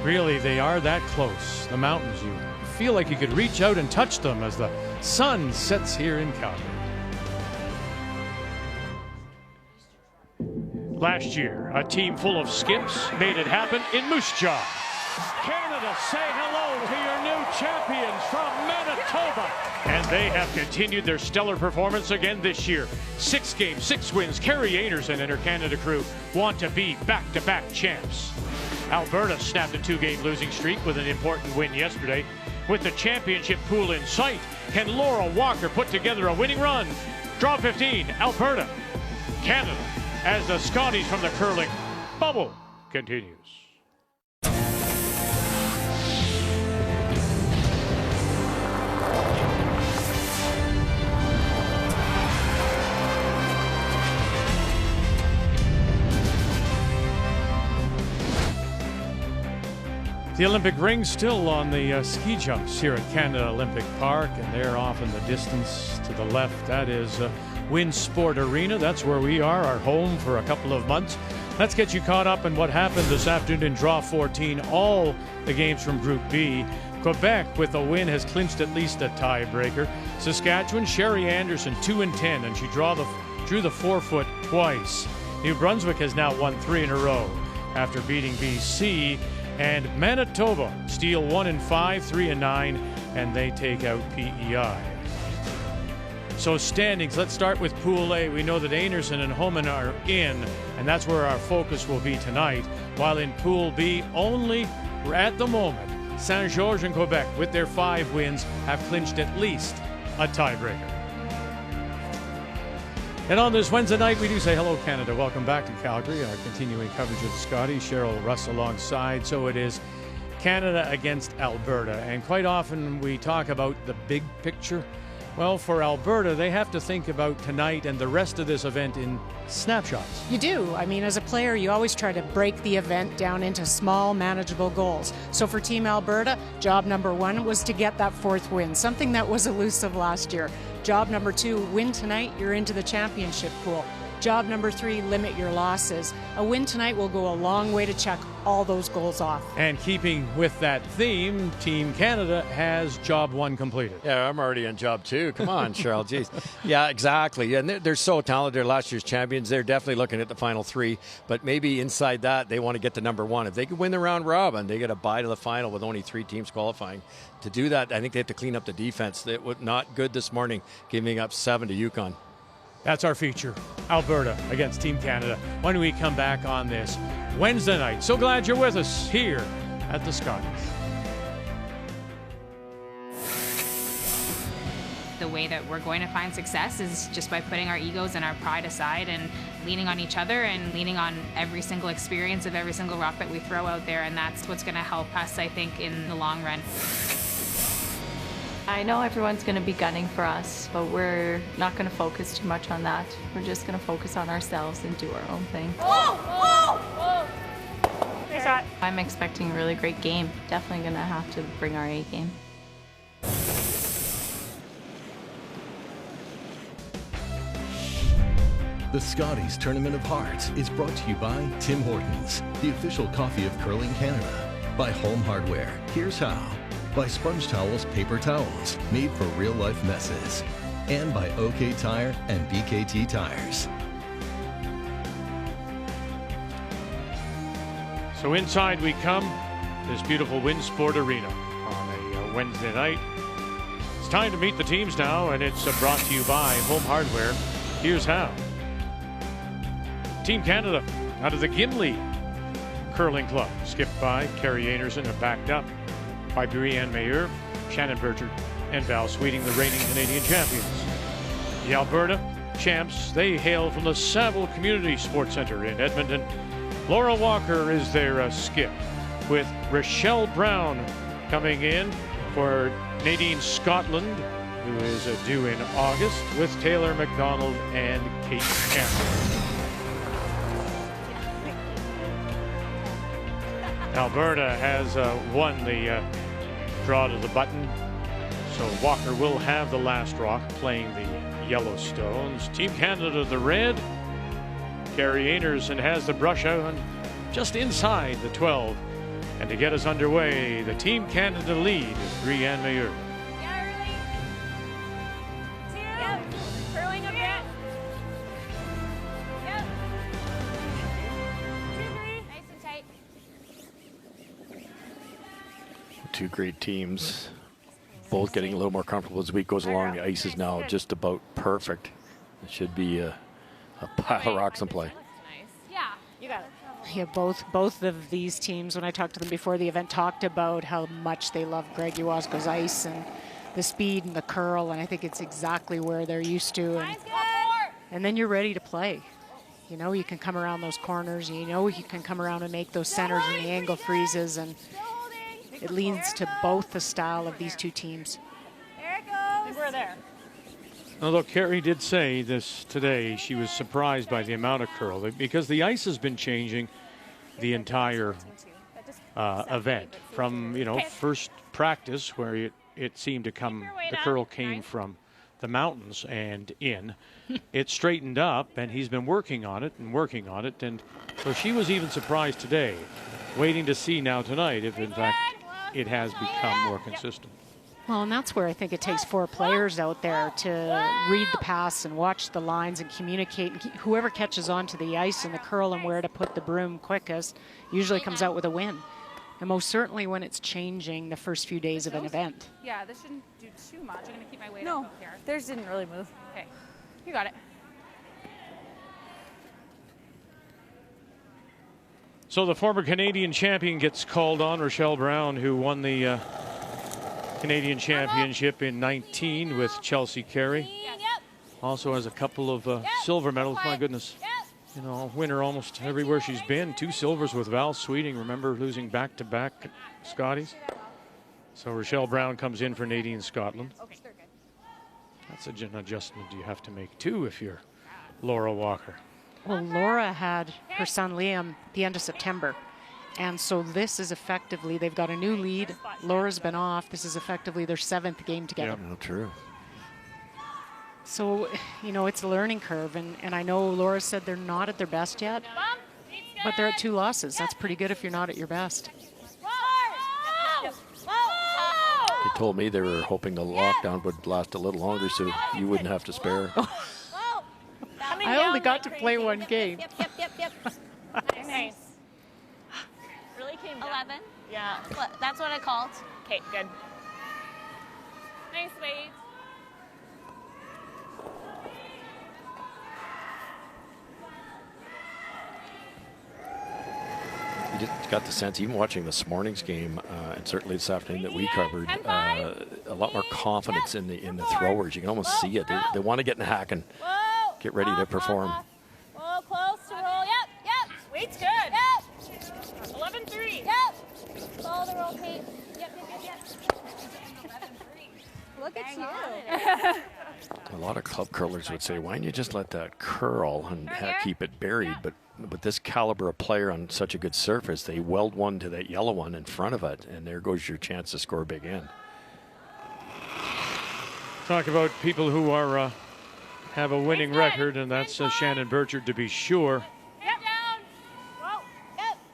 Really, they are that close. The mountains, you feel like you could reach out and touch them as the sun sets here in Calgary. Last year, a team full of skips made it happen in Moose Jaw. Canada, say hello to your new champions from Manitoba. And they have continued their stellar performance again this year. 6 games, 6 wins. Kerry Einarson and her Canada crew want to be back-to-back champs. Alberta snapped a 2-game losing streak with an important win yesterday. With the championship pool in sight, can Laura Walker put together a winning run? Draw 15, Alberta, Canada, as the Scotties from the curling bubble continues. The Olympic ring still on the ski jumps here at Canada Olympic Park, and they're off in the distance to the left. That is Wind Sport Arena. That's where we are, our home for a couple of months. Let's get you caught up in what happened this afternoon in Draw 14. All the games from Group B. Quebec, with a win, has clinched at least a tiebreaker. Saskatchewan, Sherry Anderson, 2-10, and she drew the 4-foot twice. New Brunswick has now won 3 in a row after beating BC. And Manitoba steal 1-5, 3-9, and they take out PEI. So standings, let's start with Pool A. We know that Einarson and Homan are in, and that's where our focus will be tonight. While in Pool B, only at the moment, Saint-Georges and Quebec, with their 5 wins, have clinched at least a tiebreaker. And on this Wednesday night, we do say hello, Canada. Welcome back to Calgary. Our continuing coverage of the Scotties. Cheryl Russ alongside. So it is Canada against Alberta. And quite often we talk about the big picture. Well, for Alberta, they have to think about tonight and the rest of this event in snapshots. You do. I mean, as a player, you always try to break the event down into small, manageable goals. So for Team Alberta, job number 1 was to get that 4th win, something that was elusive last year. Job number 2, win tonight, you're into the championship pool. Job number 3, limit your losses. A win tonight will go a long way to check all those goals off. And keeping with that theme, Team Canada has job 1 completed. Yeah, I'm already on job 2. Come on, Cheryl. Jeez. Yeah, exactly. And they're so talented. They're last year's champions. They're definitely looking at the final 3. But maybe inside that, they want to get to number 1. If they could win the round robin, they get a bye to the final with only 3 teams qualifying. To do that, I think they have to clean up the defense. It was not good this morning, giving up 7 to Yukon. That's our feature, Alberta against Team Canada, when we come back on this Wednesday night. So glad you're with us here at the Scotties. The way that we're going to find success is just by putting our egos and our pride aside and leaning on each other and leaning on every single experience of every single rock that we throw out there, and that's what's going to help us, I think, in the long run. I know everyone's going to be gunning for us, but we're not going to focus too much on that. We're just going to focus on ourselves and do our own thing. Whoa! Whoa! Whoa! Nice shot. I'm expecting a really great game. Definitely going to have to bring our A game. The Scotties Tournament of Hearts is brought to you by Tim Hortons, the official coffee of Curling Canada. By Home Hardware, here's how. By Sponge Towels Paper Towels, made for real-life messes. And by OK Tire and BKT Tires. So inside we come, this beautiful Wind Sport Arena on a Wednesday night. It's time to meet the teams now, and it's brought to you by Home Hardware. Here's how. Team Canada out of the Gimli Curling Club, skipped by Kerry Einarson and backed up by Brier, Shannon Burchard, and Val Sweeting, the reigning Canadian champions. The Alberta champs, they hail from the Saville Community Sports Centre in Edmonton. Laura Walker is their skip, with Rochelle Brown coming in for Nadine Scotland, who is due in August, with Taylor McDonald and Kate Campbell. Alberta has won the draw to the button, so Walker will have the last rock playing the Yellowstones. Team Canada the red. Kerry Einarson has the brush out just inside the 12. And to get us underway, the Team Canada lead is Brier. Yeah, early. 2. Yep. Curling a bit. Yep. 2, 3. Nice and tight. Two great teams, both getting a little more comfortable as the week goes along. The ice is now just about perfect. It should be a pile of rocks in play. Yeah, you got it. Yeah, both of these teams, when I talked to them before the event, talked about how much they love Greg Uwasko's ice and the speed and the curl, and I think it's exactly where they're used to. And then you're ready to play. You know, you can come around those corners. You know, you can come around and make those centers and the angle freezes, and it leans to both the style of these two teams. There it goes. We're there. Although Carrie did say this today, she was surprised by the amount of curl because the ice has been changing the entire event from, you know, first practice where it seemed to come, the curl came from the mountains and in. It straightened up, and he's been working on it. And so she was even surprised today, waiting to see now tonight if in fact it has become more consistent. Well, and that's where I think it takes 4 players out there to read the pass and watch the lines and communicate. And whoever catches on to the ice and the curl and where to put the broom quickest usually comes out with a win. And most certainly when it's changing the first few days of an event. Yeah, this shouldn't do too much. I'm going to keep my weight up here. Theirs didn't really move. Okay, you got it. So the former Canadian champion gets called on, Rochelle Brown, who won the Canadian Championship in 19 with Chelsea Carey. Also has a couple of silver medals. My goodness. You know, winner almost everywhere she's been. 2 silvers with Val Sweeting. Remember losing back-to-back Scotties? So Rochelle Brown comes in for Nadine Scotland. That's an adjustment you have to make too if you're Laura Walker. Well, Laura had her son Liam the end of September. And so this is effectively, they've got a new lead. Laura's been off. This is effectively their 7th game together. Yeah, true. So, you know, it's a learning curve. And I know Laura said they're not at their best yet, but they're at 2 losses. That's pretty good if you're not at your best. They told me they were hoping the lockdown would last a little longer so you wouldn't have to spare. I only got to play 1 game. Yep. Nice. Really came down. 11. Yeah. That's what I called. Okay, good. Nice weight. You just got the sense, even watching this morning's game, and certainly this afternoon that we covered, a lot more confidence in the throwers. You can almost see it. They want to get in the hack and get ready to perform. Whoa, close to roll. Yep. Weight's good. Yep. 11-3. Yep. Follow the roll, Kate. Yep. 11-3. Look at you. A lot of club curlers would say, why don't you just let that curl and keep it buried? But this caliber of player on such a good surface, they weld one to that yellow one in front of it, and there goes your chance to score a big end. Talk about people who are have a winning record, and that's Shannon Burchard to be sure.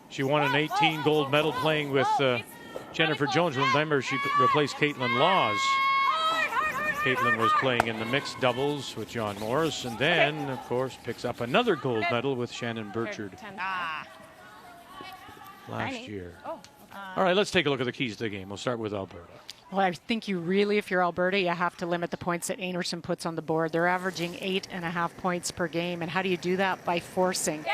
She won an 18 gold medal playing with Jennifer Jones. Remember, she replaced Caitlin Laws. Caitlin was playing in the mixed doubles with John Morris, and then, of course, picks up another gold medal with Shannon Burchard last year. All right, let's take a look at the keys to the game. We'll start with Alberta. Well, I think you really, if you're Alberta, you have to limit the points that Einarson puts on the board. They're averaging 8.5 points per game. And how do you do that? By forcing.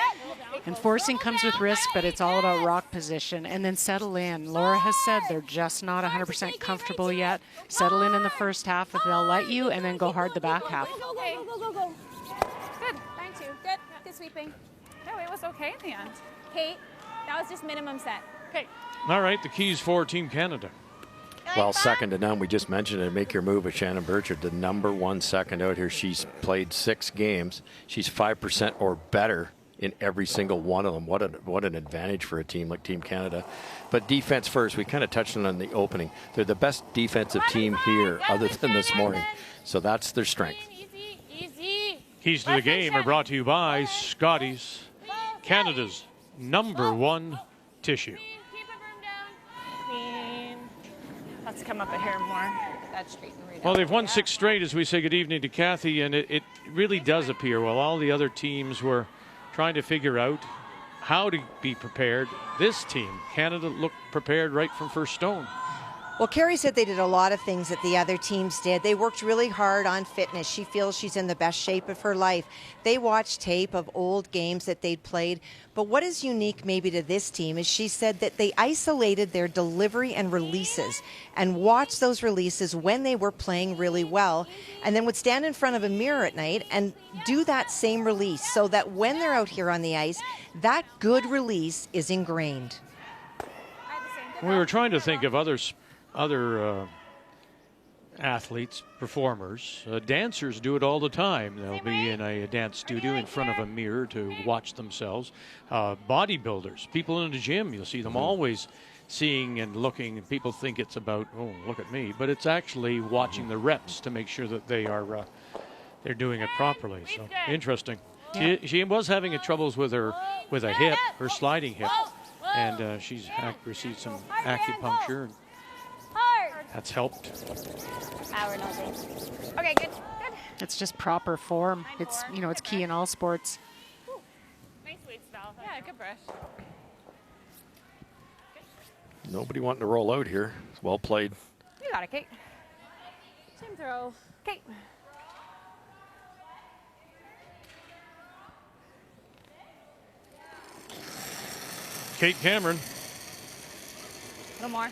And forcing comes with risk, but it's all about rock position. And then settle in. Laura has said they're just not 100% comfortable yet. Settle in the first half if they'll let you, and then go hard the back half. Go. Good. 9-2. Good sweeping. No, it was okay in the end. Kate, that was just minimum set. Okay. All right, the keys for Team Canada. Well, second to none, we just mentioned it. Make your move with Shannon Burchard, the #1 second out here. She's played 6 games. She's 5% or better in every single one of them. What an advantage for a team like Team Canada. But defense first, we kind of touched on it in the opening. They're the best defensive team here other than this morning. So that's their strength. Easy. Keys to the game are brought to you by Scotties, Canada's #1 tissue. Keep the broom down. to come up a hair more. That's straight and right. Well, they've won 6 straight as we say good evening to Kathy, and it really does appear, while all the other teams were trying to figure out how to be prepared, this team, Canada, looked prepared right from first stone. Well, Carrie said they did a lot of things that the other teams did. They worked really hard on fitness. She feels she's in the best shape of her life. They watched tape of old games that they'd played. But what is unique maybe to this team is she said that they isolated their delivery and releases and watched those releases when they were playing really well, and then would stand in front of a mirror at night and do that same release so that when they're out here on the ice, that good release is ingrained. We were trying to think of other athletes, performers. Dancers do it all the time. They'll be in a dance studio in front of a mirror to watch themselves. Bodybuilders, people in the gym, you'll see them always seeing and looking, and people think it's about, oh, look at me, but it's actually watching the reps to make sure that they're doing it properly. So interesting. Yeah. She was having troubles with a hip, her sliding hip, and she's received some acupuncture. That's helped. Okay, good. It's just proper form. It's, you know, it's key in all sports. Nice weight style. Yeah, good brush. Nobody wanting to roll out here. Well played. You got it, Kate. Same throw. Kate. Kate Cameron. A little more.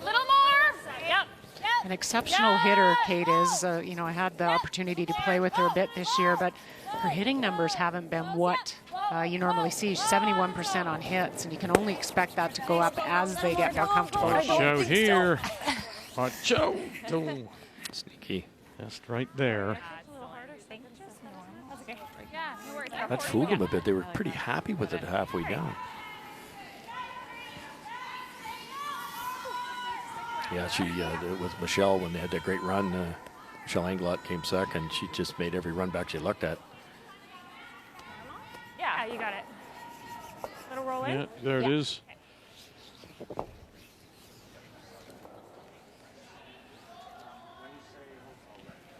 Little more. Yep. An exceptional hitter, Kate is. You know, I had the opportunity to play with her a bit this year, but her hitting numbers haven't been what you normally see. 71% on hits, and you can only expect that to go up as they get more comfortable. Watch out here. Watch out. Oh, Sneaky. just right there. That fooled them a bit. They were pretty happy with it halfway down. Yeah, she with Michelle when they had that great run. Michelle Anglot came second. She just made every run back she looked at. Yeah, you got it. Little roll in. Yeah, there it is.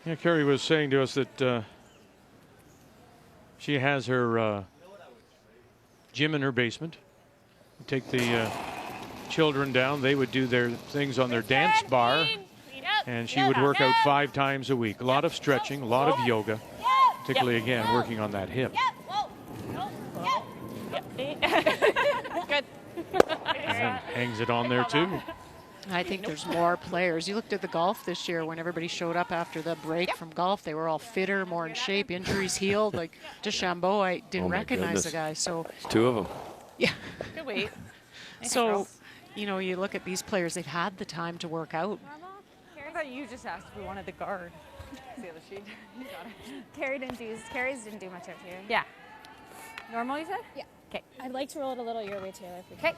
Yeah, Carrie was saying to us that she has her gym in her basement. Take the children down. They would do their things on their dance bar, and she would work out 5 times a week. A lot of stretching, a lot of yoga, particularly again working on that hip. Good. And hangs it on there too. I think there's more players. You looked at the golf this year when everybody showed up after the break from golf. They were all fitter, more in shape, injuries healed. Like DeChambeau, I didn't recognize the guy. So It's 2 of them. yeah. Good weight. So, you know, you look at these players, they've had the time to work out. I thought you just asked if we wanted the guard. See the other sheet. You got it. Carrie's didn't do much out here. Yeah. Normal, you said? Yeah. Okay. I'd like to roll it a little your way, Taylor. If we Okay.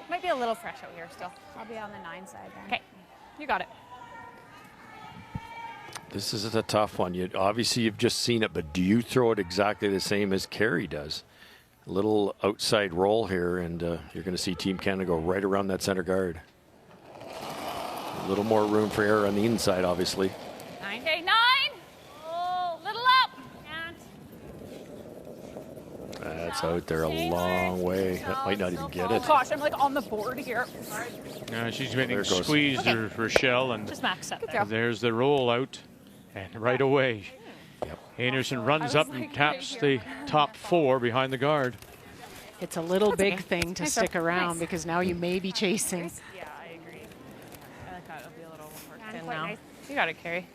Might be a little fresh out here still. I'll be on the 9 side then. Okay. You got it. This is a tough one. Obviously, you've just seen it, but do you throw it exactly the same as Carrie does? A little outside roll here, and you're going to see Team Canada go right around that center guard. A little more room for error on the inside, obviously. 9. Okay, 9. Oh, little up. And That's out there a long way. That might not even get it. oh gosh, I'm like on the board here. She's getting There it goes. squeezed, Rochelle, and Just max up. there's the roll out, and right away. Yep. Einarson runs up and taps the top 4 behind the guard. It's a little That's big okay. thing to Nice stick job. around Nice. because now you may be chasing. Yeah, I agree. I like that. It'll be a little worked in Quite now. nice. You got it, Carrie.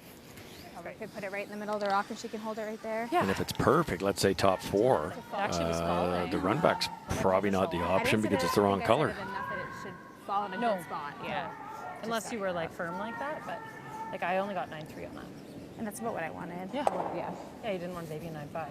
I could put it right in the middle of the rock and she can hold it right there. And if it's perfect, let's say top 4, the run back's probably not the option because it's the wrong color. Enough that it should fall in a No. good spot. Yeah. Unless you were like firm like that, but like I only got 9.3 on that. And that's about what I wanted. Yeah. Yeah. Yeah, you didn't want maybe 9.5.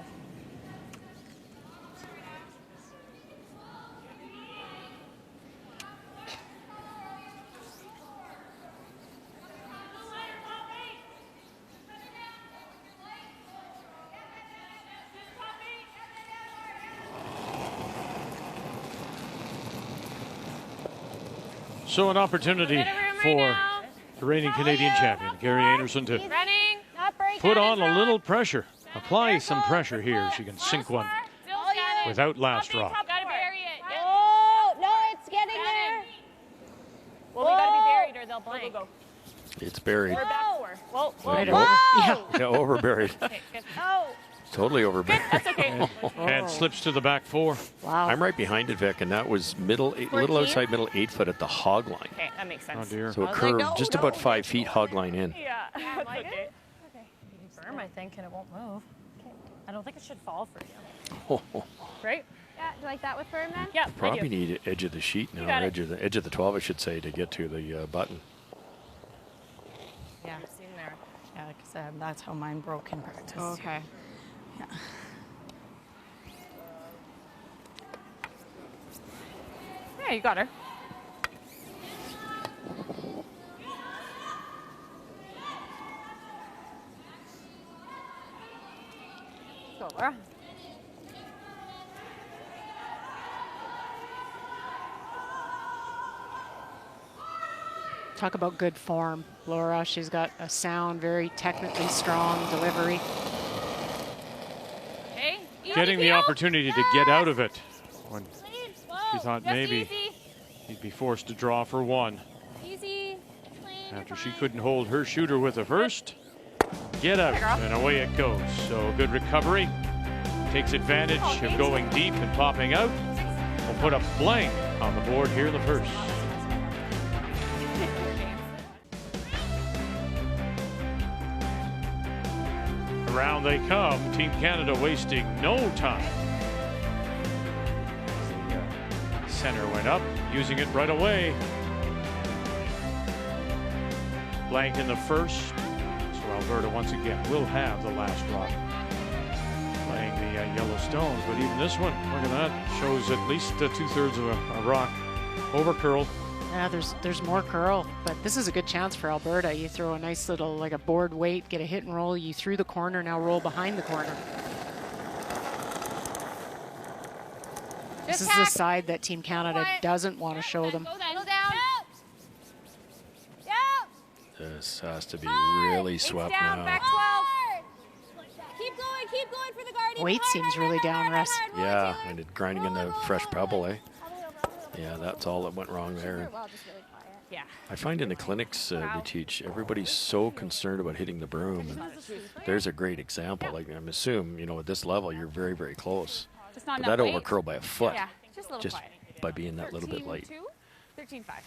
So an opportunity Bit of room for the reigning Canadian champion, Gary Einarson, to Running. Not breaking. put on a little pressure. Apply some pressure here. She can sink one without last rock. Gotta bury it. Oh, no, it's getting there. Well, we gotta be buried or they'll blank. Go. It's buried. We're back 4. Whoa. Right Whoa. over. Yeah, over buried. Okay, good. Oh. Totally over buried. That's okay. And slips to the back 4. Wow. I'm right behind it, Vic, and that was middle, a little outside middle 8 foot at the hog line. Okay, that makes sense. Oh, dear. So a curve just about 5 feet hog line in. Yeah. That's okay. Firm, I think, and it won't move. Okay. I don't think it should fall for you. Right? Yeah, do you like that with firm then? Yeah. Probably need edge of the sheet now, got edge of the 12, I should say, to get to the button. Yeah, seen there. Yeah, like I said, that's how mine broke in practice. Okay. Yeah. Yeah, you got her. Go, Laura. Talk about good form, Laura. She's got a sound, very technically strong delivery. Okay. Getting the opportunity to get out of it when Whoa. she thought Just maybe easy. he'd be forced to draw for 1. Easy. Clean. After she couldn't hold her shooter with the first, get out, and away it goes. So good recovery. Takes advantage of going deep and popping out. We'll put a blank on the board here in the first. Around they come. Team Canada wasting no time. The center went up, using it right away. Blank in the first. So Alberta once again will have the last rock. Playing the yellow stones, but even this one, look at that, shows at least 2/3 of a rock over curl. Yeah, there's more curl, but this is a good chance for Alberta. You throw a nice little, like a board weight, get a hit and roll. You through the corner, now roll behind the corner. This is the side that Team Canada doesn't want to show them. Go down. Yep. This has to be really swept down, now. back 12. Keep going for the guardian. Weight seems really down, Russ. Yeah, and it grinding in the fresh pebble, eh? Yeah, that's all that went wrong there. Yeah. I find in the clinics we teach, everybody's so concerned about hitting the broom. And there's a great example. Like, I'm assuming, at this level, you're very, very close. Just not But enough that weight. overcurl by a foot, Yeah, just a little just quiet. by being that little bit light. 13-5.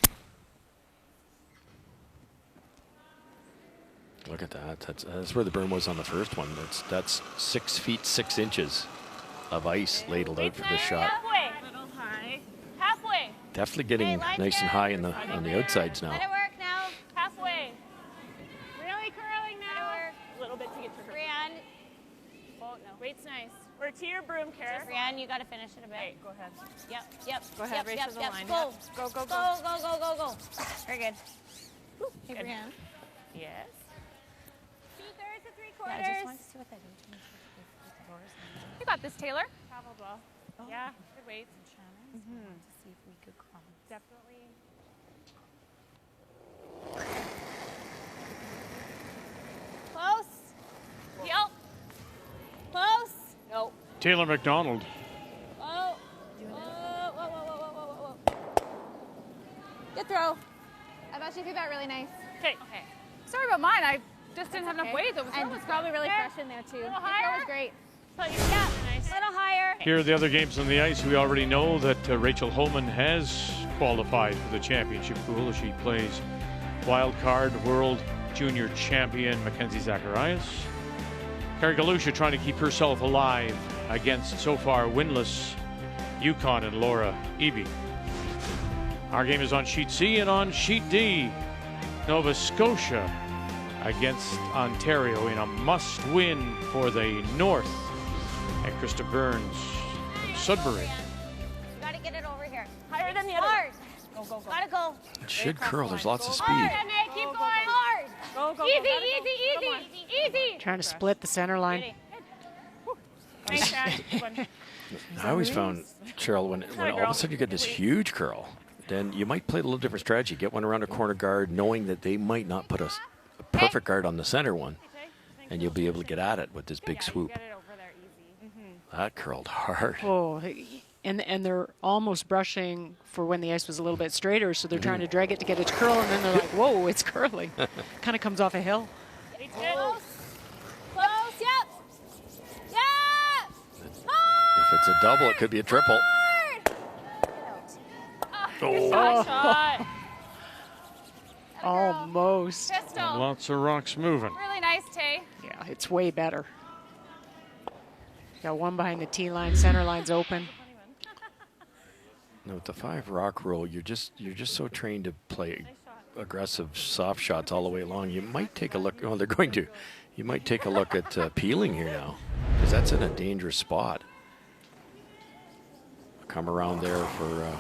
Look at that. That's where the berm was on the first one. That's 6 feet 6 inches of ice ladled out for this shot. Halfway. Little high. Halfway. Definitely getting nice and high on the outsides now. Let it work now. Halfway. Really curling now. A little bit to get to her. Brianne, Oh, no. Weight's nice. We're to your broom, Kara. Brianne, you got to finish it a bit. Okay, go ahead. Yep. Go ahead, race to the line. Go. Yep. Go. Go. Very good. Hey, Good. Brianne. Yes. 2/3 to 3/4. Yeah, I just wanted to see what that did to me with the doors. You got this, Taylor. Traveled well. Yeah, good weight. Shannon, so I wanted to see if we could come. Definitely. Close. Yep. Close. No. Taylor McDonald. Whoa. Whoa. Good throw. I thought she threw that really nice. Okay. Sorry about mine. I just didn't have enough weight. That was And it's probably really fresh in there too. Little The throw higher? was great. Yeah. Nice. A little higher. Here are the other games on the ice. We already know that Rachel Holman has qualified for the championship pool as she plays wild card world junior champion Mackenzie Zacharias. Carrie Galusha trying to keep herself alive against so far winless Yukon and Laura Eby. Our game is on sheet C, and on sheet D, Nova Scotia against Ontario in a must-win for the North. And Krista Burns from Sudbury. You got to get it over here. Higher than the other. Hard. Go. Got to go. It should curl. There's lots of speed. Hard. Keep going. Hard. Go. Easy. Trying to split the center line. Thanks, Dad. Good one. I always found, Cheryl, when all of a sudden you get this huge curl, then you might play a little different strategy. Get one around a corner guard, knowing that they might not put a perfect guard on the center one, and you'll be able to get at it with this big swoop. That curled hard. Oh, and they're almost brushing for when the ice was a little bit straighter, so they're trying to drag it to get it to curl, and then they're like, whoa, it's curling. Kind of comes off a hill. Close. Close. Yep. Yep. If it's a double, it could be a triple. Nice shot. Almost. Pistol. Lots of rocks moving. Really nice, Tay. Yeah, it's way better. Got one behind the tee line, center line's open. No, with the 5 rock rule, you're just so trained to play aggressive soft shots all the way along. You might take a look. Oh, they're going to. You might take a look at peeling here now, because that's in a dangerous spot. Come around there for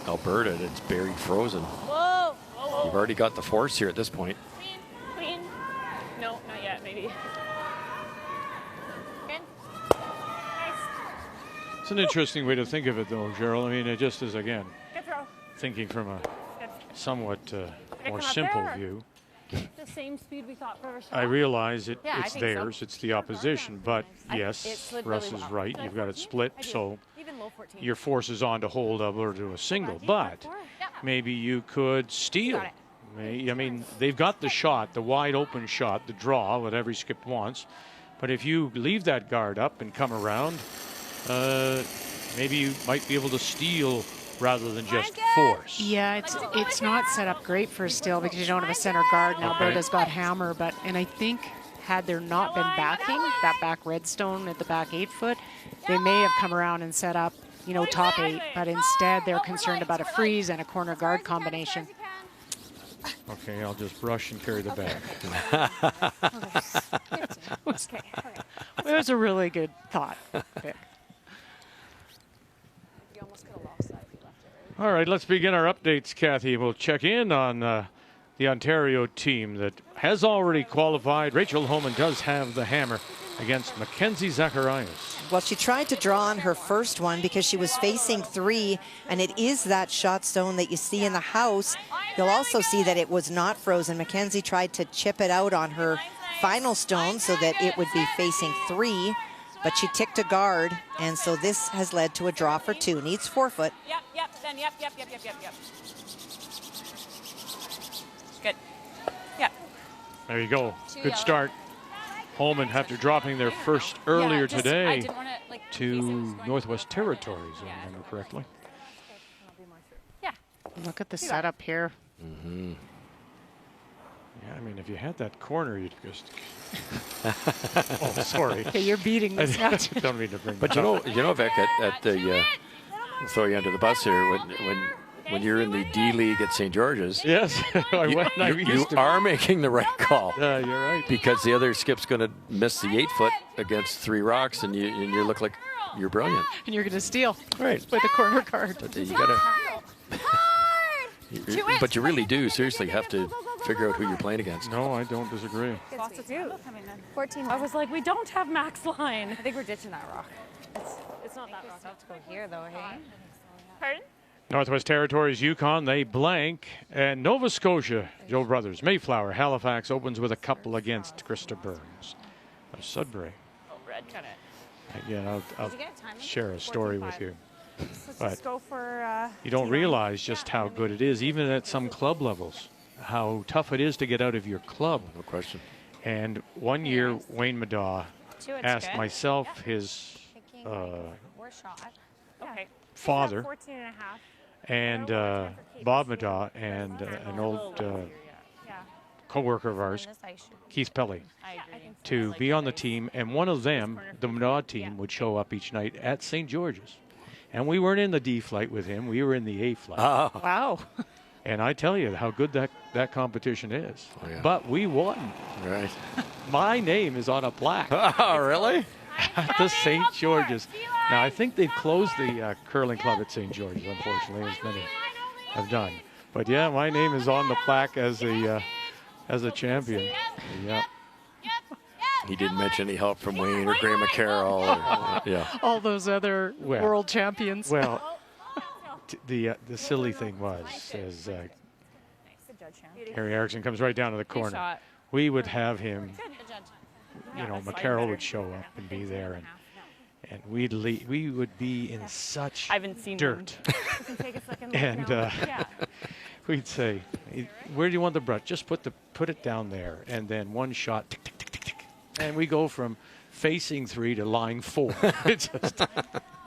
Alberta. It's buried frozen. Whoa. Whoa. You've already got the force here at this point. Queen. No, not yet, maybe. It's an interesting way to think of it, though, Gerald. I mean, it just is, again, Good throw. thinking from a somewhat more come up simple there. view. The same speed we thought for our shot. I realize Yeah, I it's think so. theirs, it's the opposition, but It yes, slid Russ really is well. right. You've got it split, so Even low 14. your force is on to hold Alberta to a single. But maybe you could steal. Got it. I mean, they've got the shot, the wide open shot, the draw, what every skip wants. But if you leave that guard up and come around, maybe you might be able to steal rather than just force. Yeah, it's not set up great for a steal because you don't have a center guard, and Alberta's got hammer. And I think had there not been backing, that back redstone at the back 8 foot, they may have come around and set up, top 8. But instead, they're concerned about a freeze and a corner guard combination. Okay, I'll just brush and carry the bag. It was a really good thought, Vic. All right, let's begin our updates, Kathy. We'll check in on the Ontario team that has already qualified. Rachel Homan does have the hammer against Mackenzie Zacharias. Well, she tried to draw on her first one because she was facing 3, and it is that shot stone that you see in the house. You'll also see that it was not frozen. Mackenzie tried to chip it out on her final stone so that it would be facing 3, but she ticked a guard, and so this has led to a draw for 2. Needs 4 foot. Yep. Then yep. Good. Yep. There you go. Good start. Holman, after dropping their first earlier today to Northwest Territories, if I remember correctly. Yeah. Look at the setup here. Mm-hmm. Yeah, I mean, if you had that corner, you'd just. Oh, sorry. Okay, you're beating this now. Don't mean to bring. But you know, Vic, at the I'll throw you under the bus here. When you're in the D League at St. George's, yes, you are making the right call. You're right. Because the other skip's going to miss the 8 foot against 3 rocks, and you look like you're brilliant. And you're going to steal. Right. With a corner guard. But you gotta. But you really do seriously have to figure out who you're playing against. No, I don't disagree. Lots of two. 14. I was like, we don't have max line. I think we're ditching that rock. It's not that rock. Let's go here, though, hey? Pardon? Northwest Territories, Yukon, they blank. And Nova Scotia, Joe Brothers, Mayflower, Halifax opens with a couple against Krista Burns of Sudbury. Oh, red. Got it. Again, I'll share a story with you. Let's But just go for, you don't realize just how good it is, even at some club levels, how tough it is to get out of your club. No question. And one year, Wayne Madaw asked myself, his father, 14 and a half. and Bob Madaw, and an old co-worker of ours, Keith Pelly, to be on the team. And one of them, the Madaw team, would show up each night at St. George's. And we weren't in the D flight with him. We were in the A flight. Oh. Wow. And I tell you how good that competition is. Oh, yeah. But we won. Right. My name is on a plaque Oh, really? at the St. George's. Now, I think they've closed the curling club at St. George's, unfortunately, as many have done. But, yeah, my name is on the plaque as a champion. Yeah. He didn't mention any help from Wayne or Graham McCarroll. Yeah. All those other world champions. Well, the silly thing was, as Harry Erickson comes right down to the corner, we would have him, you know, McCarroll would show up and be there, and we would be in such dirt. And we'd say, where do you want the brush? Just put it down there, and then one shot, tick, tick, tick, tick, tick. And we go from facing 3 to line 4.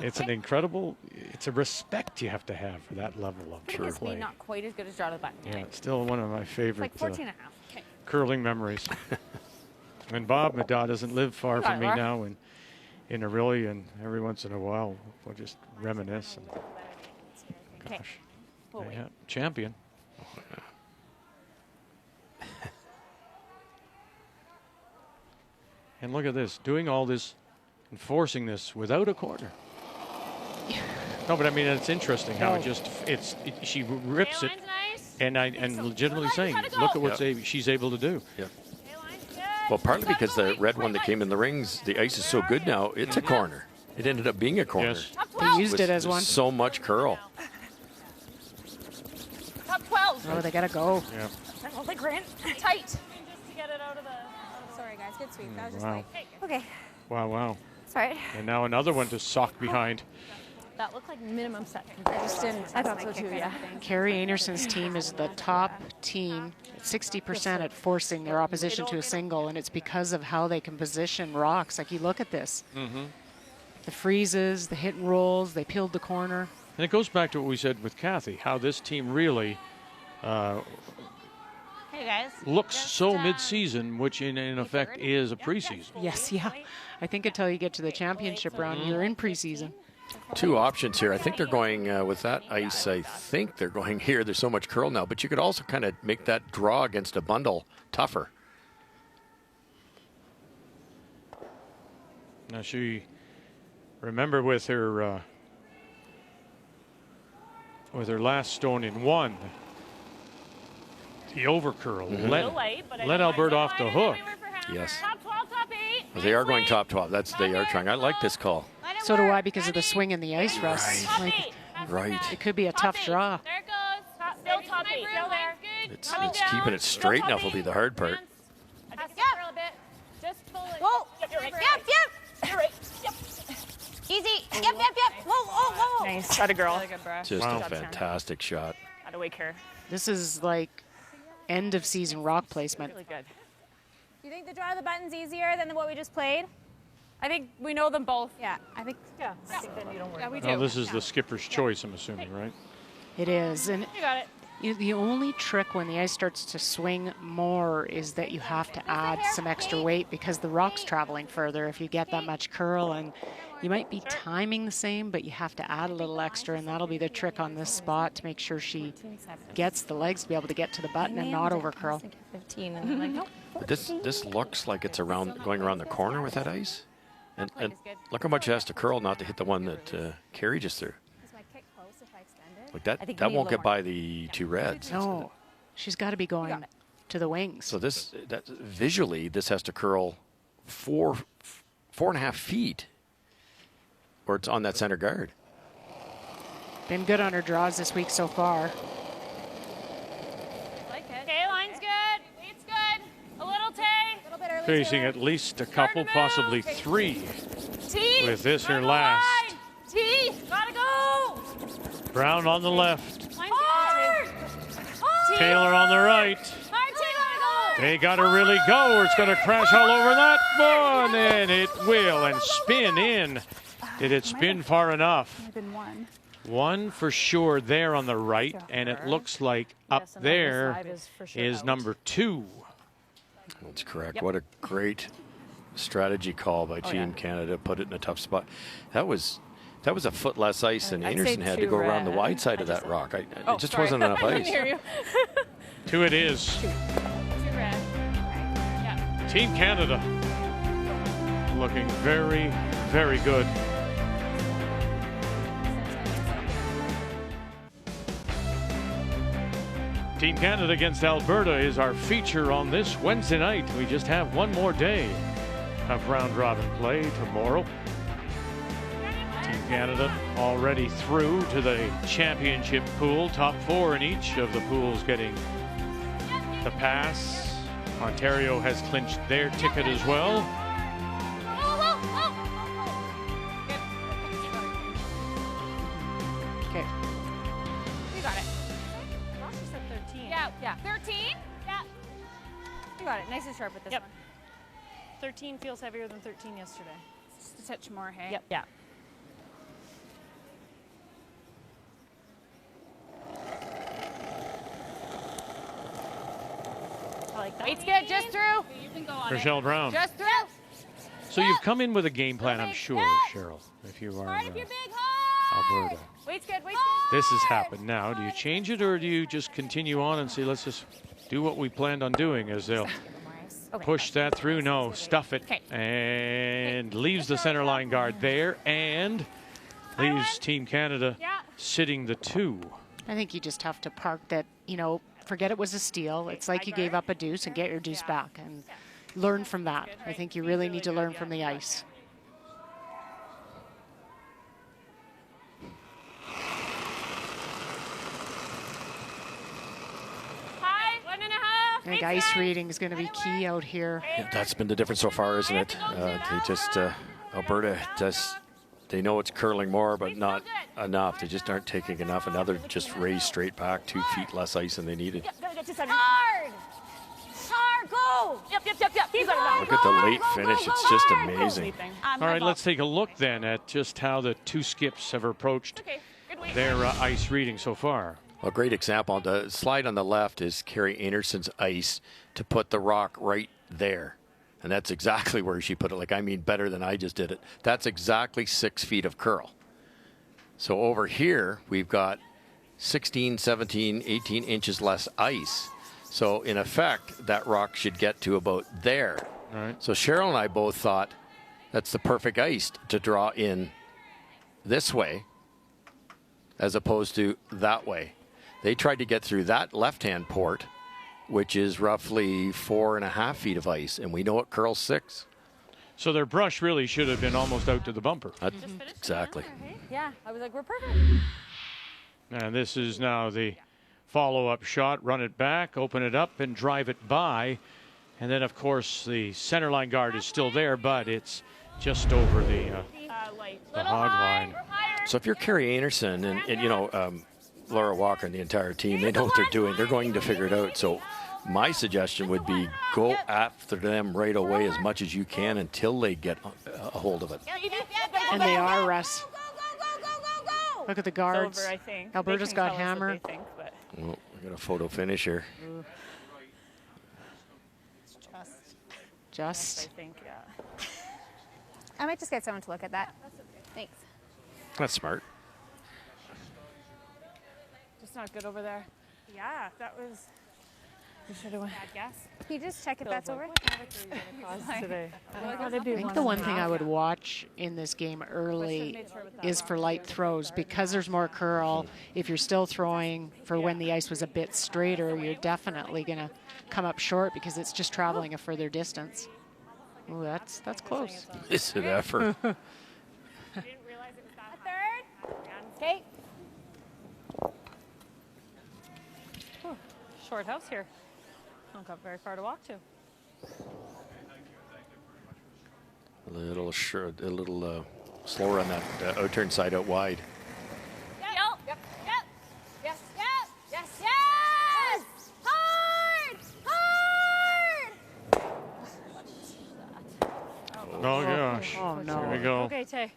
It's an incredible, it's a respect you have to have for that level of True play. not quite as good as draw the button. Yeah, still one of my favorite It's like 14 and a half. Okay. curling memories. And Bob Madad doesn't live far from me now in Orillia, and every once in a while we'll just reminisce. And gosh, yeah, champion. And look at this, doing all this, enforcing this without a corner. No, but I mean, it's interesting how she rips it, and legitimately saying, look at what she's able to do. Yeah. Well, partly because the red one that came in the rings, the ice is so good now, it's a corner. It ended up being a corner. Yes. They used it as one. So much curl. Top 12. Oh, they got to go. Yeah. Oh, they Grant. Tight. Just to get it out of the. Sorry, guys. Good sweep. That was just Wow. like. Okay. Wow. Sorry. And now another one to sock behind. That looked like minimum set. I just didn't. I thought so too. Yeah. Carrie Einarson's team is the top team, 60% at forcing their opposition to a single, and it's because of how they can position rocks. Like, you look at this. The freezes, the hit and rolls, they peeled the corner. And it goes back to what we said with Kathy, how this team really Hey guys. looks so mid-season, which in effect is a preseason. Yes, yeah. I think until you get to the championship round, you're in preseason. 2 options here. I think they're going with that ice. I think they're going here. There's so much curl now, but you could also kind of make that draw against a bundle tougher. Now she, remember with her last stone in 1, the overcurl let Alberta off the hook. Yes. Top 12, top 8. Well, they are going top 12. They are trying. I like this call. So do I, because of the swing and the ice rush. Like, Right. it could be a tough draw. There it goes. Still top 8. Still there. It's keeping it straight enough will be the hard part. Yep. A bit. Just pull it. Whoa. Yep. You're right. Yep. Easy. Yep. Whoa. Nice. Got a girl. Really good, bro. Just a fantastic shot. Out of wake her. This is like end of season rock placement. Really good. Do you think the draw of the button's easier than what we just played? I think we know them both. Yeah. I think. Yeah. I think then you don't worry. Yeah, we do. Well, this is the skipper's choice, I'm assuming, right? It is. And You got it. the only trick when the ice starts to swing more is that you have to add some extra weight because the rock's traveling further if you get that much curl, and you might be timing the same, but you have to add a little extra, and that'll be the trick on this spot to make sure she gets the legs to be able to get to the button and not over curl. 15, and I'm like, nope. But this looks like it's going around the corner with that ice. And look how much it has to curl not to hit the one that Carrie just threw. Is my kick close if I extend it? Like I think you that need a won't little get by the 2 reds. No, she's got to be going to the wings. So visually, this has to curl 4.5 feet, or it's on that center guard. Been good on her draws this week so far. Like it. Okay, line's good. Weight's good. A little Tay. A little bit early. Facing at least a couple, possibly 3. T. With this, her Run the last. line. T. Gotta go. Brown on the left, Hard. Taylor on the right. Hard, T. Gotta go. They got to really go, or it's going to crash all over that one, and it will, and spin in. Did it spin far enough? Been one. One for sure there on the right, and it looks like up there is number 2. That's correct. What a great strategy call by Team Canada. Put it in a tough spot. That was a foot less ice, and Einarson had to go around the wide side of that rock. It just wasn't enough ice. 2 it is. 2 red. Yeah. Team Canada looking very, very good. Team Canada against Alberta is our feature on this Wednesday night. We just have one more day of round-robin play tomorrow. Team Canada already through to the championship pool. Top 4 in each of the pools getting the pass. Ontario has clinched their ticket as well. Okay. You got it. Well, she said 13. Yeah. 13? Yeah. You got it. Nice and sharp with this one. 13 feels heavier than 13 yesterday. Just a touch more, hey? Yep. Yeah. I like that. Weight's good. Just through. You can go on Rochelle Brown. Just through. So you've come in with a game plan, I'm sure, Cheryl, if you are Hard if you're big. Hard. Alberta. Weight's good. Weight's This has happened now. Do you change it or do you just continue on and say, let's just do what we planned on doing as they'll push that through? No, stuff it. And leaves the center line guard there and leaves Team Canada sitting the 2. I think you just have to park that, you know, forget it was a steal. It's like you gave up a deuce and get your deuce back and learn from that. I think you really need to learn from the ice. I think ice reading is going to be key out here. Yeah, that's been the difference so far, isn't it? They just, Alberta just, they know it's curling more, but not enough. They just aren't taking enough. Another just raised straight back, 2 feet less ice than they needed. Hard. Hard. Go. Yep. Keep going. Look at the late finish. It's just amazing. All right, let's take a look then at just how the 2 skips have approached their ice reading so far. A great example. The slide on the left is Carrie Einarson's ice to put the rock right there. And that's exactly where she put it. Like, I mean, better than I just did it. That's exactly 6 feet of curl. So over here, we've got 16, 17, 18 inches less ice. So in effect, that rock should get to about there. All right. So Cheryl and I both thought that's the perfect ice to draw in this way as opposed to that way. They tried to get through that left-hand port, which is roughly 4.5 feet of ice, and we know it curls 6. So their brush really should have been almost out to the bumper. Exactly. Yeah, I was like, we're perfect. And this is now the follow-up shot. Run it back, open it up, and drive it by. And then, of course, the center line guard is still there, but it's just over the hog line. So if you're Carrie Einarson and you know, Laura Walker and the entire team, they know what they're doing. They're going to figure it out. So my suggestion would be go after them right away as much as you can until they get a hold of it. And they are, Russ. Look at the guards. Over, I think. Alberta's got hammer. Well, we got a photo finish here. Just. I think, yeah. I might just get someone to look at that. Thanks. That's smart. Just not good over there. Yeah, that was. You should have went. Bad guess. Can you just check if that's over? Today. I think the one thing I would watch in this game early is for light throws, because there's more curl. If you're still throwing for when the ice was a bit straighter, you're definitely going to come up short because it's just traveling a further distance. Ooh, that's close. It's an effort. Third. Okay. Short house here. Not got very far to walk to. A little slower on that out-turn side out wide. Yep. Yes. Hard. Oh, gosh. Oh, no. There we go. Okay, Tay.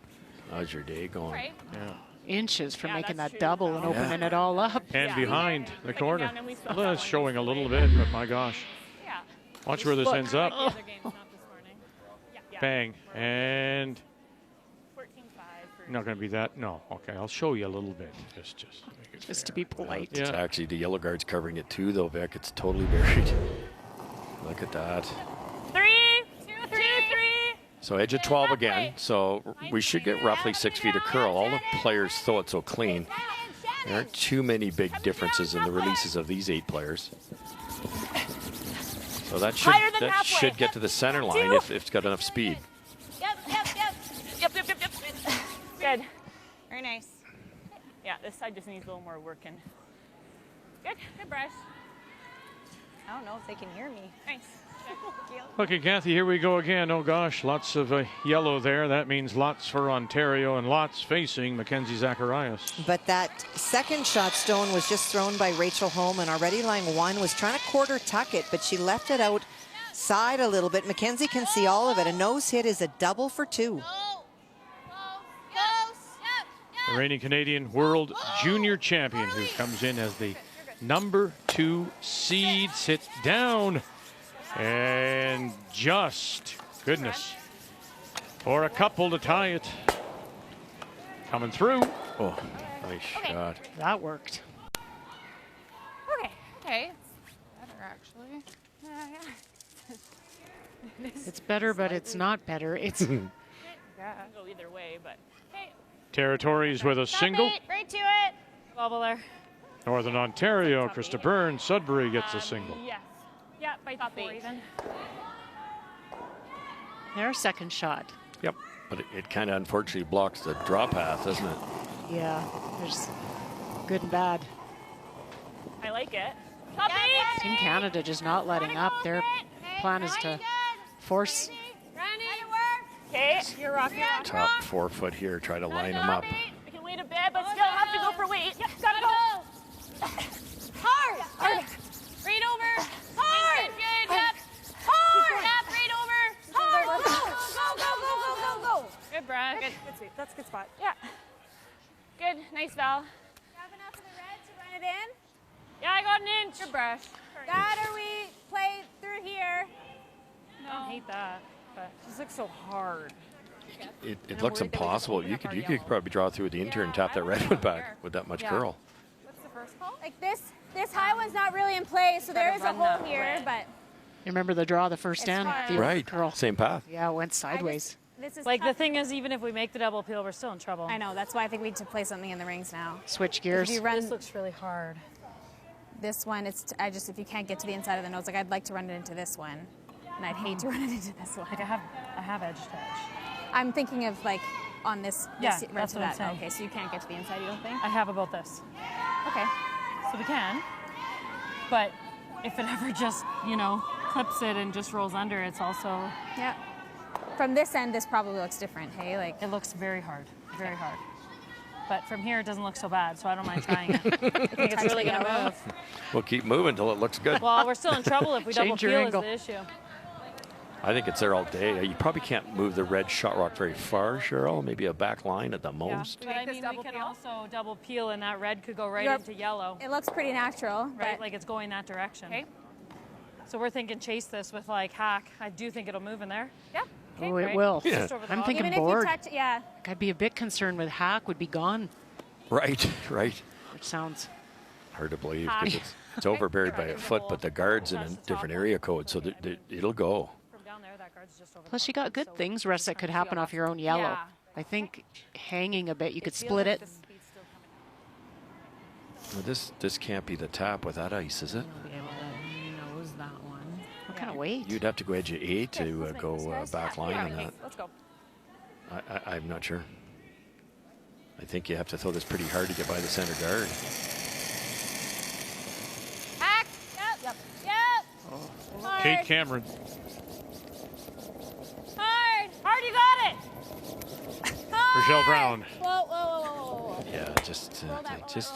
How's your day going? Right. Yeah. Inches from making that double and opening it all up. And behind the corner. Well, it's showing a little bit, but my gosh. Watch where this ends up. Bang. And not going to be that. No. Okay, I'll show you a little bit. Just to be polite. It's actually the yellow guard's covering it too, though, Vic. It's totally buried. Look at that. 3, 2, 3. So edge of 12 again. So we should get roughly 6 feet of curl. All the players throw it so clean. There aren't too many big differences in the releases of these 8 players. So that should get to the center line if it's got enough speed. Yep. Good. Very nice. Yeah, this side just needs a little more working. Good. Good brush. I don't know if they can hear me. Nice. Okay, Kathy, here we go again. Oh, gosh, lots of yellow there. That means lots for Ontario and lots facing Mackenzie Zacharias. But that second shot, Stone, was just thrown by Rachel Holman. Already line one was trying to quarter tuck it, but she left it outside a little bit. Mackenzie can see all of it. A nose hit is a double for two. The reigning Canadian World Junior Champion, who comes in as the number 2 seed, sits down and just, goodness, for a couple to tie it. Coming through. Oh, nice shot. That worked. Okay. It's better, actually. Yeah. It's better, but it's not better. It's Yeah. Go either way, but hey. Territories with a single. Right to it. Bobble there. Northern Ontario, Krista Byrne, Sudbury gets a single. Yes. Yeah, by top 4 even. their second shot. Yep, but it kind of unfortunately blocks the draw path, doesn't it? Yeah, there's good and bad. I like it. Top Team Canada just not letting up. Their plan is to force. Okay, you're rocking. Top 4 foot here, try to line them up. We can wait a bit, but still have to go for weight. Yep, gotta go. Hard. Hard. Right over. Hard. Good. Yep. Hard. Yep. Right over. Hard. Go. Good, Brad. Good sweep. That's a good spot. Yeah. Good. Nice, Val. Have enough of the red to run it in? Yeah, I got an inch. Good brush. That or we play through here. I don't hate that, but this looks so hard. It looks impossible. You could probably draw through the interior and tap that red one back with that much curl. What's the first call? Like this high one's not really in play, so there is a hole here, but You remember the draw the first end? The Right, curl. same path. Yeah, it went sideways. this is Like tough. the thing is, even if we make the double peel, we're still in trouble. I know, that's why I think we need to play something in the rings now. Switch If gears. you run This looks really hard. this one, if you can't get to the inside of the nose, like I'd like to run it into this one, and I'd hate to run it into this one. Like I have edge to edge. I'm thinking of like on this. Yeah, right that's to what I'm that. saying. Okay, so you can't get to the inside, you don't think? I have about this. Okay. So we can. But if it ever just, clips it and just rolls under, it's also, Yeah. From this end, this probably looks different. Hey, like it looks very hard, very hard. But from here, it doesn't look so bad, so I don't mind trying it. I think it's really going to move. We'll keep moving until it looks good. Well, we're still in trouble if we double Change your peel is angle. the issue. I think it's there all day. You probably can't move the red shot rock very far, Cheryl. Maybe a back line at the most. But I mean, we can also double peel, and that red could go right You're- into yellow, it looks pretty natural, right? but Like it's going that direction. Okay. So we're thinking chase this with like hack. I do think it'll move in there. Yeah. Oh, it right. will. Yeah. Just over the I'm bottom. thinking even board. if you touch, yeah. I'd be a bit concerned with hack would be gone. Right. Which sounds. Hard to believe because it's overburied by a foot, but the guard's in a different area code, so it'll go. From down there, that guard's just over. Plus, you got good things, Russ, that could happen off your own yellow. Yeah. I think hanging a bit, you could split it. Well, this can't be the tap with that ice, is it? Be able to nose that one. What kind of weight? You'd have to go edge of 8 to go back line on that. Let's go. I'm not sure. I think you have to throw this pretty hard to get by the center guard. Hack. Yep. Hard. Kate Cameron. Hard. Hard, you got it. Rochelle Brown. Whoa. Yeah, just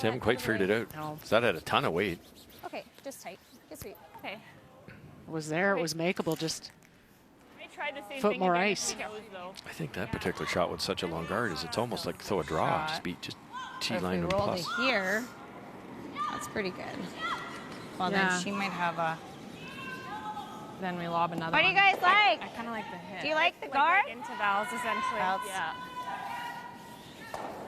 haven't quite figured it out. No. 'Cause that had a ton of weight. Okay, just tight. Get sweet. Okay. It was there. It was makeable. Just I tried the same Foot thing more again. ice. It was, though. I think that particular shot with such a long guard is it's almost like throw a draw. Just T-line and plus. Here, that's pretty good. Well, Yeah. then she might have a. Then we lob another What do one. you guys like? I kind of like the hit. Do you like the guard? Like into Val's, essentially. Yeah.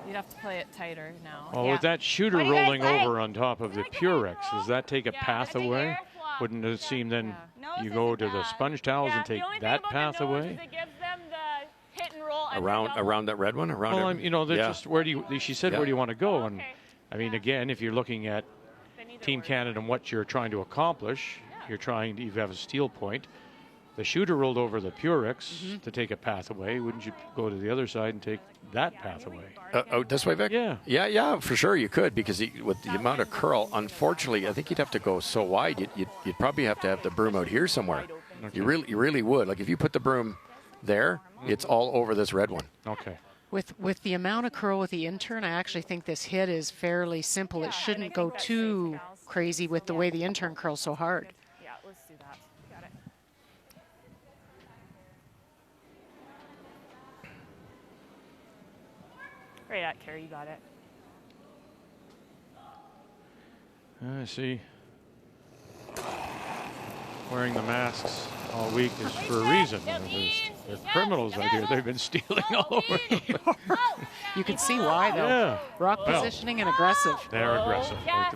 You'd have to play it tighter now. Well, with that shooter What do you guys rolling like? over on top of the Purex, does that take a path away? Wouldn't it seem then you go to the sponge towels and take that path away? It gives them the hit and roll. and Around that red one? Around Well, it? they're just where do you? She said, Yeah. where do you want to go? And Okay. I mean, again, if you're looking at Team Canada and what you're trying to accomplish, you have a steel point. the shooter rolled over the Purex to take a path away. Wouldn't you go to the other side and take that path away? Oh, this way, Vic? Yeah. Yeah, for sure you could, because with the amount of curl, unfortunately, I think you'd have to go so wide. You'd probably have to have the broom out here somewhere. Okay. You really would. Like if you put the broom there, it's all over this red one. Okay. With the amount of curl with the intern, I actually think this hit is fairly simple. It shouldn't go too crazy with the way the intern curls so hard. Yeah, let's do that. Got it. Right at Carrie, you got it. I see. Wearing the masks all week is for a reason. They're criminals out here. They've been stealing all over. You can see why, though. Yeah. Rock positioning and aggressive. They're aggressive. Yeah.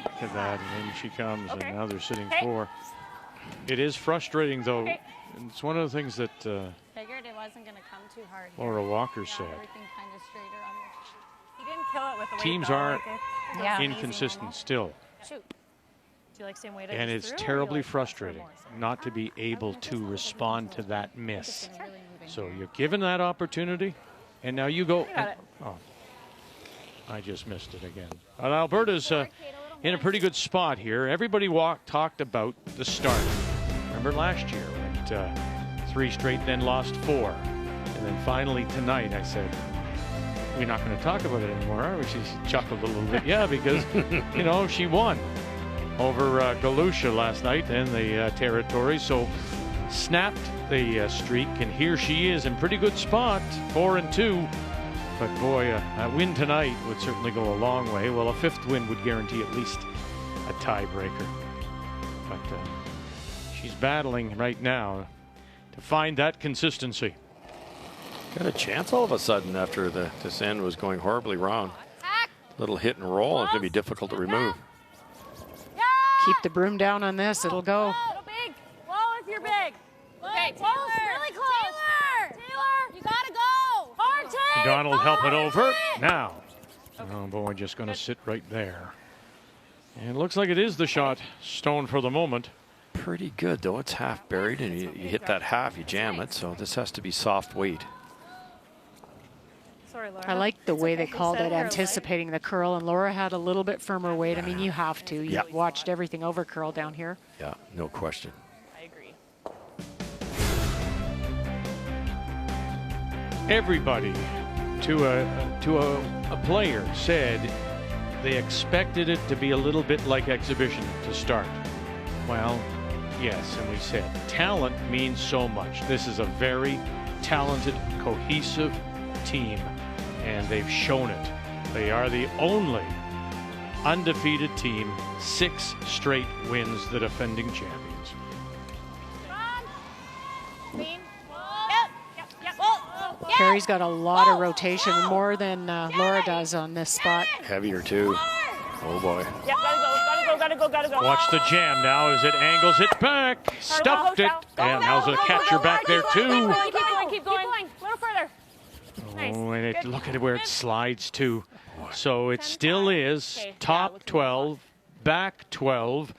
Look at that, and then she comes, and now they're sitting 4. It is frustrating, though. And it's one of the things that Figured it wasn't going to come too hard. Laura Walker said. Everything kind of straighter on He didn't kill it with the weight, Teams though. are Like inconsistent still. Shoot. Do you like same weight I And just it's threw, or terribly you like frustrating not to be able to respond to that miss. So you're given that opportunity, and now you go. Oh, I just missed it again. Alberta's in a pretty good spot here. Everybody talked about the start. Remember last year, went 3 straight, then lost 4. And then finally tonight I said, we're not going to talk about it anymore, are we? She chuckled a little bit. Yeah, because, she won over Galusha last night in the territory. So snapped the streak, and here she is in pretty good spot, 4-2. But boy, a win tonight would certainly go a long way. Well, a 5th win would guarantee at least a tiebreaker. But she's battling right now to find that consistency. Got a chance all of a sudden after this end was going horribly wrong. Little hit and roll is going to be difficult to remove. Keep the broom down on this. It'll go. Little big. Whoa, if you're big. Okay, close, really close. Taylor, you gotta go. Hard take. Donald help it over. Now. Oh boy, just going to sit right there. And it looks like it is the shot stone for the moment. Pretty good, though. It's half buried, and you hit that half, you jam it. So this has to be soft weight. Sorry, Laura. I like the way they called it, anticipating the curl, and Laura had a little bit firmer weight. I mean, you have to. You've watched everything over curl down here. Yeah, no question. I agree. Everybody to a player said they expected it to be a little bit like exhibition to start. Well, yes, and we said talent means so much. This is a very talented, cohesive team, and they've shown it. They are the only undefeated team, 6 straight wins, the defending champions. Carrie's got a lot of rotation, more than Laura does on this spot. Heavier too. Oh boy. Yep, gotta go. Watch the jam now as it angles it back. Stuffed it. And how's the catcher back there too? Keep going. A little further. Oh, and look at where it slides to. So it still is top 12, back 12,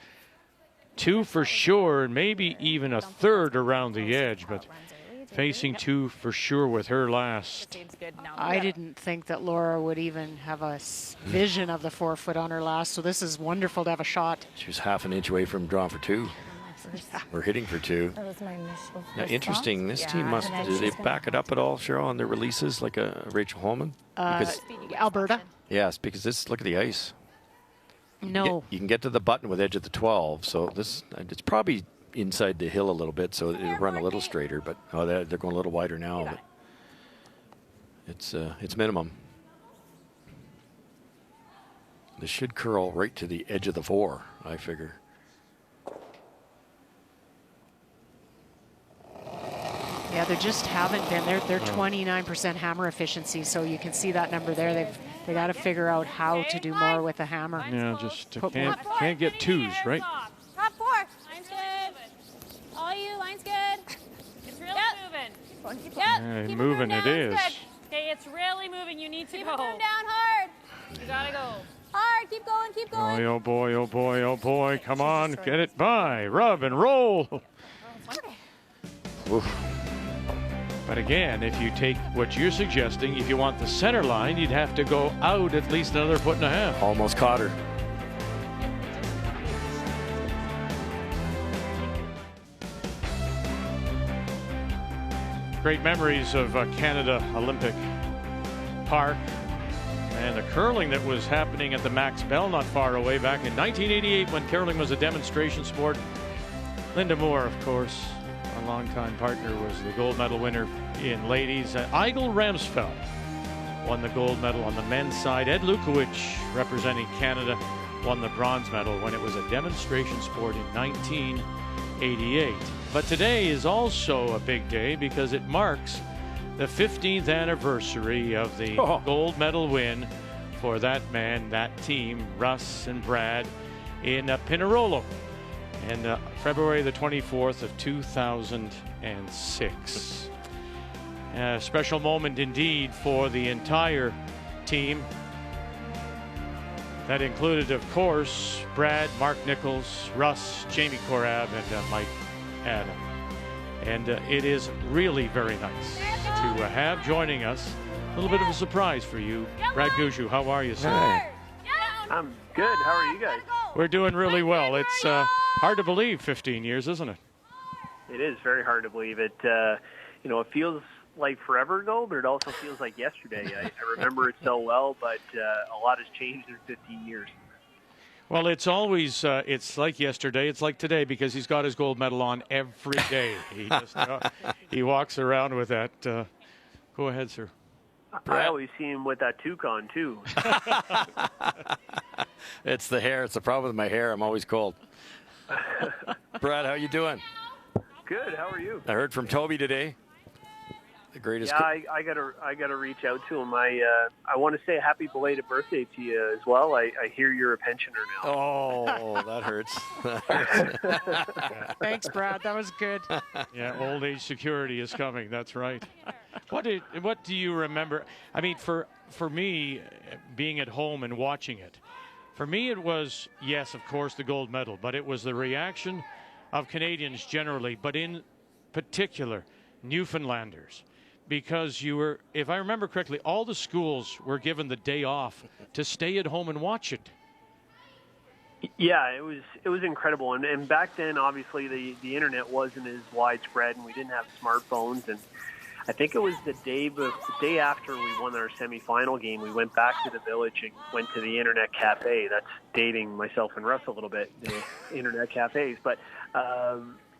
2 for sure, and maybe even a 3rd around the edge, but facing 2 for sure with her last. I didn't think that Laura would even have a vision of the 4-foot on her last, so this is wonderful to have a shot. She was half an inch away from drawing for 2. We're hitting for 2. That was my initial. Now, interesting. This team must. Do they back it up at all, Cheryl, on their releases, like a Rachel Holman? Because, Alberta? yes, because this. Look at the ice. No. You can get to the button with edge of the 12. So this. It's probably inside the hill a little bit, so it'll run a little straighter. But they're going a little wider now. But it's minimum. This should curl right to the edge of the 4, I figure. Yeah, there just haven't been. They're 29% hammer efficiency, so you can see that number there. They got to figure out how to do more with the hammer. Yeah, just can't get 2s, right? Top 4. Line's good. All you, line's good. It's really moving. Yeah, moving it is. Okay, it's really moving. You need to Keep go. it down hard. You gotta go. Hard, keep going, keep Boy, oh boy, oh boy, oh boy. Come on, get it by. Rub and roll. Oof. But again, if you take what you're suggesting, if you want the center line, you'd have to go out at least another 1.5 feet. Almost caught her. Great memories of Canada Olympic Park and the curling that was happening at the Max Bell not far away back in 1988 when curling was a demonstration sport. Linda Moore, of course, our longtime partner, was the gold medal winner in ladies. Eigel Ramsfeld won the gold medal on the men's side. Ed Lukowicz, representing Canada, won the bronze medal when it was a demonstration sport in 1988. But today is also a big day because it marks the 15th anniversary of the gold medal win for that man, that team, Russ and Brad, in Pinerolo. And February the 24th of 2006. A special moment indeed for the entire team. That included, of course, Brad, Mark Nichols, Russ, Jamie Korab, and Mike Adam. And it is really very nice to have joining us. A little bit of a surprise for you. Brad Gushu, how are you, sir? Hey. I'm good. How are you guys? We're doing really well. It's hard to believe 15 years, isn't it? It is very hard to believe it. It feels like forever ago, but it also feels like yesterday. I remember it so well, but a lot has changed in 15 years. Well, it's always, it's like yesterday, it's like today, because he's got his gold medal on every day. He just, he walks around with that. Go ahead, sir. I always see him with that toque on, too. It's the hair. It's the problem with my hair. I'm always cold. Brad, how you doing? Good. How are you? I heard from Toby today. The greatest. Yeah, I gotta reach out to him. I want to say a happy belated birthday to you as well. I hear you're a pensioner now. Oh, that hurts. Thanks, Brad. That was good. Yeah, old age security is coming. That's right. What do you remember? I mean, for me, being at home and watching it, for me it was, yes, of course, the gold medal, but it was the reaction of Canadians generally, but in particular, Newfoundlanders. Because you were, if I remember correctly, all the schools were given the day off to stay at home and watch it. Yeah, it was incredible. And back then, obviously, the internet wasn't as widespread, and we didn't have smartphones. And I think it was the day after we won our semifinal game, we went back to the village and went to the internet cafe. That's dating myself and Russ a little bit, the internet cafes. But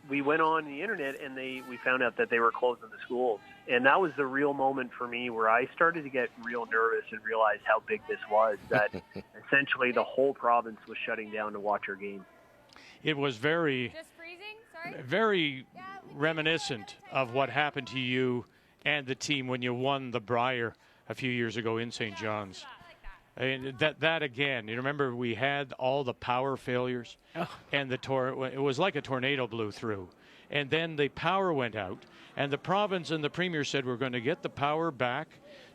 we went on the internet, and we found out that they were closing the schools. And that was the real moment for me where I started to get real nervous and realize how big this was, that essentially the whole province was shutting down to watch our game. It was very reminiscent of what happened to you and the team when you won the Brier a few years ago in St. John's. And that again, you remember we had all the power failures, and it was like a tornado blew through. And then the power went out, and the province and the premier said we're going to get the power back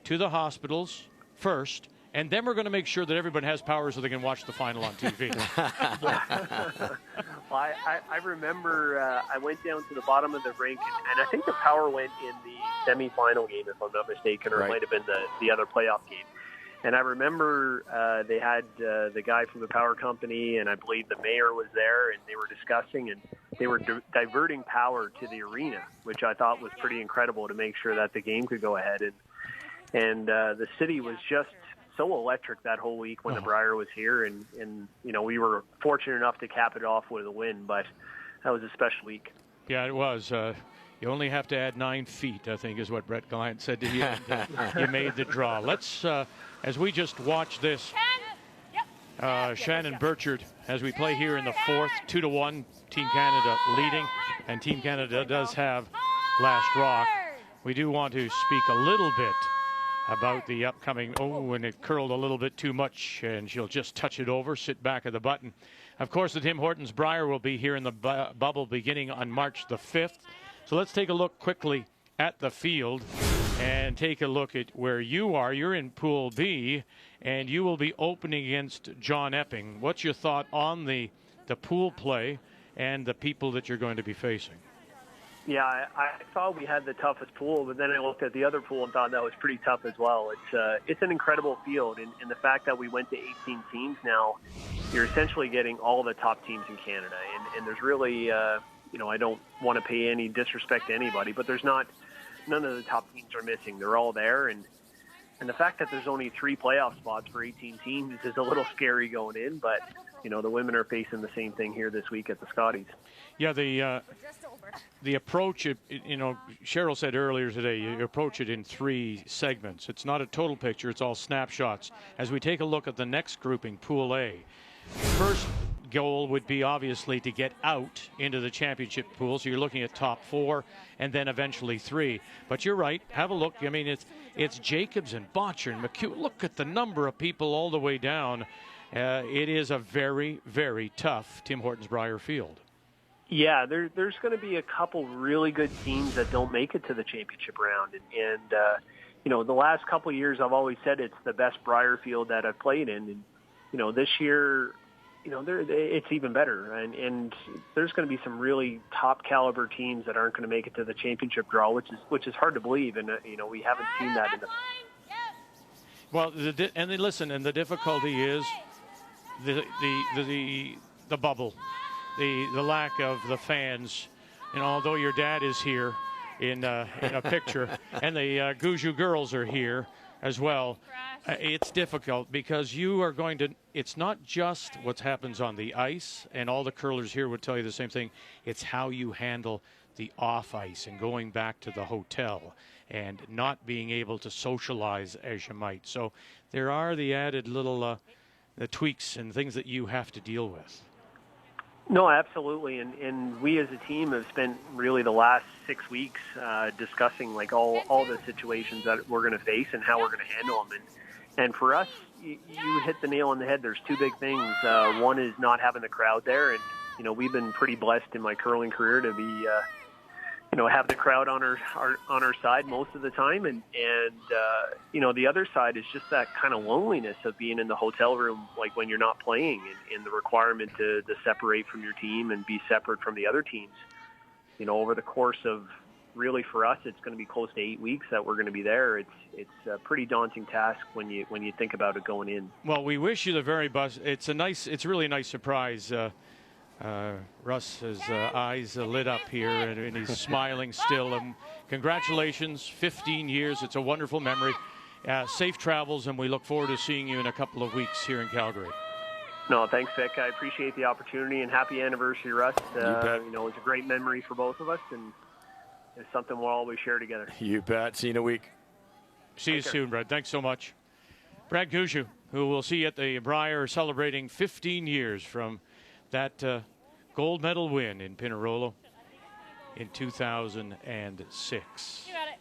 to the hospitals first, and then we're going to make sure that everyone has power so they can watch the final on TV. Well, I remember I went down to the bottom of the rink, and I think the power went in the semifinal game, if I'm not mistaken, or it might have been the other playoff game. And I remember they had the guy from the power company, and I believe the mayor was there, and they were discussing, and they were diverting power to the arena, which I thought was pretty incredible to make sure that the game could go ahead. And the city was just so electric that whole week when the Brier was here, and we were fortunate enough to cap it off with a win, but that was a special week. Yeah, it was. You only have to add 9 feet, I think, is what Brett Gallant said to you. You made the draw. Let's, as we just watch this, Shannon Burchard, as we play here in the fourth, 2-1, Team Canada leading, and Team Canada does have last rock. We do want to speak a little bit about the upcoming, and it curled a little bit too much, and she'll just touch it over, sit back at the button. Of course, the Tim Hortons Brier will be here in the bubble beginning on March the 5th. So let's take a look quickly at the field. and take a look at where you are. You're in Pool B, and you will be opening against John Epping. What's your thought on the pool play and the people that you're going to be facing? Yeah, I thought we had the toughest pool, but then I looked at the other pool and thought that was pretty tough as well. It's an incredible field, and the fact that we went to 18 teams now, you're essentially getting all the top teams in Canada, and there's really, I don't want to pay any disrespect to anybody, but none of the top teams are missing. They're all there, and the fact that there's only 3 playoff spots for 18 teams is a little scary going in, but the women are facing the same thing here this week at the Scotties. Yeah, the approach, Cheryl said earlier today, you approach it in 3 segments. It's not a total picture, it's all snapshots. As we take a look at the next grouping, Pool A, first goal would be obviously to get out into the championship pool, so you're looking at top 4 and then eventually 3. But you're right, have a look. I mean, it's Jacobs and Botcher and McHugh. Look at the number of people all the way down. It is a very, very tough Tim Hortons Brier field. Yeah, there's going to be a couple really good teams that don't make it to the championship round. And the last couple of years I've always said it's the best Brier field that I've played in. And, this year, it's even better. And there's going to be some really top caliber teams that aren't going to make it to the championship draw, which is hard to believe. And, we haven't seen that in the... Well, and listen, and the difficulty is the bubble. The lack of the fans, although your dad is here in a picture, and the Guju girls are here as well, it's difficult because you are going to, it's not just what happens on the ice, and all the curlers here would tell you the same thing, it's how you handle the off ice and going back to the hotel and not being able to socialize as you might. So there are the added little the tweaks and things that you have to deal with. No, absolutely, and we as a team have spent really the last 6 weeks discussing all the situations that we're going to face and how we're going to handle them. And for us, you hit the nail on the head. There's 2 big things. One is not having the crowd there, and we've been pretty blessed in my curling career to be have the crowd on our side most of the time, and the other side is just that kind of loneliness of being in the hotel room, like when you're not playing, and the requirement to separate from your team and be separate from the other teams. Over the course of, really for us, it's going to be close to 8 weeks that we're going to be there. It's a pretty daunting task when you think about it going in. Well, we wish you the very best. It's really a nice surprise. Russ's eyes lit up here, and he's smiling still. Congratulations, 15 years. It's a wonderful memory. Safe travels, and we look forward to seeing you in a couple of weeks here in Calgary. No, thanks, Vic. I appreciate the opportunity, and happy anniversary, Russ. You bet. It's a great memory for both of us, and it's something we'll always share together. You bet. See you in a week. See you soon, Brad. Thanks so much. Brad Gushue, who we'll see at the Brier, celebrating 15 years from that gold medal win in Pinerolo in 2006. You got it.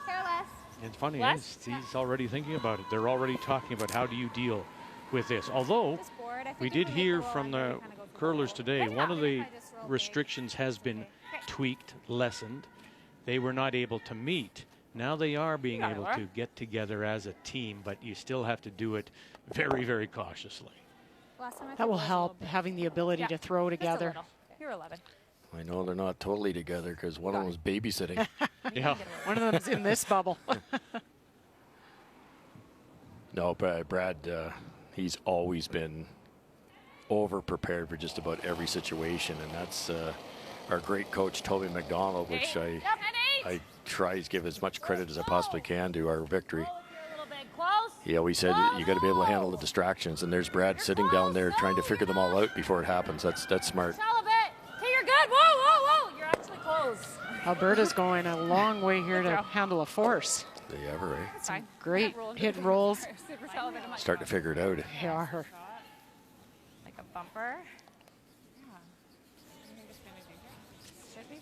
Careless. It's funny, he's already thinking about it. They're already talking about how do you deal with this. Although we did hear from the curlers today, one of the restrictions has been tweaked, lessened. They were not able to meet. Now they are being able to get together as a team, but you still have to do it very, very cautiously. That will help, having the ability to throw together. You're 11. I know they're not totally together because one of them was babysitting. Yeah, one of them is in this bubble. No, Brad, he's always been over-prepared for just about every situation, and that's our great coach, Toby McDonald, which I try to give as much credit as I possibly can to our victory. He always said you got to be able to handle the distractions, and there's Brad sitting down there trying to figure them all out before it happens. That's smart. Okay, you're good. Whoa. You're actually close. Alberta's going a long way here to handle a force. They ever, eh? Some great hit and rolls. Starting to figure it out. They are. Like a bumper.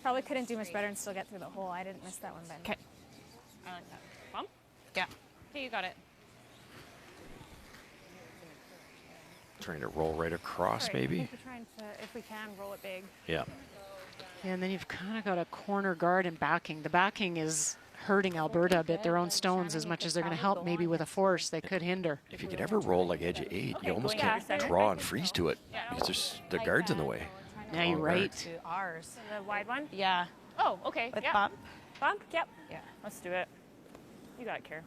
Probably couldn't do much better and still get through the hole. I didn't miss that one, Ben. Okay. I like that. Bump? Yeah. Okay, you got it. Trying to roll right across, maybe? Trying to, if we can, roll it big. Yeah. And then you've kind of got a corner guard and backing. The backing is hurting Alberta a bit. Their own stones, as much as they're going to help, maybe with a force, they could hinder. If you could ever roll like edge of 8, you almost can't draw and freeze to it because there's the guards in the way. Now you're right. To ours. The wide one? Yeah. Oh, okay. With yeah. bump? Bump? Yep. Yeah. Let's do it. You got it, Kara.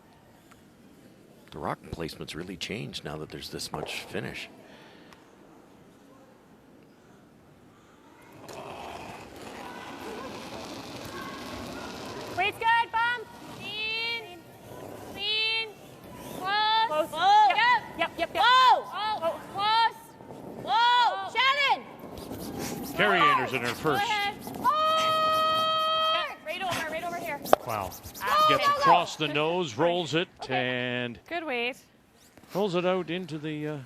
The rock placement's really changed now that there's this much finish. Weight's good, bump. Clean. Clean. Close. Close. Yep. Yep. Whoa. Oh. Close. Whoa. Shannon. Carrie Einarson her Go first. ahead. Hard. Right over here. Wow. Go, Gets go, across go. the nose, rolls it, and Good weight. rolls it out into the.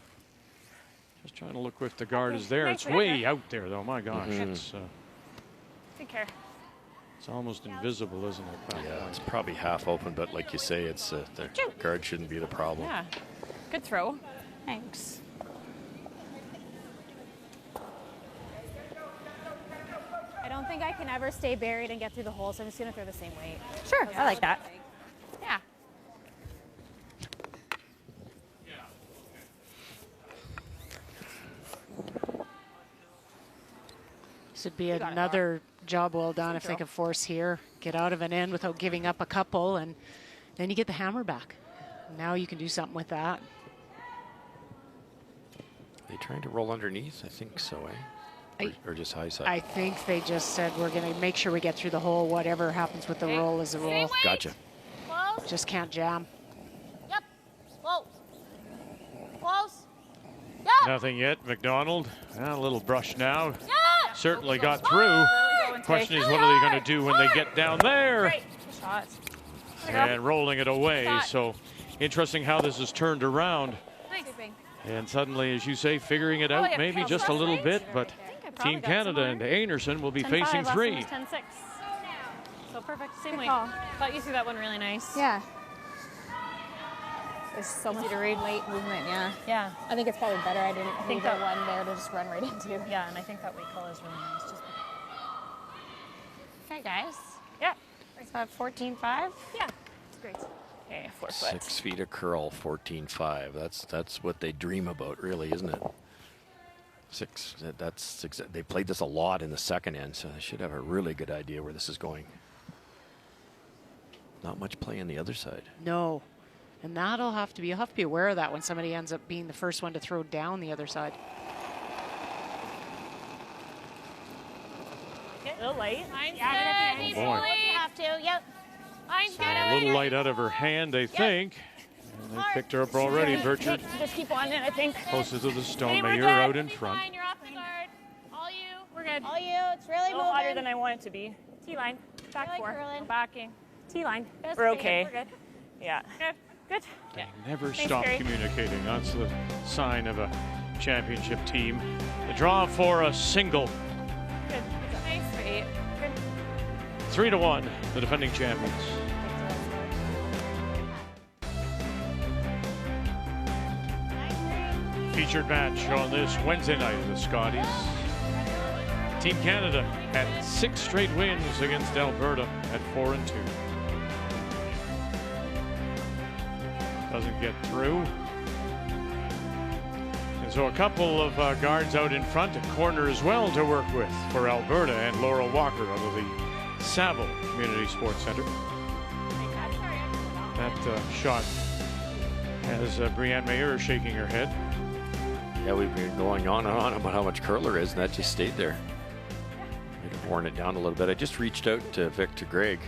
Just trying to look if the guard is there. Nice It's right way there. out there, though. My gosh, Take care. it's almost invisible, isn't it? Yeah, it's probably half open, but like you say, it's the guard shouldn't be the problem. Yeah. Good throw. Thanks. I don't think I can ever stay buried and get through the hole, so I'm just going to throw the same weight. Sure. I like that. Yeah. This would be another job well done if they could force here, get out of an end without giving up a couple, and then you get the hammer back. Now you can do something with that. They trying to roll underneath? I think so, eh? Or just high side? I think they just said we're going to make sure we get through the hole. Whatever happens with the roll is a roll. Gotcha. Close. Just can't jam. Yep. Close. Close. Yep. Nothing yet. McDonald, a little brush now. Yep. Certainly got through. Question is, what are they going to do when they get down there? Great. Shot. And rolling it away. So interesting how this is turned around. Nice. And suddenly, as you say, figuring it out maybe just a little bit, but Team Canada and Einarson will be facing 3. 10-6. So perfect. Same weight. call. Thought you threw that one really nice. Yeah. There's so much weight movement, yeah. Yeah. I think it's probably better I didn't think think that- that one there to just run right into. Yeah, and I think that weight call is really nice. Just Okay, guys. yeah. Is that 14.5? Yeah. It's great. Okay, 4 foot. 6 feet of curl, 14.5. That's what they dream about, really, isn't it? 6. They played this a lot in the second end, so they should have a really good idea where this is going. Not much play on the other side. No. And that'll have to be, you'll have to be aware of that when somebody ends up being the first one to throw down the other side. A little light. Mine's Yeah, good. good. Keep Boy. pulling. You have to. Yep. Mine's So good. a little light out of her hand, they think. And they picked her up already. Burchard Just keep on it, I think. closer to the stone. Hey, we're Mayer good. out in Be front. Fine. You're off the guard. All you. We're good. All you. It's really A little hotter moving. than I want it to be. T-line. Back Really 4. curling. Backing. T-line. Just We're be okay. good. We're good. Yeah. Good. Good. They never Thanks, stop Gary. communicating. That's the sign of a championship team. The draw for a single. Good. Nice weight. Good. 3-1, the defending champions. Featured match on this Wednesday night of the Scotties. Team Canada had 6 straight wins against Alberta at 4-2. Doesn't get through. And so a couple of guards out in front, a corner as well to work with for Alberta and Laurel Walker out of the Saville Community Sports Center. That shot has Brianne Mayer shaking her head. Yeah, we've been going on and on about how much curl there is, and that just stayed there. Might have worn it down a little bit. I just reached out to Victor Gregg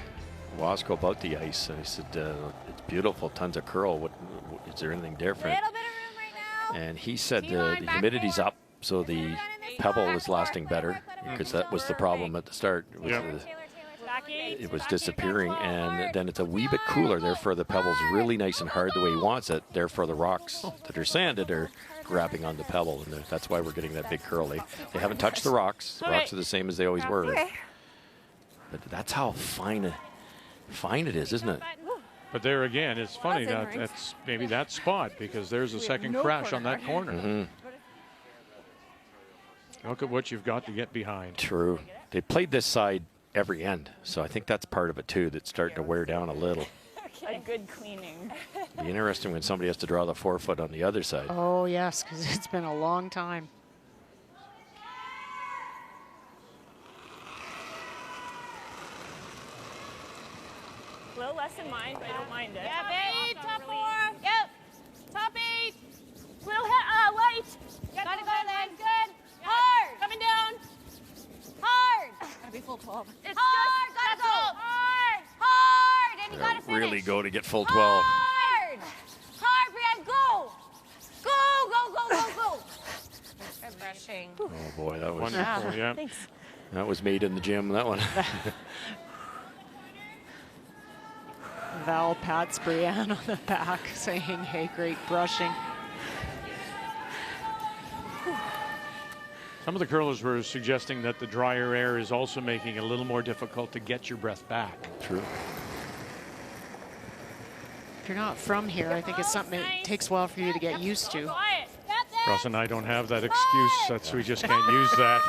Wasco about the ice, and I said, it's beautiful, tons of curl. What is there anything different? Little bit of room right now. And he said the T-line back humidity's 4. up, so the pebble was lasting better, because that was the problem at the start. It was, it was disappearing, and then it's a wee bit cooler, therefore the pebble's really nice and hard the way he wants it, therefore the rocks that are sanded are grabbing on the pebble, and that's why we're getting that big curl. They haven't touched the rocks. The rocks are the same as they always were. But that's how fine it is, isn't it? But there again, it's funny that that's maybe that spot, because there's a second crash on that corner. Look at what you've got to get behind. True. They played this side every end. So I think that's part of it too that's starting to wear down a little. A good cleaning. It'll be interesting when somebody has to draw the 4-foot on the other side. Oh, yes, because it's been a long time. A little less in mine, but I don't mind it. Yep, 8, top 4. Yep. Top 8. Little light. Gotta go then. Good. Hard. Coming down. Hard. Gotta be full 12. It's hard. Gotta go. Hard. Hard. And you gotta finish. Really go to get full 12. Hard. Hard, Brian. Go. Go. I'm brushing. Oh boy, that was Wonderful, yeah. Thanks. that was made in the gym, that one. Val pats Brienne on the back, saying, hey, great brushing. Some of the curlers were suggesting that the drier air is also making it a little more difficult to get your breath back. True. If you're not from here, I think it's something that takes a while for you to get used to. Russ and I don't have that excuse. That's we just can't use that.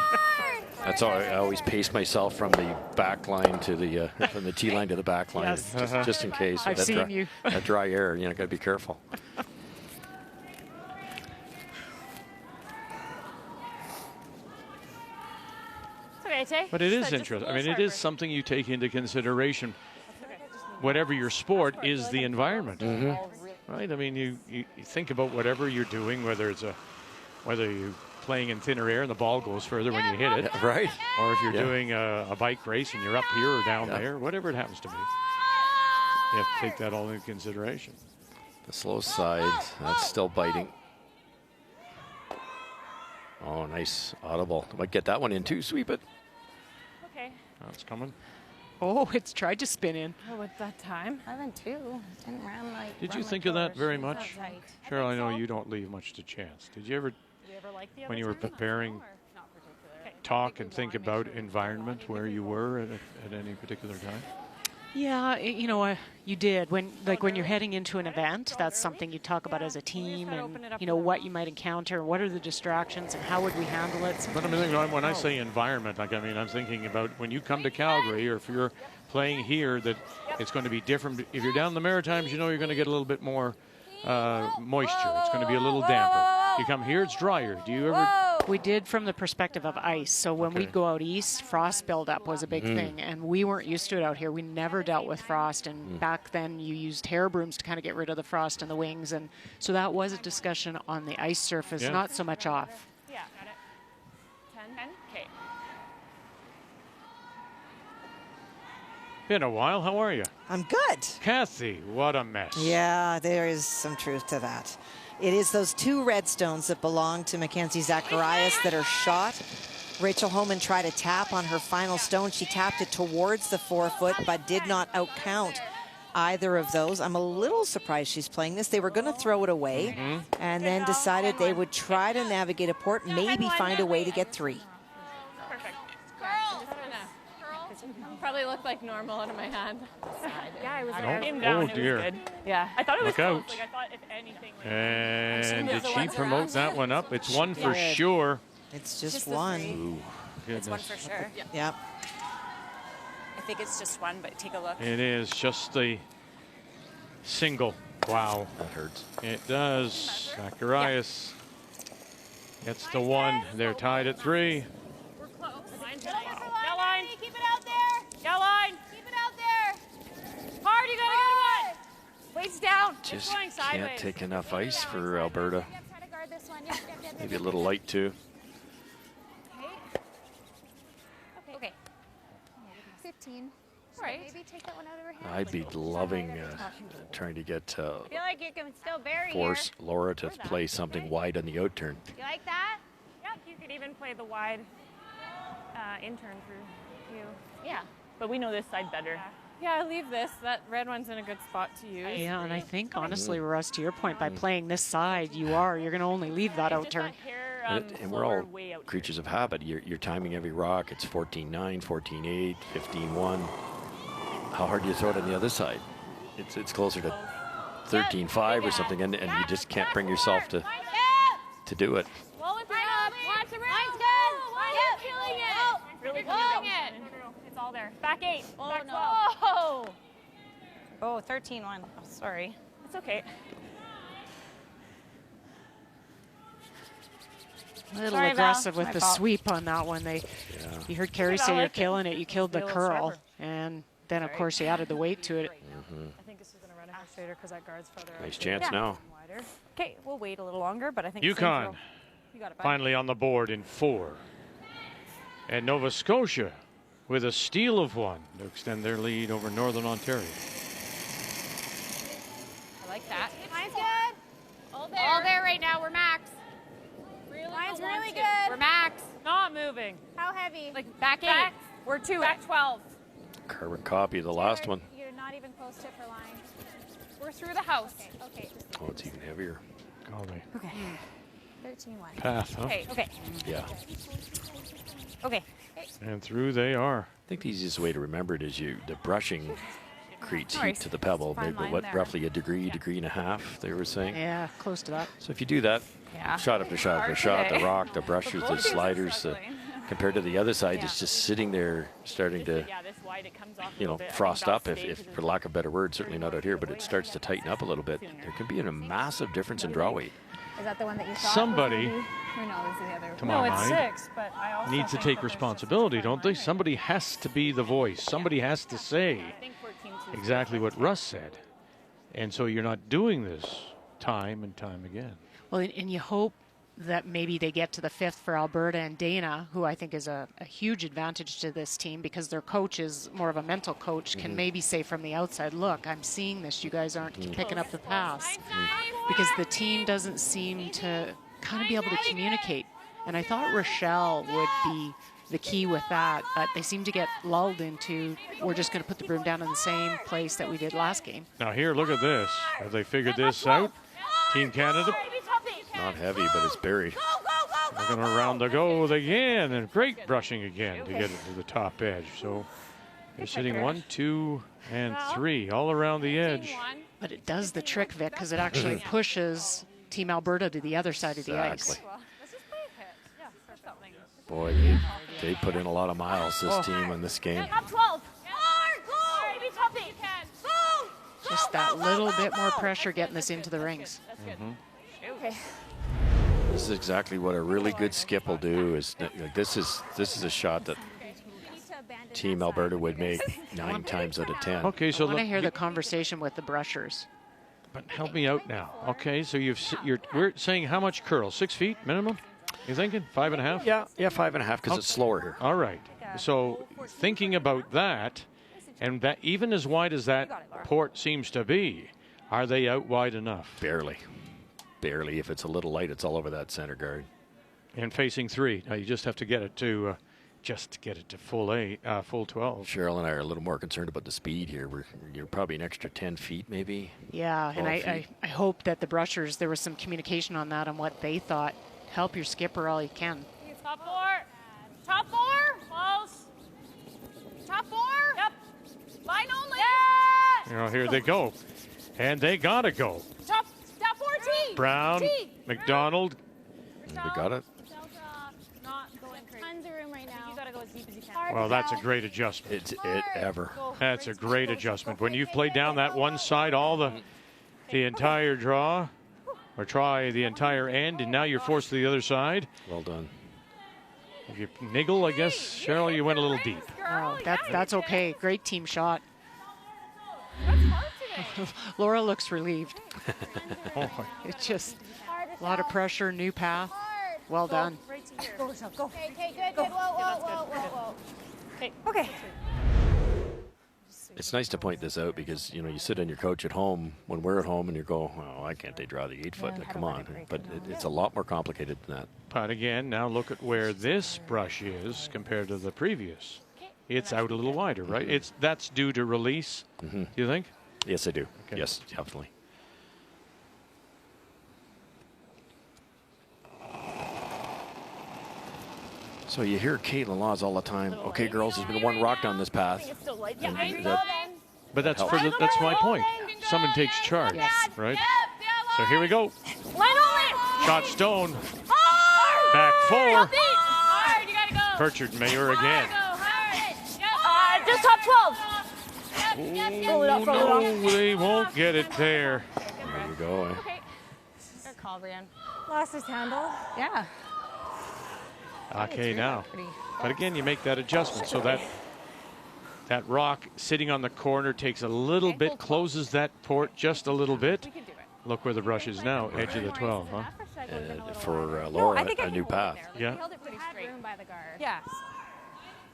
That's how I always pace myself from the back line to the from the tee line to the back line, Yes. just in case. I've seen you. That dry air, got to be careful. Okay, Tay. But it is interesting. I mean, it is something you take into consideration. Whatever your sport is, the environment, right? I mean, you think about whatever you're doing, whether you're playing in thinner air and the ball goes further when you hit it, Yeah, right? or if you're doing a bike race and you're up here or down there, whatever it happens to be, you have to take that all into consideration. The slow side, that's still biting. Oh, nice audible. Might get that one in too. Sweep it. Okay. That's coming. Oh, it's tried to spin in. Oh, at that time. 11-2. Didn't run like. Did you run think like of that yours. very She's much? not tight. Cheryl, I know you don't leave much to chance. Did you ever, Did you ever like the when you were preparing, Not particularly. talk and think about environment where you were at any particular time? Yeah, you did. When you're heading into an event, that's something you talk about as a team, and what you might encounter, what are the distractions, and how would we handle it. But I mean, when I say environment, I'm thinking about when you come to Calgary, or if you're playing here, that it's going to be different. If you're down in the Maritimes, you're going to get a little bit more moisture. It's going to be a little damper. You come here, it's drier. Do you ever? We did from the perspective of ice. So when we'd go out east, frost buildup was a big thing, and we weren't used to it out here. We never dealt with frost, and back then you used hair brooms to kind of get rid of the frost in the wings, and so that was a discussion on the ice surface, not so much off. Yeah, got it. 10. Okay. Been a while. How are you? I'm good. Kathy, what a mess. Yeah, there is some truth to that. It is those 2 red stones that belong to Mackenzie Zacharias that are shot. Rachel Homan tried a tap on her final stone. She tapped it towards the 4-foot, but did not outcount either of those. I'm a little surprised she's playing this. They were going to throw it away and then decided they would try to navigate a port, maybe find a way to get 3. Perfect. Probably looked like normal out of my hand. Yeah, I was came down. Oh, dear. It was good. Yeah, I thought it was Look close. out. Like, I thought if anything. And did she promote that one up? It's one for sure. It's just one. Ooh, It's one goodness. for sure. Yep. I think it's just one, but take a look. It is just the single. Wow. That hurts. It does. Zacharias gets the 1. They're tied at 3. We're close. Yell line. Keep it out there. Yell line. Keep it out there. Hard, you got a good one. Weights down. Just going sideways. can't take enough ice for Alberta. Yep, try to guard this one. Yep. Maybe a little light too. Okay. 15. All right. Maybe take that one out of her hand. I'd be loving trying to get I feel like you can still bury force Laura to play something wide on the out turn. here. You like that? Yep, you could even play the wide intern for you. Yeah. But we know this side better. Yeah, leave this. That red one's in a good spot to use. Yeah, and I think, honestly, Russ, to your point, by playing this side, you're going to only leave that out turn. And we're all creatures of habit. You're timing every rock. It's 14-9, 14-8, 15-1. How hard do you throw it on the other side? It's closer to 13-5 or something, and you just can't bring yourself to do it. Roll with your up. Watch the room. Mine's good. Yep. Killing it. Really You're killing it. It's all there. Back 8. Oh, back 12. no. Oh, 13-1. Oh, sorry. It's okay. A little Sorry, aggressive Val. with My the fault. sweep on that one. You heard Carrie say you're killing it. You killed the Little curl. sharper. And then, of course, you added the weight to it. I think this is going to run a hair straighter because that guard's further out. Nice chance now. Wider. Okay, we'll wait a little longer, but I think UConn you got it, bud. finally on the board in 4. And Nova Scotia with a steal of 1 to extend their lead over Northern Ontario. I like that. Mine's good. All there. All there right now. We're max. Mine's really good. We're max. Not moving. How heavy? Like back 8. Back. We're 2 Back 12. Carbon copy of the last one. You're not even close to for line. We're through the house. Okay. Oh, it's even heavier. Golly. Okay. 13-1. Path, huh? Okay. Yeah. Okay. And through they are. I think the easiest way to remember it is the brushing creates Sorry. heat to the pebble. Fine Maybe line there. roughly a degree and a half, they were saying. Yeah, close to that. So if you do that, Yeah. shot after shot after Hard shot, the today. rock, the brushers, the sliders, compared to the other side, it's just sitting there starting to, Yeah, this wide, it comes off a you know, little bit. I think frost about up, if for lack of a better word, certainly not out here, but it starts to tighten up a little bit. There can be a massive difference in draw weight. Is that the one that you thought? Somebody, Or no, this is the other. to No, my it's mind, 6, but I also needs to think take that there's responsibility, just a don't they? fine line. Somebody has to be the voice. Somebody has to say I think 14-2 is exactly good. what Russ said. And so you're not doing this time and time again. Well, and you hope that maybe they get to the 5th for Alberta and Dana, who I think is a huge advantage to this team because their coach is more of a mental coach, can maybe say from the outside, look, I'm seeing this. You guys aren't picking up the pass. Because the team doesn't seem to kind of be able to communicate. And I thought Rochelle would be the key with that, but they seem to get lulled into, we're just going to put the broom down in the same place that we did last game. Now here, look at this. Have they figured this out? Team Canada Not heavy, but it's buried. looking around the goal again, and great brushing again to get it to the top edge. So they're sitting 1, 2, and 3 all around the edge. But it does the trick, Vic, because it actually pushes Team Alberta to the other side of the ice. Exactly. Boy, they put in a lot of miles, this team, in this game. Up 12. Hard, go. Maybe toughy. Just that little bit more pressure getting this into the rings. Okay. This is exactly what a really good skip will do. Is like this is a shot that Team Alberta would make 9 times out of 10. Okay, so I want to look, hear the conversation with the brushers. but help me out now. Okay, so we're saying how much curl? 6 feet minimum? You thinking 5.5? Yeah, 5.5 because it's slower here. All right. So thinking about that, and that even as wide as that port seems to be, are they out wide enough? Barely. If it's a little light, it's all over that center guard. And facing 3. Now you just have to get it to full 12. Cheryl and I are a little more concerned about the speed here. You're probably an extra 10 feet, maybe. Yeah, and 12 feet. I hope that the brushers, there was some communication on that and what they thought. Help your skipper all you can. Top 4. Top 4. Close. Top 4. Yep. Line only. Yeah. You know, here they go. And they got to go. Top 14. Brown, McDonald. They got it. Tons of room right now. You gotta go as deep as you can. Well, that's a great adjustment. It's it ever. That's a great adjustment. When you've played down that one side all the entire draw, or try the entire end, and now you're forced to the other side. Well done. If you niggle, I guess, Cheryl, you went a little deep. Oh, that's okay. Great team shot. Laura looks relieved. Oh, It's just a lot of pressure, new path. Well done. Go, Rochelle, go. Okay, good. Whoa. Okay. It's nice to point this out because, you know, you sit on your couch at home when we're at home and you go, oh, why can't they draw the 8-foot? Like, come on. But it's a lot more complicated than that. But again, now look at where this brush is compared to the previous. It's out a little wider, right? That's due to release, do you think? Yes, I do. Okay. Yes, definitely. So you hear Caitlin Laws all the time. Okay, girls, there's been one rock down this path. It's still light. And Yeah, that- But that's that's my point. Someone takes charge, right? So here we go. Line only. Shot stone. Hard. Back 4. Hard. You gotta go. Pritchard Mayer again. Hard. Just top 12. Oh, no, they won't get it there. There you go. Okay. Good call, Brian. Lost his handle. Yeah. Okay, now. But again, you make that adjustment so that rock sitting on the corner takes a little bit, closes that port just a little bit. Look where the brush is now, edge of the 12, huh? For Laura, a new path. Yeah. He held it pretty straight. Room by the guard. Yeah.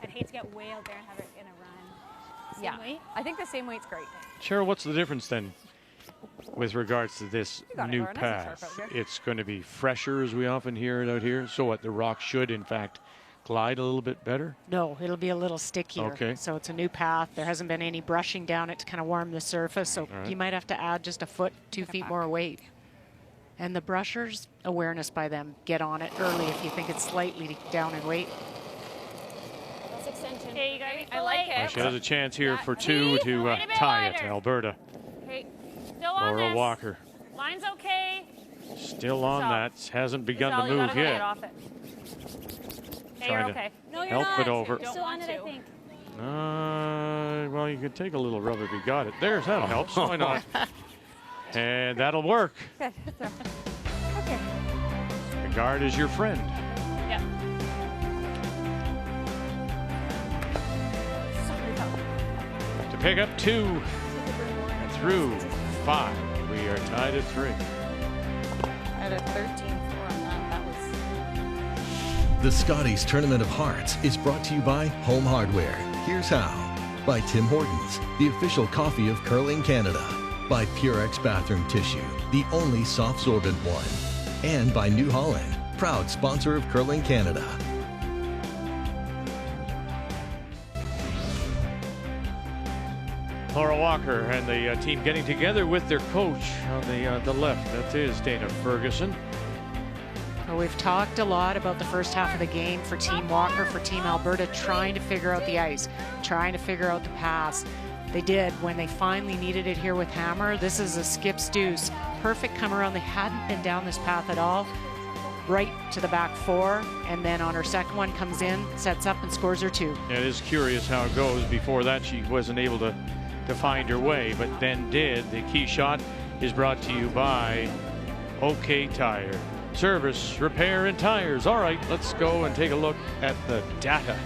I'd hate to get way out there and have it in a run. Same Yeah. weight? I think the same weight's great. Cheryl, what's the difference then with regards to this got it, new Laura. Nice and sharp path? out here. It's going to be fresher, as we often hear it out here. So what, the rock should, in fact, glide a little bit better? No, it'll be a little stickier. Okay. So it's a new path. There hasn't been any brushing down it to kind of warm the surface. So right. you might have to add just a foot, 2 feet more weight. And the brushers, awareness by them, get on it early if you think it's slightly down in weight. That's extension. Okay, you guys, I like Well, it. she has a chance here for two to tie it, Alberta. Okay. Still on Laura this. Walker Line's okay. still on that. Hasn't begun Michelle, to you move gotta go get yet. off it. Okay, Trying you're to okay. No, you're help not. it over. You're still on it, I think. Well, you could take a little rub if you got it. There's that helps. Why not? And that'll work. Good. Okay. The guard is your friend. Yep. To pick up 2 and through 5. We are tied at 3. I had a 13-4 on that. That was... The Scotties Tournament of Hearts is brought to you by Home Hardware. Here's how. By Tim Hortons, the official coffee of curling Canada. By Purex Bathroom Tissue, the only soft-sorbent one. And by New Holland, proud sponsor of Curling Canada. Laura Walker and the team getting together with their coach on the left. That is Dana Ferguson. Well, we've talked a lot about the first half of the game for Team Walker, for Team Alberta, trying to figure out the ice, trying to figure out the pass. They did when they finally needed it here with Hammer. This is a skip's deuce. Perfect come around. They hadn't been down this path at all. Right to the back 4, and then on her second one comes in, sets up and scores her 2. It is curious how it goes. Before that, she wasn't able to find her way, but then did. The key shot is brought to you by OK Tire. Service, repair, and tires. All right, let's go and take a look at the data.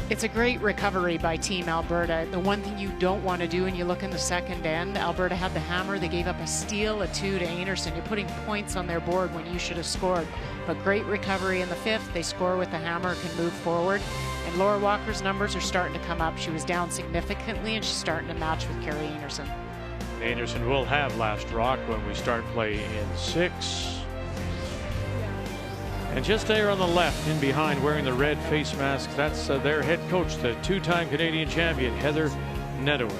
It's a great recovery by Team Alberta. The one thing you don't want to do when you look in the second end, Alberta had the hammer. They gave up a steal, a 2 to Einarson. You're putting points on their board when you should have scored. But great recovery in the 5th. They score with the hammer, can move forward. And Laura Walker's numbers are starting to come up. She was down significantly, and she's starting to match with Carrie Einarson. Einarson will have last rock when we start play in 6. And just there on the left, in behind, wearing the red face mask, that's their head coach, the 2-time Canadian champion, Heather Nedowick.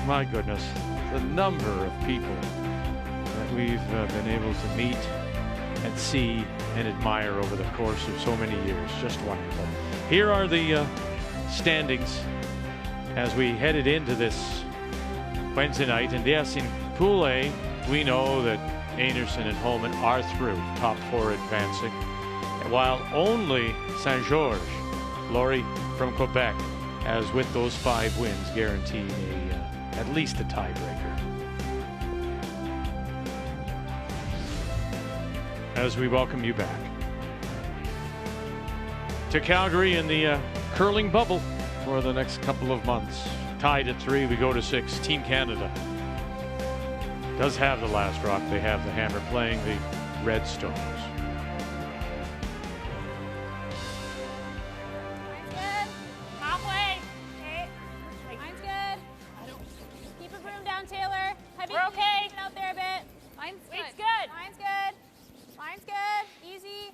My goodness, the number of people that we've been able to meet and see and admire over the course of so many years. Just wonderful. Here are the standings as we headed into this Wednesday night. And yes, in Pool A, we know that Einarson and Holman are through, top 4 advancing, while only Saint Georges, Laurie from Quebec, has with those 5 wins guaranteed at least a tiebreaker. as we welcome you back to Calgary in the curling bubble for the next couple of months. Tied at 3, we go to 6. Team Canada does have the last rock. They have the hammer playing the Redstones. Halfway. Okay. Mine's good. Keep a broom down, Taylor. Heavy. We're okay. Get out there a bit. Mine's good. Weight's good. Mine's good. Mine's good. Easy.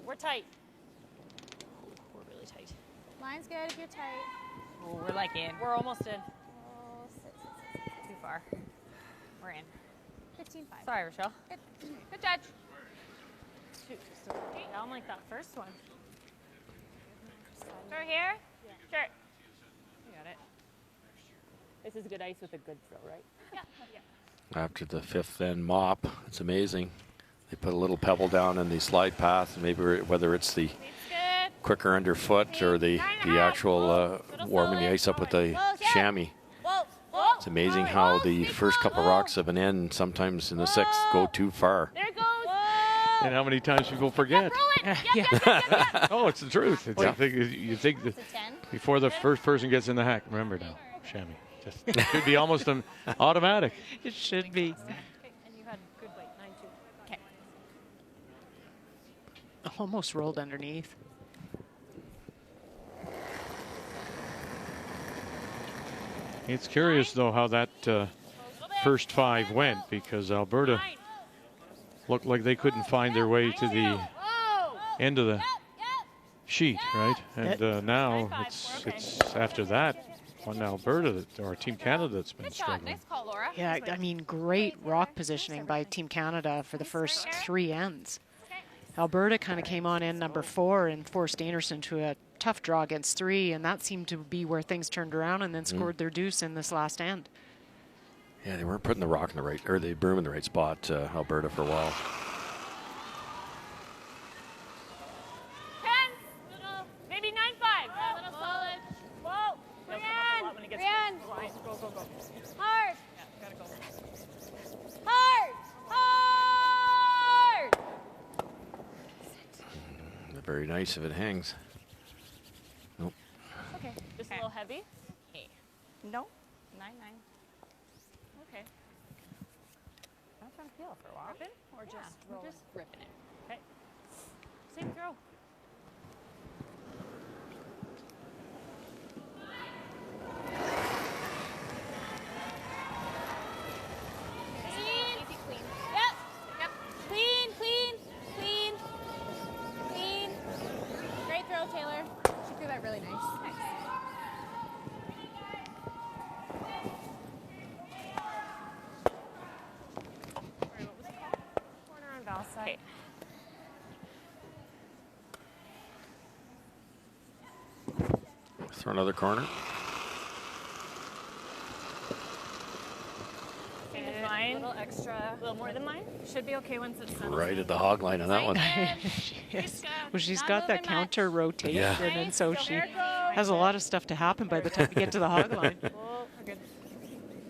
We're tight. We're really tight. Mine's good if you're tight. Oh, we're like in. We're almost in. Oh, sit. Too far. We're in. 15-5. Sorry, Rochelle. Good judge. Shoot, still down like that first one. Throw here? Yeah. Sure. You got it. This is good ice with a good throw, right? Yeah. After the 5th end mop, it's amazing. They put a little pebble down in the slide path, maybe whether it's the quicker underfoot or the actual warming the ice up with the chamois. It's amazing how the first couple rocks of an end, sometimes in the 6th, go too far. There it goes. And how many times people forget? Yeah. Oh, it's the truth. You think that before the first person gets in the hack, remember now, chamois. It should be almost an automatic. It should be. And you had good weight, 9-2. Okay. Almost rolled underneath. It's curious, though, how that first 5 went, because Alberta looked like they couldn't find their way to the end of the sheet, right? And now it's after that on Alberta or Team Canada that's been struggling. Nice call, Laura. Yeah, I mean, great rock positioning by Team Canada for the first 3 ends. Alberta kind of came on end number 4 and forced Einarson to a tough draw against 3, and that seemed to be where things turned around and then scored their deuce in this last end. Yeah, they weren't putting the rock in the right, or the broom in the right spot, Alberta, for a while. 10. Maybe 9-5. A little solid. Whoa. Brian. Go, go, go. Hard. Yeah, gotta go. Hard. Hard. Very nice if it hangs. Nope. Okay, just a little heavy. No. 9-9. Okay. I'm trying to feel for a while. Ripping or just rolling? Just ripping it. Okay. Same throw. Easy, clean. Yep. Yep. Clean, clean, clean, clean. Great throw, Taylor. She threw that really nice. Nice. Sorry, what was it called? Corner on Val's side. Okay. Throw another corner. Mine, a little extra, a little more than mine. Should be okay once it's done. Right at the hog line on that one. Yes. Well, she's got that counter rotation, Yeah. and so she has a lot of stuff to happen by the time we get to the hog line. Oh, we're good.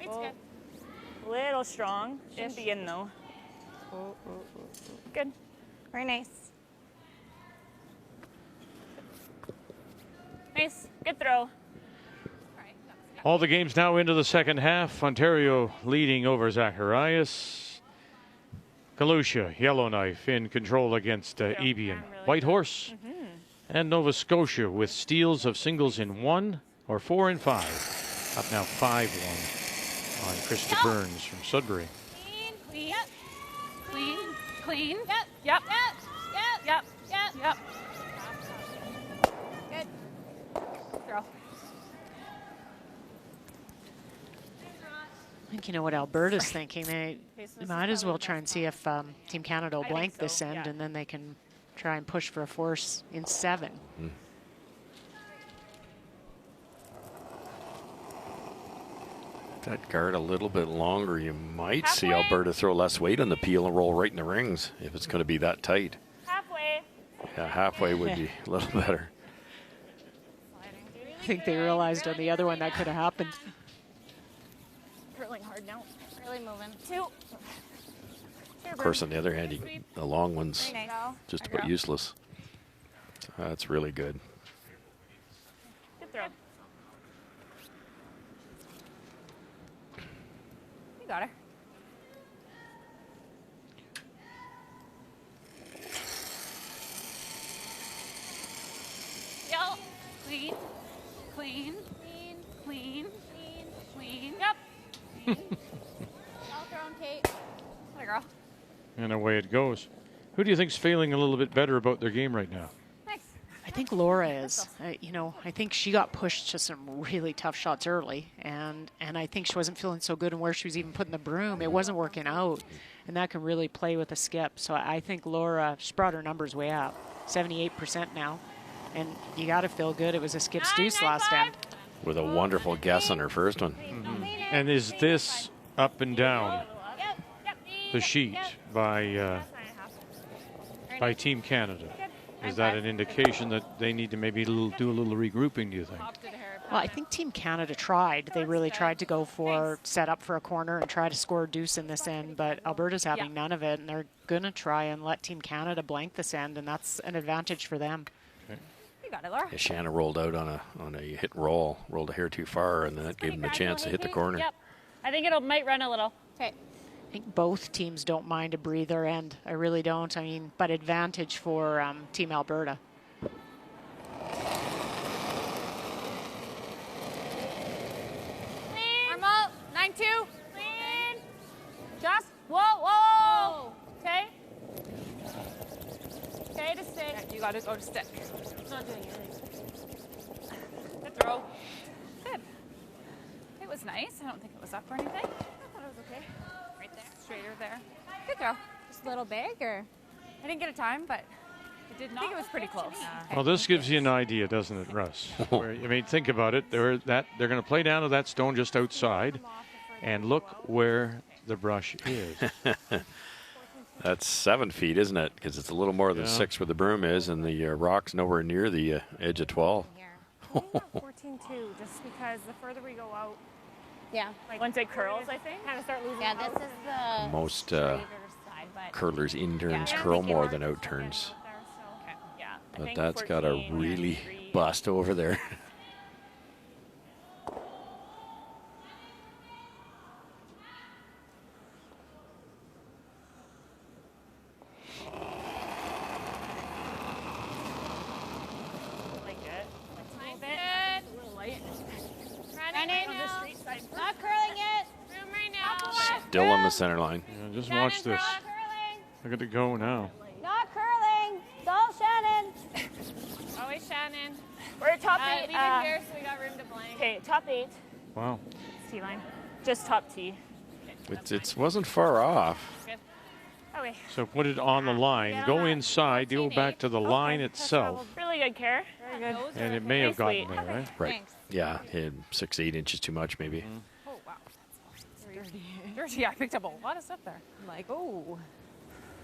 It's good. Little strong. Shouldn't be in though. Good. Very nice. Nice. Good throw. All the games now into the second half. Ontario leading over Zacharias. Galusha, Yellowknife in control against Evian. Whitehorse and Nova Scotia with steals of singles in 1 or 4 and 5. Up now 5-1 on Krista Burns from Sudbury. Clean, clean. Yep. Clean. Clean. Yep. Yep. Yep. Yep. Yep. Yep. Good. Throw. I think you know what Alberta's thinking. They might as well try and see if Team Canada will blank this end, and then they can try and push for a force in 7. That guard a little bit longer, you might see Alberta throw less weight on the peel and roll right in the rings if it's going to be that tight. Halfway. Yeah, halfway would be a little better. I think they realized on the other one that could have happened. Curling hard now. Really moving. 2. Of course, on the other hand, the long one's Very nice. just about useless. That's really good. Good throw. You got her. Yo. Clean. Clean. Clean. Clean. Clean. Clean. Yep. All thrown, Kate. There, girl. And away it goes. Who do you think's feeling a little bit better about their game right now? Nice. I think Laura is. You know, I think she got pushed to some really tough shots early, and I think she wasn't feeling so good, and where she was even putting the broom, it wasn't working out, and that can really play with a skip. So I think Laura, she's brought her numbers way up, 78% now, and you got to feel good. It was a skip's deuce last end. With a wonderful guess on her first one. And is this up and down the sheet by Team Canada? Is that an indication that they need to maybe do a little regrouping, do you think? Well, I think Team Canada tried. They really tried to go for set up for a corner and try to score a deuce in this end, but Alberta's having none of it, and they're going to try and let Team Canada blank this end, and that's an advantage for them. Okay. You got it, Laura. Yeah, Shanna rolled out on a hit and roll, rolled a hair too far, and then that gave them a chance to hit the corner. Yep. I think might run a little. Okay. I think both teams don't mind a breather end. I really don't. I mean, but advantage for Team Alberta. Clean. Arm up. 9-2. Clean. Just. Whoa. Okay. Okay, to stick. Yeah, you got to go to stick. It's not doing anything. Good throw. Good. It was nice. I don't think it was up or anything. I thought it was okay. Right there. Straighter there. Good throw. Just a little big, or? I didn't get a time, but it did not. I think it was pretty close. Well, this gives you an idea, doesn't it, Russ? Where, I mean, think about it. They're going to play down to that stone just outside, and look where the brush is. That's 7 feet, isn't it? Because it's a little more than 6 where the broom is, and the rock's nowhere near the edge of 12. 14-2, just because the further we go out, Yeah. Once it curls, I think. kind of start losing. Yeah, this is the Most straighter side, but curlers interns Yeah. curl more than outturns. Okay. Yeah. I But think that's got a 14, really 3. bust over there. Like it. nice. It's a little light. Running On the now. straight side. Not curling yet. Room right now. Still on the center line. Yeah, just watch this. Curling. Look at it go now. Not curling. It's all Shannon. Always Shannon. We're top 8. We didn't hear, so we got room to blank. Okay, top 8. Wow. T line. Just top T. It wasn't far off. Good. Oh, wait. So put it on the line. Go inside. Go back to the line itself. Really good, Care. Very good. And it may have gotten Nice there, right? Right. Thanks. Yeah, 6-8 inches too much, maybe. Oh, wow. Dirty. Dirty. I picked up a lot of stuff there. I'm like, oh.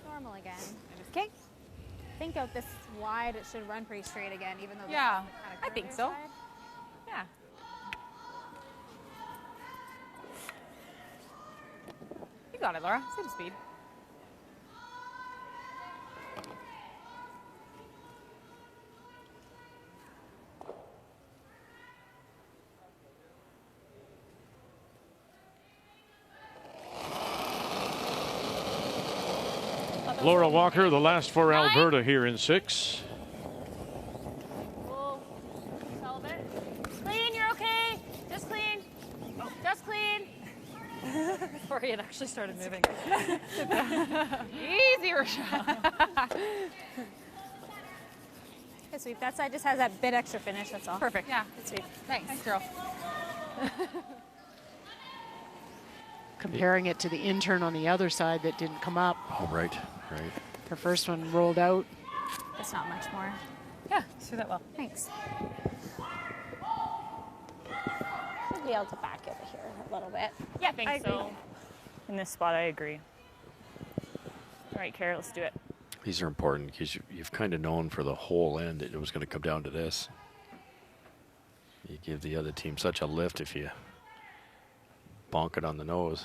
Normal again. Okay. Think out this wide, it should run pretty straight again, even though this Yeah, is the kind of I think curlier so. side. Yeah. You got it, Laura. Same speed. Laura Walker, the last for Alberta here in 6. Clean, you're okay. Just clean. Just clean. Before he had actually started moving. Easy, Rochelle. Good sweep. That side just has that bit extra finish, that's all. Perfect. Yeah, good sweep. Thanks, girl. Comparing it to the intern on the other side that didn't come up. Oh, right. Her first one rolled out. That's not much more. Yeah, let's do that well. Thanks. Should be able to back it here a little bit. Yeah, I think so. In this spot, I agree. All right, Kara, let's do it. These are important because you've kind of known for the whole end it was going to come down to this. You give the other team such a lift if you bonk it on the nose.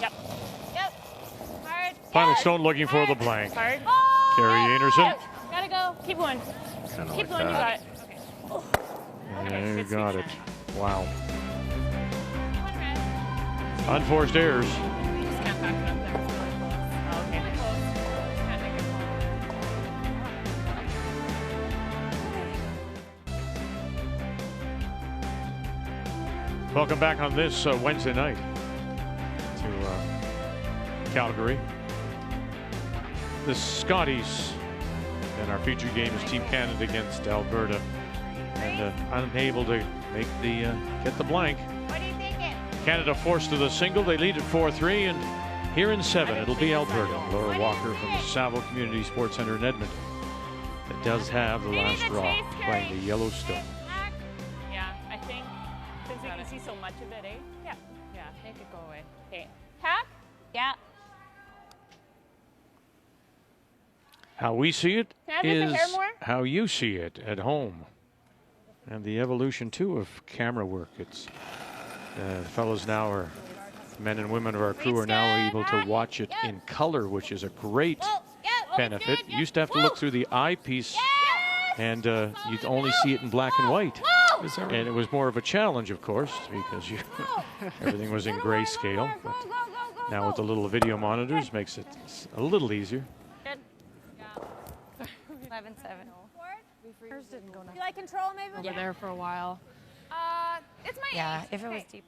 Yep. Yep. Hard. Final stone looking for the blank. Hard. Carrie Einarson. Gotta go. Keep going. Kinda Keep like going. You got that. it. Okay. Yeah, you got it. Wow. Come on, Red. Unforced errors. You just can't back it up there. It's really close. Oh, okay. Close. Can't make it close. Welcome back on this Wednesday night to Calgary. The Scotties, and our featured game is Team Canada against Alberta, and unable to make the get the blank. What are you thinking? Canada forced to the single. They lead at 4-3, and here in 7 it'll be Alberta. Laura Walker from the Saville Community Sports Center in Edmonton that does have the last draw playing the Yellowstone. Yeah, I think since we can see so much of it, eh? Yeah. Yeah. Make it go away. Okay. Cap? Yeah. How we see it Can I have just is a hair more? how you see it at home. And the evolution, too, of camera work. It's fellows now are, men and women of our crew are now able to watch it in color, which is a great benefit. You used to have to look through the eyepiece, and you'd only see it in black and white. And it was more of a challenge, of course, because everything was in grayscale. But now with the little video monitors, makes it a little easier. 11-7. Hers didn't go You like control, maybe? over there for a while. It's my Yeah, age. if it was Okay. deep.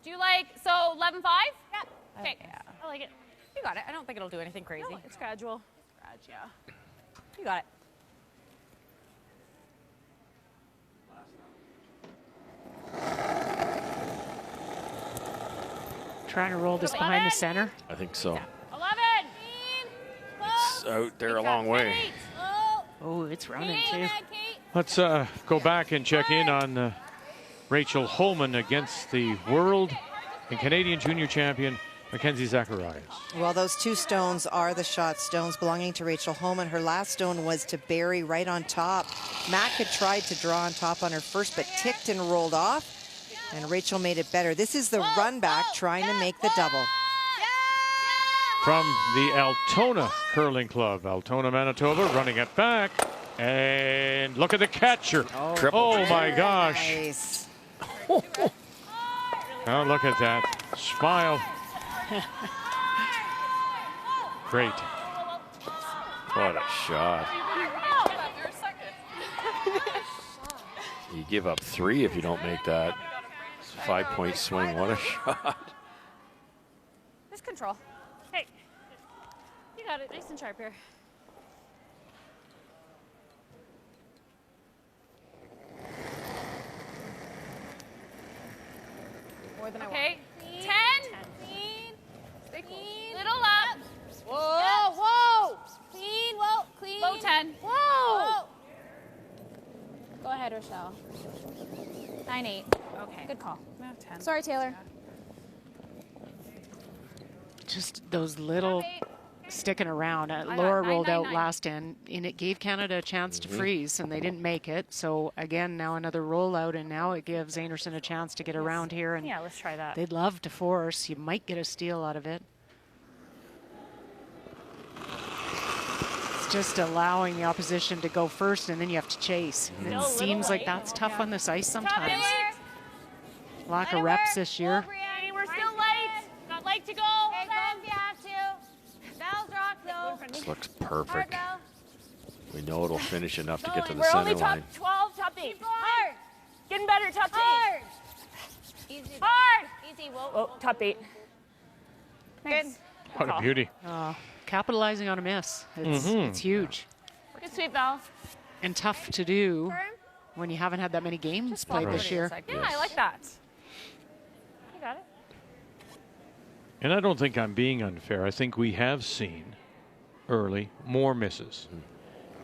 Do you like, so 11-5? Yeah. Okay. Yeah. I like it. You got it. I don't think it'll do anything crazy. No, it's gradual. Yeah. You got it. Trying to roll this behind the center. I think so. 11. It's out there a long way. Oh, it's running too. Let's go back and check in on Rachel Holman against the world and Canadian junior champion Mackenzie Zacharias. Well, those two stones are the shot stones belonging to Rachel Holman. Her last stone was to bury right on top. Mac had tried to draw on top on her first, but ticked and rolled off. And Rachel made it better. This is the run back trying to make the double. From the Altona Curling Club, Altona, Manitoba, running it back. And look at the catcher. Oh my gosh. Nice. Oh, look at that. Smile. Great. What a shot. You give up 3 if you don't make that. 5-point swing. What a shot. Just control. Hey. You got it. Nice and sharp here. More than Okay. 10. Little up. Whoa, whoa. Clean, whoa, clean. Low 10. Whoa. Go ahead, Rochelle. 9-8. Okay. Good call. No, 10. Sorry, Taylor. Just those little sticking around. got Laura 9, rolled 9, out 9. last end, and it gave Canada a chance to freeze, and they didn't make it. So again, now another rollout, and now it gives Einarson a chance to get around here. And Yeah, let's try that. they'd love to force. You might get a steal out of it. It's just allowing the opposition to go first, and then you have to chase. And it seems like that's tough on this ice sometimes. Lack of reps this year. Hey, we're still light. Got light to go. Hey, go if you have to. Bell's rock, though. This looks perfect. Bell. We know it'll finish enough to get to the We're only center top line. 12, top 8. Hard. Getting better, top 8. Hard. Easy. Hard. Easy. Whoa. Oh, top 8. Nice. What a beauty. Capitalizing on a miss. It's huge. Good sweep, Val. And tough to do when you haven't had that many games played this year. Yeah, I like that. You got it. And I don't think I'm being unfair. I think we have seen early more misses.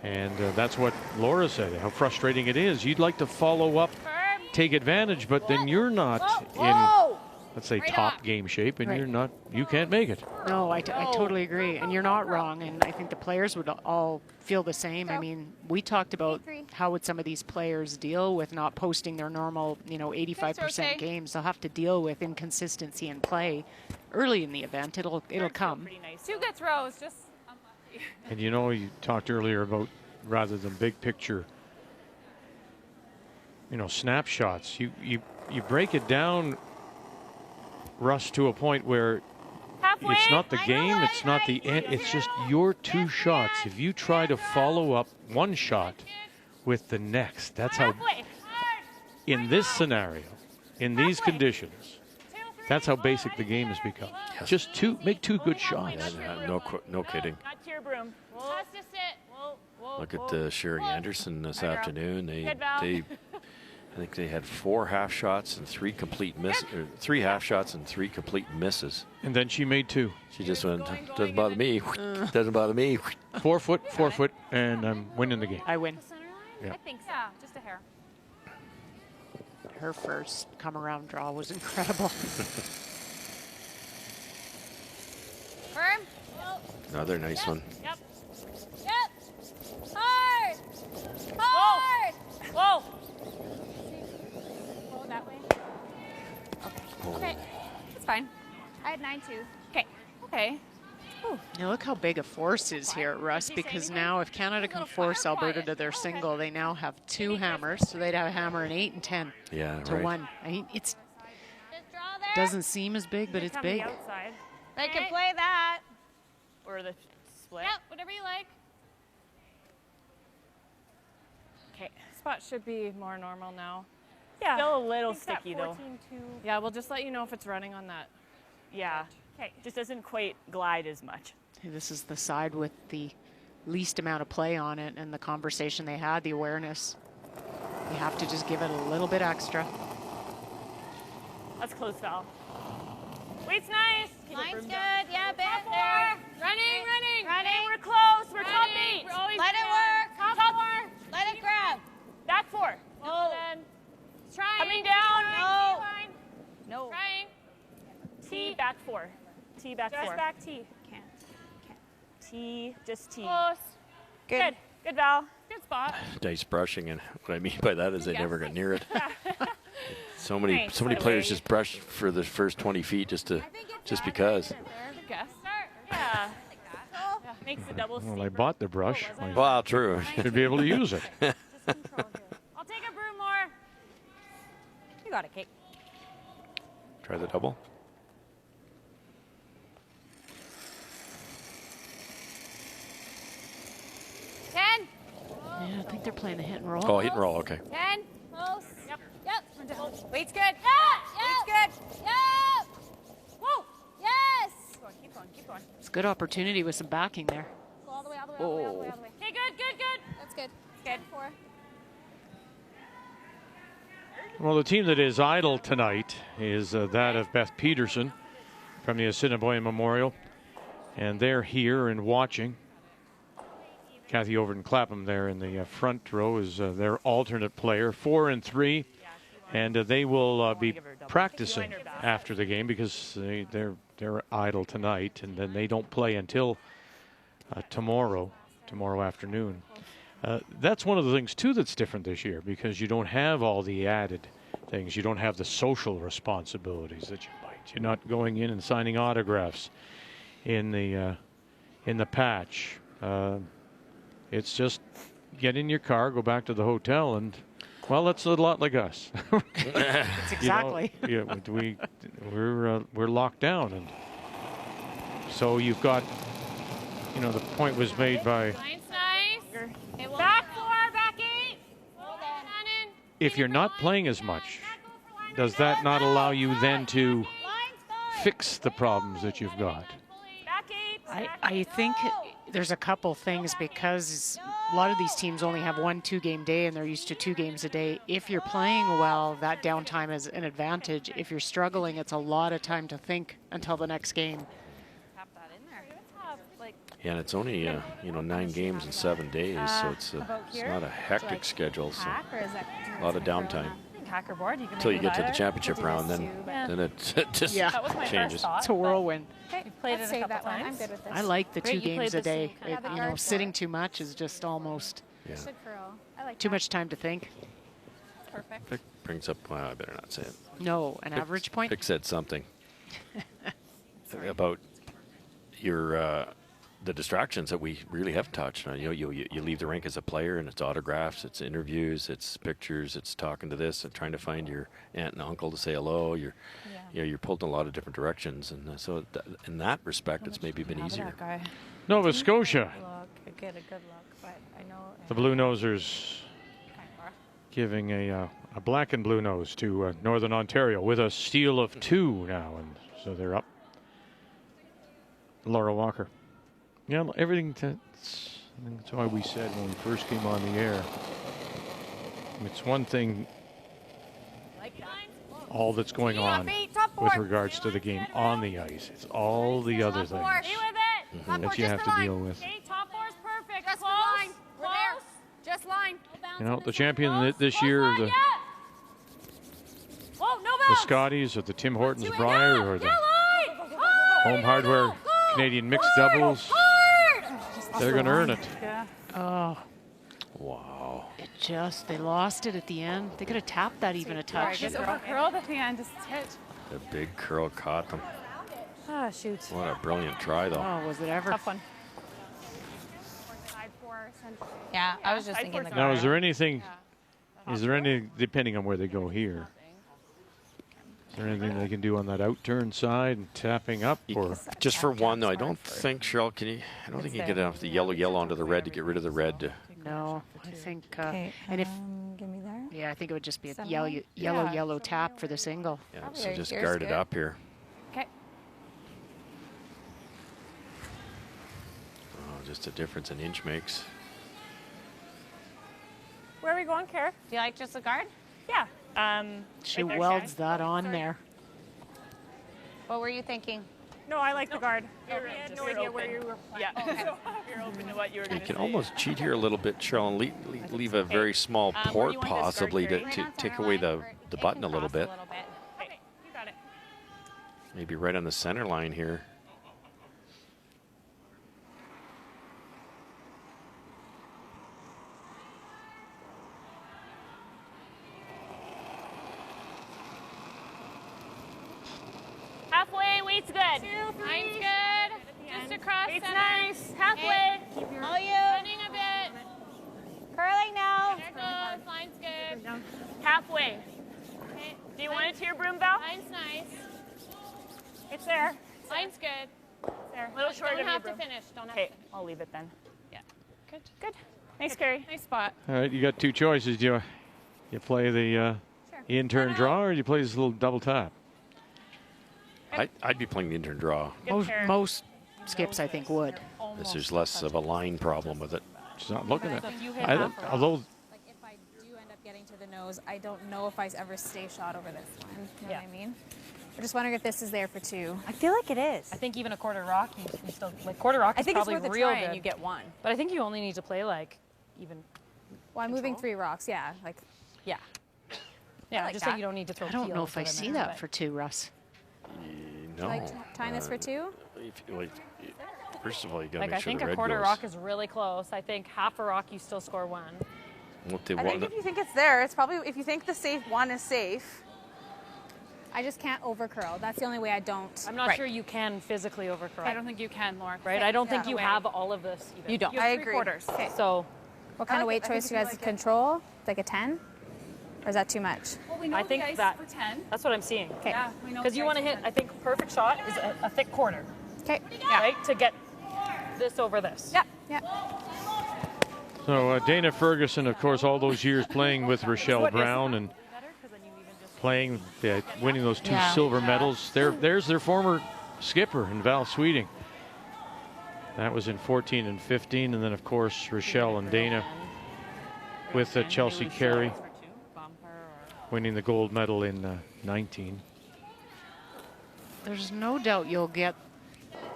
And that's what Laura said, how frustrating it is. You'd like to follow up, take advantage, but then you're not let's say, top game shape, and you can't make it. No, I totally agree. And you're not wrong. And I think the players would all feel the same. I mean, we talked about how would some of these players deal with not posting their normal, 85% games. They'll have to deal with inconsistency in play early in the event. It'll come. Two good throws, just And you talked earlier about rather than big picture, snapshots. You break it down, Russ, to a point where it's not the game, it's not the end, it's just your two shots. If you try to follow up one shot with the next, that's how, in this scenario, in these conditions, that's how basic the game has become. Just make two good shots. No kidding. not to your broom. Has to sit. Look at Sherry Anderson this afternoon. Good, Val. I think they had 4 half shots and 3 complete misses, 3 half shots and 3 complete misses. And then she made 2. She just went, doesn't bother me, doesn't bother me. 4 foot, and I'm winning the game. I win. Yeah. I think so. Just a hair. Her first come-around draw was incredible. Firm. Another nice one. Yep. Hard. Hard. Whoa. Go that way. Okay. It's fine. I had 9-2. Okay. Okay. Now look how big a force is here, Russ, because now if Canada can force Alberta to their single, they now have 2 hammers, so they'd have a hammer in 8 and 10 to 1. I mean, it doesn't seem as big, but it's big. Outside. They can play that. Or the split. Yep, whatever you like. Okay, spot should be more normal now. Yeah. Still a little I think that sticky though. 14-2. Yeah, we'll just let you know if it's running on that. Yeah. Okay. Just doesn't quite glide as much. Okay, this is the side with the least amount of play on it, and the conversation they had, the awareness. You have to just give it a little bit extra. That's close, Val. Weight's nice. Keep it Line's broomed good. down. Yeah, bit Top there. 4. Running. Hey, we're close. We're top 8. We're always Let it work. Top 4. Let it grab. Back 4. Oh. And then Trying. coming down. No. Line. No. Trying. T back 4. T back 4. Just back T. Can't. T. Just T. Close. Good. Good, Val. Good spot. Nice brushing, and what I mean by that is they never got near it. So many Nice. players just brush for the first 20 feet just because. Good guess. Yeah. Makes the double Well, I steeper. bought the brush. I Well, true. should be able to use it. I'll take a broom more. You got it, Kate. Try the double. Ten. Yeah, I think they're playing the hit and roll. Oh, hit and roll. Okay. 10. Close. Yep. Weight's good. Weight's good. Yep. Woo. Yes. Keep going. It's a good opportunity with some backing there. Go all the way, all the way, all the way, all the way, all the way. Okay, good. That's good. Good. 4. Well, the team that is idle tonight is that of Beth Peterson from the Assiniboine Memorial. And they're here and watching. Kathy Overton Clapham there in the front row is their alternate player, 4 and 3. And they will be practicing after the game because they're idle tonight. And then they don't play until tomorrow afternoon. That's one of the things, too, that's different this year because you don't have all the added things. You don't have the social responsibilities that you might. You're not going in and signing autographs in the patch. It's just get in your car, go back to the hotel, and, well, that's a lot like us. That's exactly. We're locked down. And so you've got, the point was made by... Line's nice. Back 4, back 8. Hold on. If you're not playing as much, does that not allow you then to fix the problems that you've got? Back 8. I think there's a couple things because a lot of these teams only have 1 2-game day and they're used to 2 games a day. If you're playing well, that downtime is an advantage. If you're struggling, it's a lot of time to think until the next game. Tap that in there. Yeah, and it's only 9 games in 7 days, so it's not a hectic schedule. So a lot of downtime. hacker board. You can Until make you it get to the either. championship We'll do round, this then too, but- then it just Yeah. That was my changes. first thought. It's a whirlwind. Okay, we've played Let's it a save couple that one. times. I'm good with this. I like the Great, two you played games a this day. in Canada. You know, sitting too much is just almost Yeah. Should curl. I like too that. much time to think. Perfect. Vic brings up, well, I better not say it. No, an average point. Vic said something about your the distractions that we really have touched on. You know, you leave the rink as a player, and it's autographs, it's interviews, it's pictures, it's talking to this, and trying to find your aunt and uncle to say hello. You know, you're pulled in a lot of different directions, and so in that respect, it's maybe been easier. Nova Scotia, Look, get a good look, but I know. the Blue Nosers giving a black and blue nose to Northern Ontario with a steal of 2 now, and so they're up. Laura Walker. Yeah, everything. That's why we said when we first came on the air. It's one thing, all that's going on with regards to the game on the ice. It's all the other things that you have to deal with. Top four's perfect. Just line. We're there. Just line. You know, the champion this year, the Scotties, or the Tim Hortons Brier, or the Home Hardware Canadian Mixed Doubles. They're going to earn it. Yeah. Oh. Wow. They lost it at the end. They could have tapped that even a touch. Just over curled at the end. Just hit. The big curl caught them. Ah, shoot. What a brilliant try, though. Oh, was it ever? Tough one. Yeah, I was just thinking the Now, is there anything, depending on where they go here, is there anything they can do on that out-turn side and tapping up? Or Just for one, though, I don't think, Cheryl, I don't think you can get enough the yellow onto the red to get rid of the red. No, I think, Okay, and if, give me there. yeah, I think it would just be a Center? yellow tap for the single. Yeah, Probably so right just here's guard it good. up here. Okay. Oh, just a difference an inch makes. Where are we going, Kara? Do you like just a guard? Yeah. She right there, welds Shay. that on there. What were you thinking? No, I like the guard. I had no idea where you were playing. Yeah. You're open to what you were You going to can say. almost cheat here a little bit, Cheryl, and leave a very small where do port you want this guard, possibly Carrie? to take away the button a little bit. Okay, you got it. Maybe right on the center line here. Halfway, weight's good. 2, 3. Line's good. Just across Weight's center. nice. Halfway. All you. Running a bit. Curling now. There it goes. Line's good. Halfway. Okay. Do you want it to your broom bell? Line's nice. It's there. Line's good. There. A little short Don't of your have to broom. finish. Don't have Okay, to finish. I'll leave it then. Yeah. Good. Good. Nice, Carrie. Nice spot. all right, you got 2 choices. Do you play the in-turn draw, or do you play this little double tap? I'd be playing the intern draw. Most skips, I think, would. There's less of a line problem with it. She's not looking at it. Like Although if I do end up getting to the nose, I don't know if I ever stay shot over this one. You know what I mean? We're just wondering if this is there for 2. I feel like it is. I think even a quarter rock, you still like quarter rock. I is think it's probably worth a real try good. and you get 1. But I think you only need to play like even. Well, I'm moving 3 rocks. Yeah, like Yeah. Yeah, like I'm just that. saying you don't need to throw. I don't know keels if I at see them, that but- for 2, Russ. No. like tying this for 2. First of all, you got to Like make I sure think the a red quarter goes. rock is really close. I think half a rock you still score 1. What they I think want- if you think it's there, it's probably, if you think the safe one is safe. I just can't over curl. That's the only way I don't. I'm not sure you can physically overcurl. I don't think you can, Laura. Right? I don't think Yeah. you have all of this. Even. You don't. You have I 3 agree. quarters. Okay. So What kind of weight I think choice if do you you guys like it. control? Like a 10? Or is that too much? Well, we know I think the ice that for 10. that's what I'm seeing. Okay. Yeah, we know Because the you ice want to for hit, 10. I think perfect shot is a thick quarter, Okay. right? To get this over this. Yeah. Yeah. So Dana Ferguson, of course, all those years playing with Rochelle Brown and playing, winning those 2 silver medals. There's their former skipper in Val Sweeting. That was in 14 and 15, and then of course Rochelle and Dana with Chelsea Carey winning the gold medal in 19. There's no doubt you'll get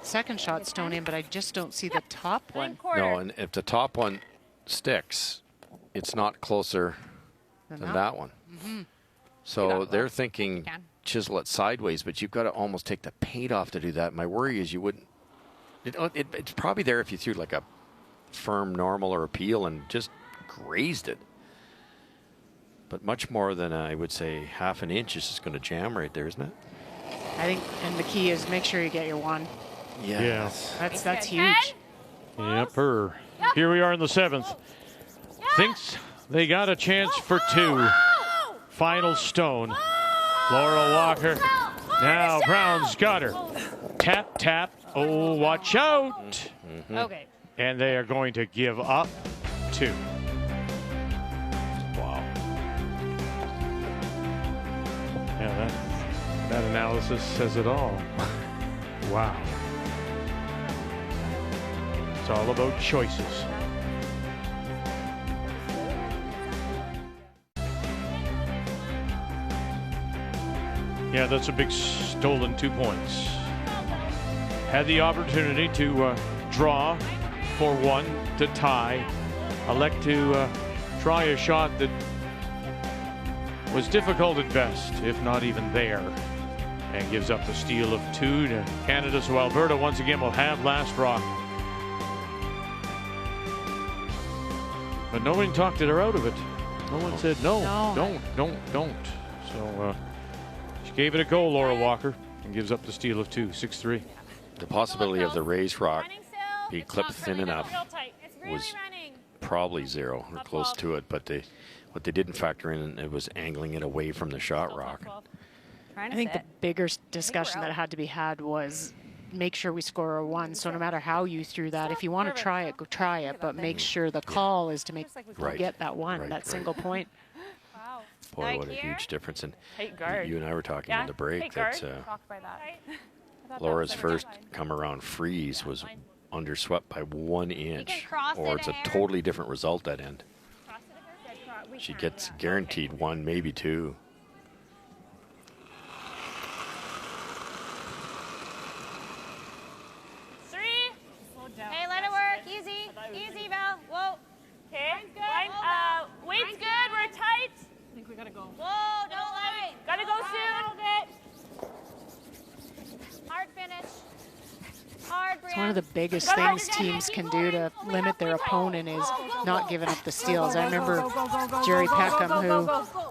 second shot stone in, but I just don't see the top one. No, and if the top one sticks, it's not closer than that one. So they're thinking chisel it sideways, but you've got to almost take the paint off to do that. My worry is you wouldn't. It's probably there if you threw like a firm normal or a peel and just grazed it. But much more than I would say half an inch is just going to jam right there, isn't it? I think, and the key is make sure you get your one. Yes. That's huge. Yep. Here we are in the 7th. Thinks they got a chance for 2. Final stone. Laurel Walker. Now Brown's got her. Tap, tap. Oh, watch out. Okay. And they are going to give up 2. Wow. Yeah, that analysis says it all. Wow. It's all about choices. Yeah, that's a big stolen 2 points. Had the opportunity to draw for 1 to tie. Elect to try a shot that was difficult at best, if not even there. And gives up the steal of 2 to Canada. So Alberta once again will have last rock. But nobody talked her out of it. No one said no. Don't. So she gave it a go, Laura Walker, and gives up the steal of 2, 6-3. The possibility of the raised rock being clipped thin enough was probably 0 or close to it, but what they didn't factor in, it was angling it away from the shot rock. I think the bigger discussion that had to be had was make sure we score a 1. So no matter how you threw that, if you want to try it, go try it, but make sure the call is to make get that 1, that single point. Boy, what a huge difference. And you and I were talking in the break that Laura's first come around freeze was underswept by 1 inch, or it's a totally different result that end. She gets guaranteed 1, maybe 2. Hey, let it work. Easy. Easy, Val. Whoa. Okay. Weight's good. We're tight. I think we gotta go. Whoa, don't let it. Gotta go soon. Hard finish. Hard, Brier. It's one of the biggest things teams can do to limit their opponent is not giving up the steals. I remember Jerry Peckham, who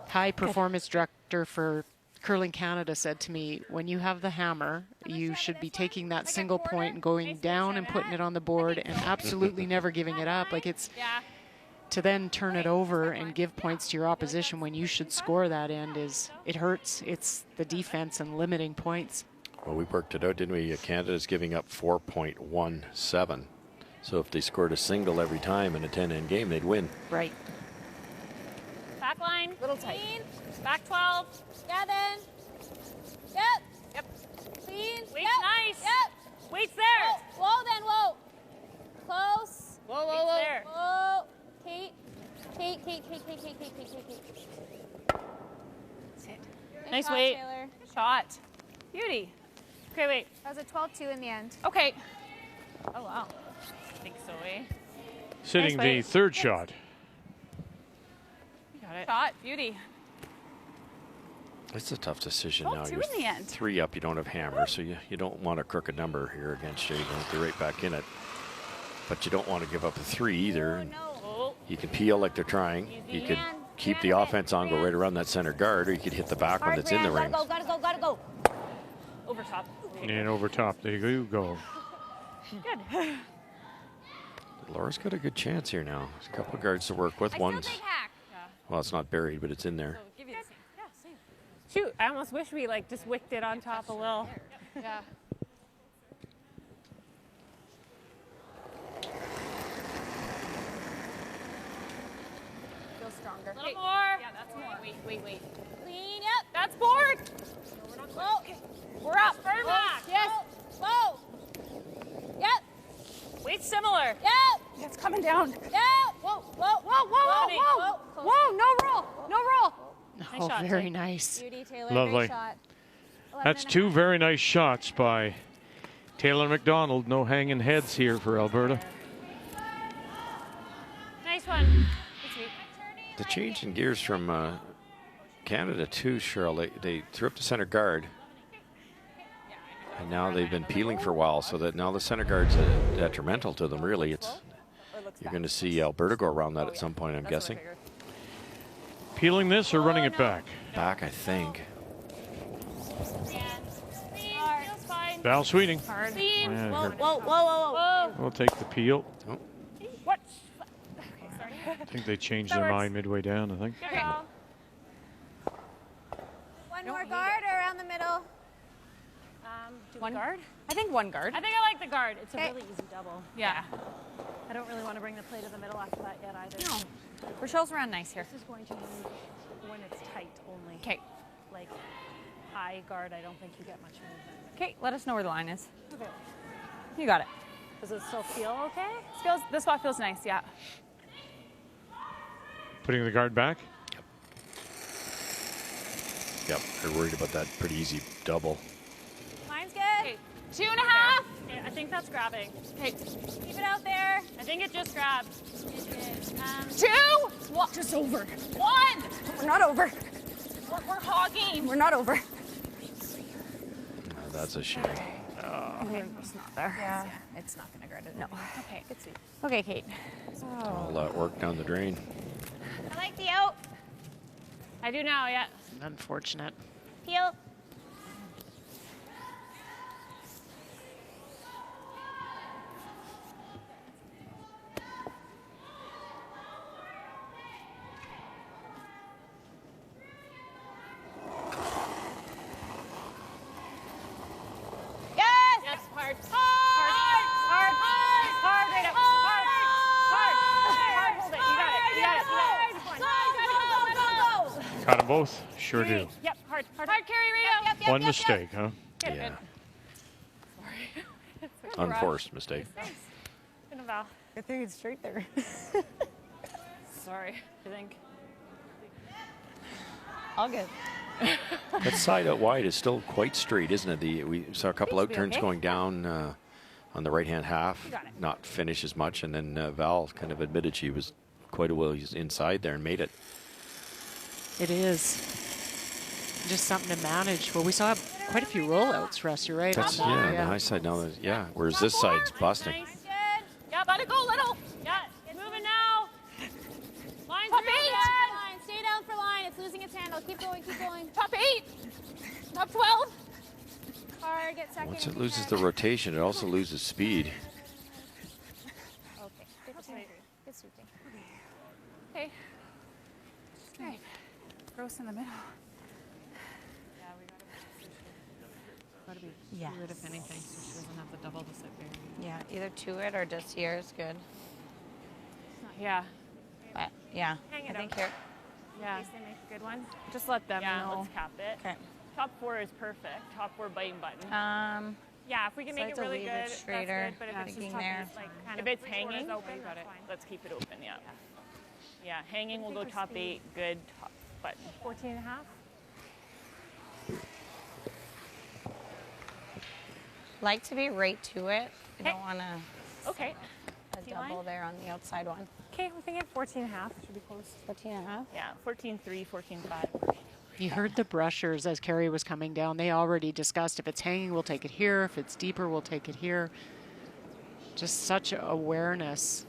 high performance director for Curling Canada, said to me, when you have the hammer, you should be taking that single point and going down and putting it on the board and absolutely never giving it up. Like, it's to then turn it over and give points to your opposition when you should score that end it hurts. It's the defense and limiting points. Well, we worked it out, didn't we? Canada's giving up 4.17. So if they scored a single every time in a 10-end game, they'd win. Right. Back line. Little tight. Clean. Back 12. Yeah, then. Yep. Clean. Weight's nice. Yep. Weight's there. Whoa, then, whoa. Close. Whoa. There. Whoa. Kate. Sit. Nice Nice weight. weight. Shot. Beauty. Okay, wait. That was a 12-2 in the end. Okay. Oh, wow. I think so, eh? Sitting Nice the 3rd shot. You got it. Shot. Beauty. It's a tough decision now. 12-2 You're in the end. 3 up, you don't have hammer, so you don't want a crooked number here against you. You don't be right back in it. But you don't want to give up a 3 either. And you can peel like they're trying. You could keep the offense on, go right around that center guard, or you could hit the back one that's in the ring. Gotta go. Over top. And over top, there you go. Good. Laura's got a good chance here now. There's a couple of guards to work with. One's, well, it's not buried, but it's in there. Give you the same. Yeah, same. Shoot, I almost wish we just wicked it on top a little. Yeah. Feel stronger. A little more. Yeah, that's more. Wait. Clean. Yep. That's board. Whoa. We're up. Firm back. Yes. Whoa. Yep. Weight's similar. Yep. It's coming down. Yep. Whoa. No roll. Oh, Nice shot, very Tay. nice. Beauty, Taylor. Lovely. Great shot. That's 2 very nice shots by Taylor McDonald. No hanging heads here for Alberta. Nice one. The change in gears from Canada too, Cheryl. They threw up the center guard, and now they've been peeling for a while, so that now the center guard's detrimental to them. Really, you're going to see Alberta go around that at some point, I'm guessing. Peeling this or running it back? Back, I think. Val Sweeting. Whoa, whoa, whoa, whoa. We'll take the peel. What? Okay, sorry. I think they changed their mind midway down, I think. Okay. One more guard or around the middle? One guard? I think one guard. I think I like the guard. It's a really easy double. Yeah. I don't really want to bring the play to the middle after that yet either. No. Rochelle's around nice here. This is going to move when it's tight only. Okay. Like high guard, I don't think you get much movement. Okay, let us know where the line is. Okay. You got it. Does it still feel okay? This spot feels nice, yeah. Putting the guard back? Yep, they're worried about that pretty easy double. Line's good. Okay. 2.5. Okay, I think that's grabbing. Okay. Keep it out there. I think it just grabbed. Two. What? Just over. One. We're not over. We're hogging. We're not over. Oh, that's a shame. Okay. It's not there. Yeah. It's not going to guard it. No. Okay. Good sweep. Okay, Kate. All that work down the drain. I like the out. I do now, yeah. Unfortunate. Peel. Yes, hard. Hard, right up. Hard, hold it. You got it. Got them both? Sure do. Yep, hard, carry, Rito. One mistake, huh? Yeah. Unforced mistake. Good Val. Good thing it's straight there. Sorry, I think. All good. That side out wide is still quite straight, isn't it? We saw a couple out turns going down on the right-hand half, not finish as much, and then Val kind of admitted she was quite a ways inside there and made it. It is. Just something to manage. Well, we saw quite a few rollouts, Russ, you're right. That's, on that. yeah, the high side now, yeah, whereas this side's busting. Nice. Yep, let it go, little. Yeah, it's moving now. Line's Top real 8. good. Line. Stay down for line. It's losing its handle. Keep going, keep going. Top 8. Top 12. Hard, get second. Once it loses the rotation, it also loses speed. Okay. Good sweeping. Okay. Straight. Gross in the middle. Yeah, we gotta be Yes. fluid if anything, so she doesn't have to double the sit there. Yeah, either to it or just here is good. Yeah. But yeah, Hang I it think up. here. Yeah. In case they make a good one. Just let them Yeah, know. let's cap it. Okay. Top 4 is perfect. Top 4 biting button. Yeah, if we can so I make have it to really leave good, it straighter, that's good. But if it's thinking just top there. eight, like kind If of it's three quarters hanging, open, that's fine. Let's keep it open. Yeah. Yeah, hanging. We'll go top 8. Good top button. 14.5. Like to be right to it. I don't want to. Okay. A double there on the outside one. Okay, we're thinking 14.5. Should be close. 14.5. Yeah, 14.3, 14.5. You heard the brushers as Carrie was coming down. They already discussed if it's hanging, we'll take it here. If it's deeper, we'll take it here. Just such awareness.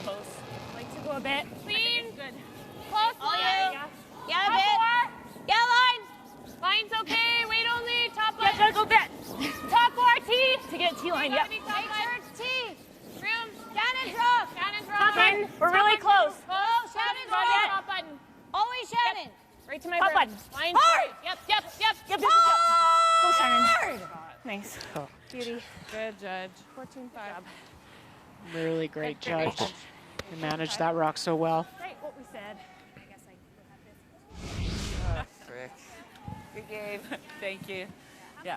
Close. Like to go a bit. Clean. Good. Close, Oh, line. yeah. Yeah, a bit. Yeah, line. Line's okay. Weight only. Top line. Yeah, go bit. Top 4 T to get T line. Yep. Make sure it's T. Room. Shannon drop. Shannon drop. We're really close. Oh, Shannon Not drop. yet. Top button. Always Shannon. Right to my Top rim. button. Line. Hard. Yep. Go, Shannon. Hard. Nice. Beauty. Good judge. 14.5. Really great judge. He managed that rock so well. Right, what we said. Frick. Good game. Thank you. Yeah.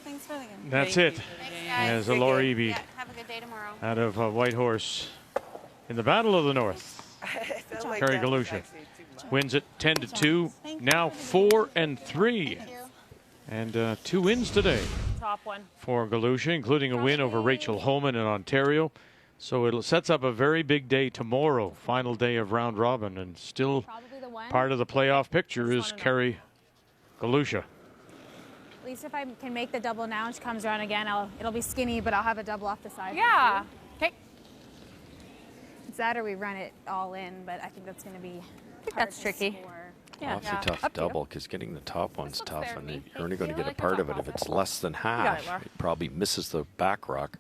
Thanks for the game. That's it. As a Laura Eby Yeah, have a good day tomorrow. out of Whitehorse in the Battle of the North. Carrie Galusha wins it 10-2. Now 4-3. And 2 wins today. Top top one. for Galusha, including a win over Rachel Homan in Ontario. So it sets up a very big day tomorrow, final day of round robin, and still part of the playoff picture is Kerry Galusha. At least if I can make the double now and she comes around again, it'll be skinny, but I'll have a double off the side. Yeah. Okay. It's that or we run it all in, but I think that's going to be that's tricky. Yeah. Awfully tough double, because getting the top one's tough, and you're only going to get a part of it if it's less than half. It probably misses the back rock.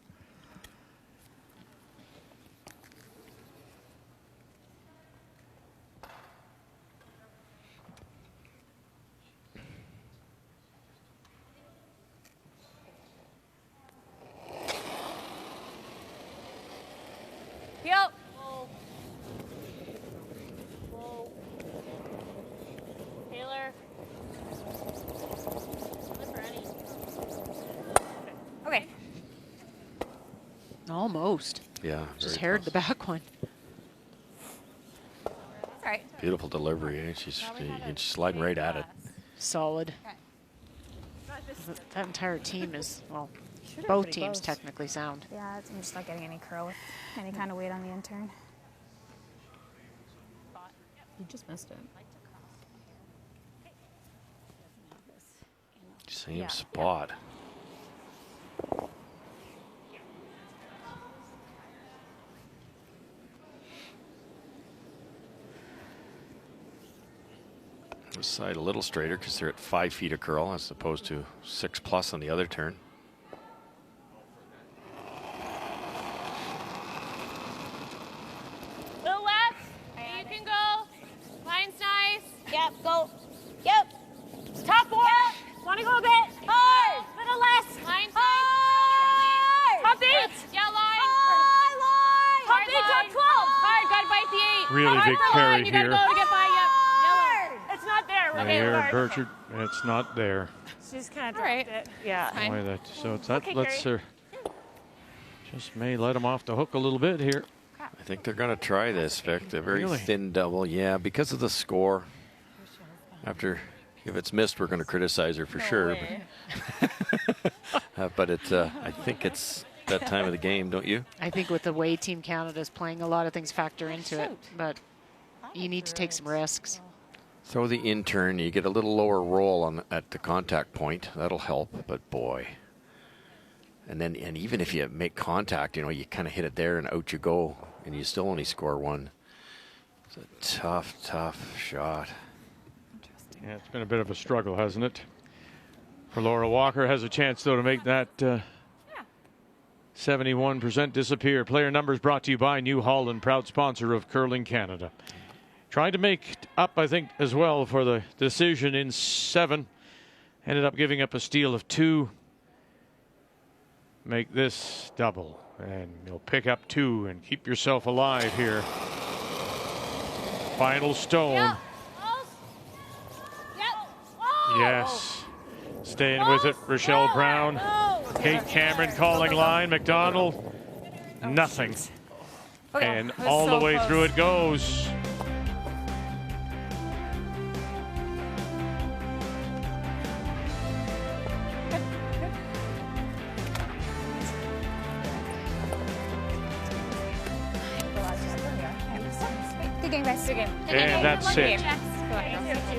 Yep. Taylor. Okay. Almost. Yeah. Just heard the back one. All right. Beautiful delivery. Eh? She's sliding right at it. Solid. That entire team is, well, both teams technically sound. Yeah, I'm just not getting any curl with any kind of weight on the intern. You just missed it. Same spot. This side a little straighter because they're at 5 feet of curl as opposed to 6+ on the other turn. Little left. You can go. Line's nice. Yep, go. Yep. Top four. Yep. Want to go a bit? Hard. Little less. Line's hard. Top 8. Yeah, line. Hard, line. Top 8, top 12. Hard, gotta bite the 8. Really big carry you here. gotta go to get by. Yep. Yellow. It's not there. Okay, There, hard. Burchard, it's not there. She's kind of dropped it. Yeah. Boy, so it's that. Okay, Let's just may let him off the hook a little bit here. I think they're going to try this, Vic. The very Really? thin double. Yeah, because of the score. After, if it's missed, we're going to criticize her for sure. But I think it's that time of the game, don't you? I think with the way Team Canada's playing, a lot of things factor into it, but you need to take some risks. Throw the intern. You get a little lower roll at the contact point. That'll help. But boy. And even if you make contact, you kind of hit it there and out you go, and you still only score one. It's a tough, tough shot. Yeah, it's been a bit of a struggle, hasn't it? For Laura Walker, has a chance though to make that 71% disappear. Player numbers brought to you by New Holland, proud sponsor of Curling Canada. Tried to make up, I think, as well for the decision in 7. Ended up giving up a steal of 2. Make this double, and you'll pick up 2 and keep yourself alive here. Final stone. Yep. Yes. Staying with it, Rochelle Brown. Kate Cameron calling line. McDonald, nothing. And all the way through it goes. Good game, guys. Good game. And that's it.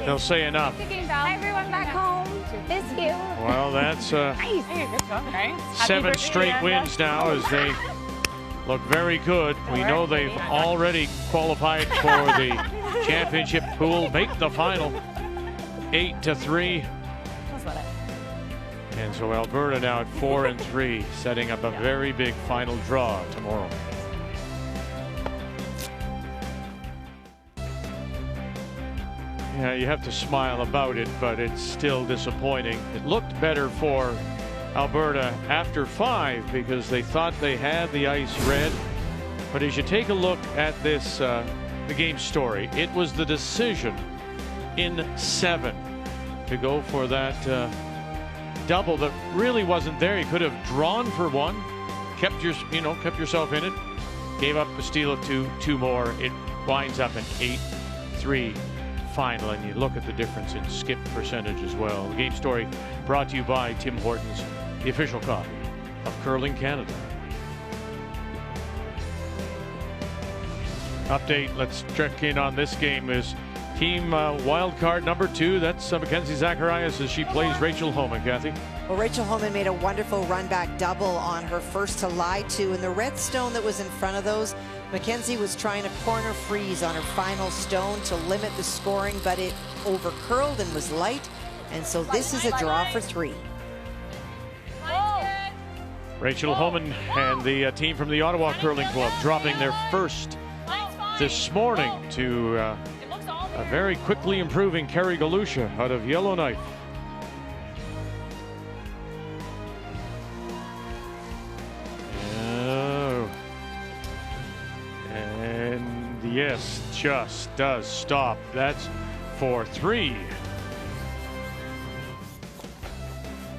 They'll say enough. Good game, Val. Everyone back home. Miss you. Well, that's 7 straight wins now as they look very good. We know they've already qualified for the championship pool, make the final 8-3. And so Alberta now at 4-3, setting up a very big final draw tomorrow. Yeah, you have to smile about it, but it's still disappointing. It looked better for Alberta after 5 because they thought they had the ice red. But as you take a look at this, the game story, it was the decision in 7 to go for that double that really wasn't there. You could have drawn for 1, kept yourself in it, gave up a steal of 2 more. It winds up an 8-3 final, and you look at the difference in skip percentage as well. The game story brought to you by Tim Hortons. the official copy of Curling Canada. Update, let's check in on this game, is team wild card number 2. That's Mackenzie Zacharias as she plays Rachel Homan. Kathy? Well, Rachel Homan made a wonderful run back double on her first to lie to, and the red stone that was in front of those, Mackenzie was trying to corner freeze on her final stone to limit the scoring, but it over curled and was light, and so this is a draw for 3. Rachel Homan and the team from the Ottawa Curling Club dropping their first this morning to a very quickly improving Carrie Galusha out of Yellowknife. Oh. And yes, just does stop. That's 4-3.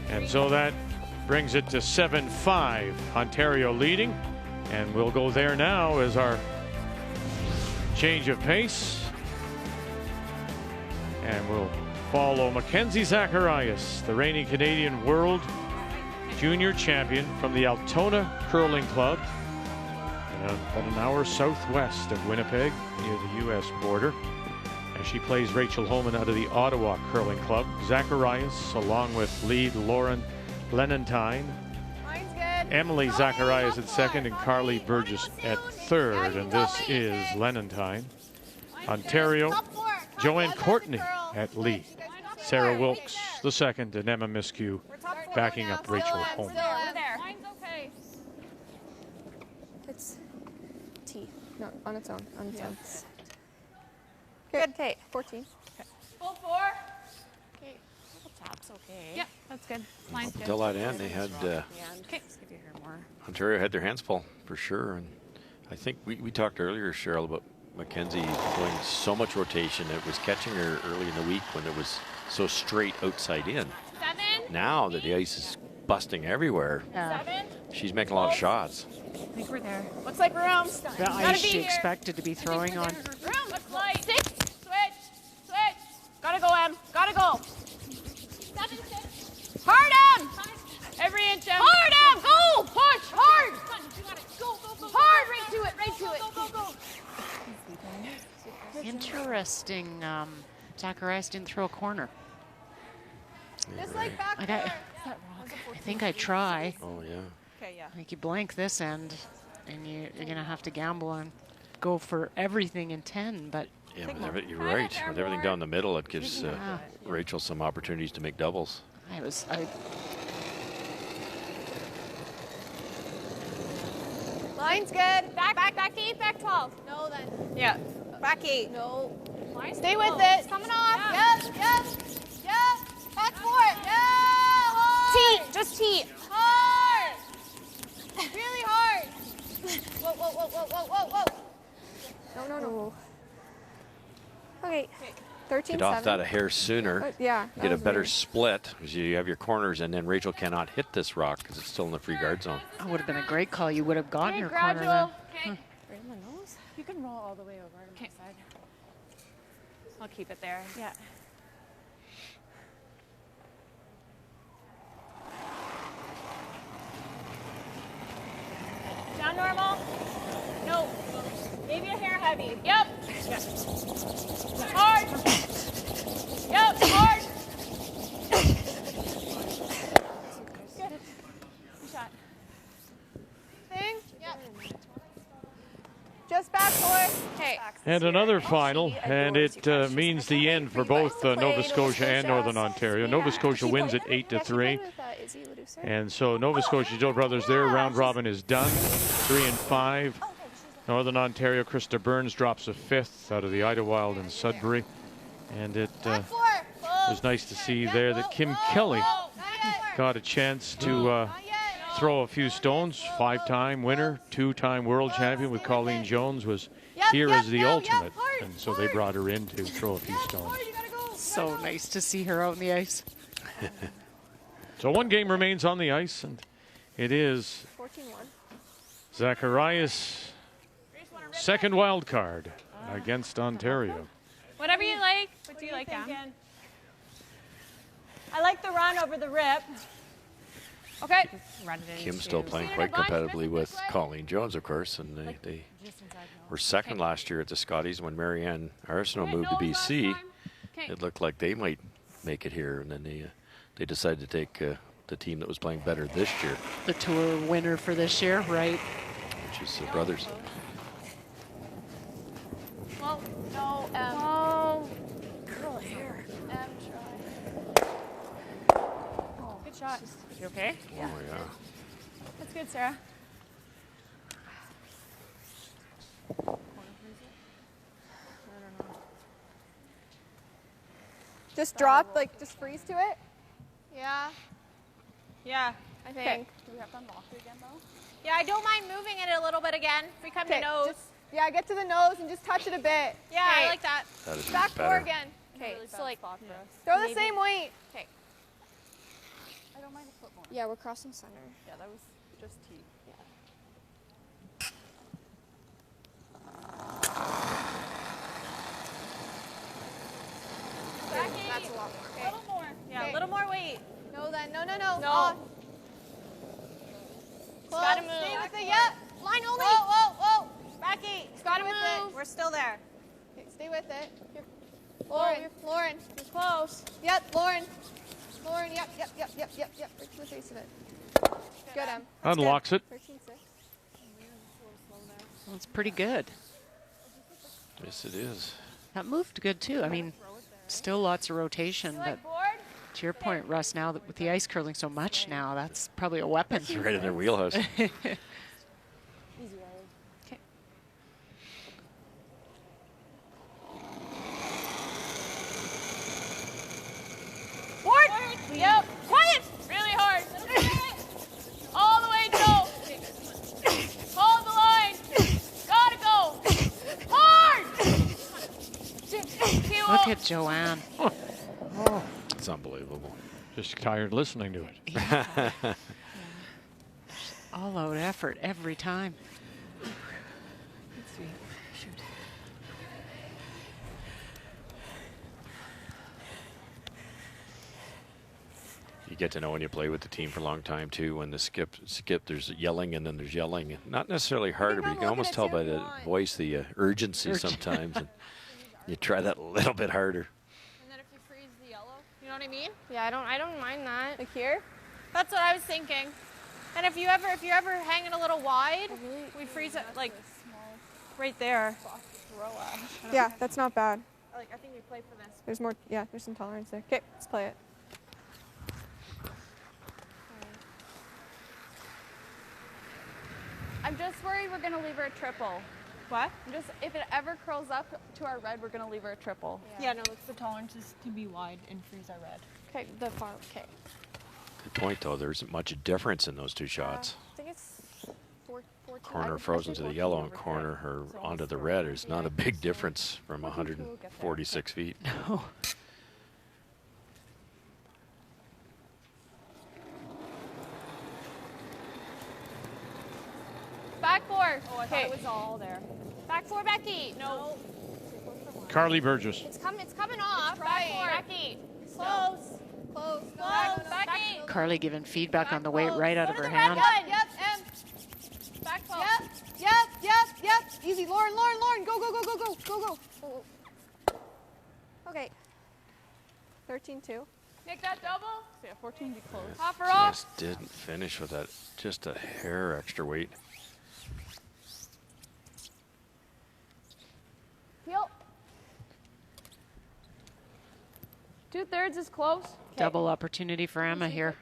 And so that brings it to 7-5. Ontario leading. And we'll go there now as our change of pace. And we'll follow Mackenzie Zacharias, the reigning Canadian World Junior Champion from the Altona Curling Club, about an hour southwest of Winnipeg, near the U.S. border, as she plays Rachel Homan out of the Ottawa Curling Club. Zacharias, along with lead Lauren Lenentine, Emily Zacharias at second, and Carly Burgess at third, and this is Lenentine. Ontario, Joanne Courtney at lead. Sarah Wilkes the second, and Emma Miskew backing up Rachel Homan. It's T. No, on its own. On its own. Good. Okay. 14. Okay. Full 4. Okay. Top's okay. Yep, that's good. Line's good. Till that end, they had Ontario had their hands full for sure. And I think we talked earlier, Cheryl, about Mackenzie doing so much rotation. It was catching her early in the week when it was so straight outside in. 7. Now that the ice is busting everywhere, 7. she's making a lot of shots. I think we're there. Looks like room. The ice she expected to be throwing on. Room. Looks like 6. Switch. Gotta go, Em. Gotta go. 7, 6. Hard, Em. Every inch, Em. Hard, Em. Go. Push. Hard. Go. Hard. Right to it. Go. Interesting. Zacharias didn't throw a corner. Just like back there. I think I try. Oh, yeah. Okay, yeah. I think you blank this end, and you're going to have to gamble and go for everything in 10, but... Yeah, you're right. With everything down the middle, it gives Rachel some opportunities to make doubles. Line's good. Back 8, back 12. No, then. Yeah. Back 8. No. Stay with it. It's coming off. Yes. Back 4. Yeah. Hard. Just T. Hard. Really hard. Whoa. No. Okay. 13. Get off that a hair sooner. Yeah. Get a better split because you have your corners, and then Rachel cannot hit this rock because it's still in the free guard zone. That would have been a great call. You would have gotten your corner then. Okay. Right in the nose. You can roll all the way over on my side. I'll keep it there. Yeah. Down normal. No. Maybe a hair heavy. Yep. Hard. Yep. Hard. Good. Good shot. Thing. Yep. Just back 4. Okay. And another final, and it means the end for both Nova Scotia and Northern Ontario. Nova Scotia wins at 8-3. And so Nova Scotia, Joe Brothers, their round robin is done, 3-5. Northern Ontario, Krista Burns drops a 5th out of the Idlewild in Sudbury. And it was nice to see there that Kim Kelly got a chance to throw a few stones. 5-time winner, 2-time world champion with Colleen Jones was here as the ultimate. And so they brought her in to throw a few stones. So nice to see her out on the ice. So one game remains on the ice, and it is 14-1. Zacharias' second wild card against Ontario. Whatever you like. What do you like, Em? I like the run over the rip. Okay. Run it Kim's into- still playing quite competitively with Colleen Jones, of course, and they were second last year at the Scotties when Marianne Arsenault moved to BC. It looked like they might make it here, and then they decided to take the team that was playing better this year. The tour winner for this year, right? Which is the brothers. Well, no, Oh. girl here. Good shot. You okay? Yeah. Oh, yeah. That's good, Sarah. Just drop, like, just freeze to it. Yeah, Yeah. I think. Do we have to unlock it again, though? Yeah, I don't mind moving it a little bit again. If we come to Okay, nose. yeah, get to the nose and just touch it a bit. Yeah, I like that. That is Back much four better. again. Okay, Really so bad like, spot for us. Throw the Maybe. same weight. okay. I don't mind a foot more. Yeah, we're crossing center. Yeah, that was just T. That's a lot more. A little more. Yeah, Okay. a little more weight. No, then, no. No. Off. It's gotta Close. move. Stay with it, yeah. Line only. Whoa. Backy. It's gotta Stay with move. it. We're still there. Okay, stay with it. Here. Lauren, Lauren. you're close. Yep, Lauren, yep. Right to the face of it. Good, Em. Unlocks it. 13-6. Well, it's pretty good. Yes, it is. That moved good too. I mean, still lots of rotation, but to your point, Russ, now that with the ice curling so much now, that's probably a weapon. It's right in their wheelhouse. Okay. Board. Yep. Quiet. Really hard. All the way, Joe. Hold the line. Gotta go. Hard. Look at Joanne. It's unbelievable. Just tired listening to it. All out effort every time. You get to know when you play with the team for a long time too. When the skip, there's yelling and then there's yelling. Not necessarily harder, but you can almost tell by the voice the urgency sometimes. And you try that a little bit harder. And then if you freeze the yellow, you know what I mean? Yeah, I don't mind that. Like here? That's what I was thinking. And if you're ever hanging a little wide, we freeze it like right there. Yeah, that's not bad. Like I think we play for this. There's more, yeah, there's some tolerance there. Okay, let's play it. I'm just worried we're gonna leave her a triple. What? If it ever curls up to our red, we're gonna leave her a triple. Yeah, no, The tolerance is to be wide and freeze our red. Okay, the far, okay. Good point, though. There isn't much difference in those two shots. I think it's 14. Corner frozen to the yellow and corner her onto the red. There's not a big difference from 146 feet. No. back four. Oh, I thought it was all there. Back four, Becky. No. Carly Burgess. It's coming off. Back four, Becky. Close. Close. Becky. Carly giving feedback on the weight right out of her Red hand. one. Yep, Em. Back 12. Yep. Easy, Lauren. Go. Okay. 13-2. Make that double. So yeah, 14 be close. Off or off. Just didn't finish with that. Just a hair extra weight. Heel. 2/3 is close. Double opportunity for Emma here.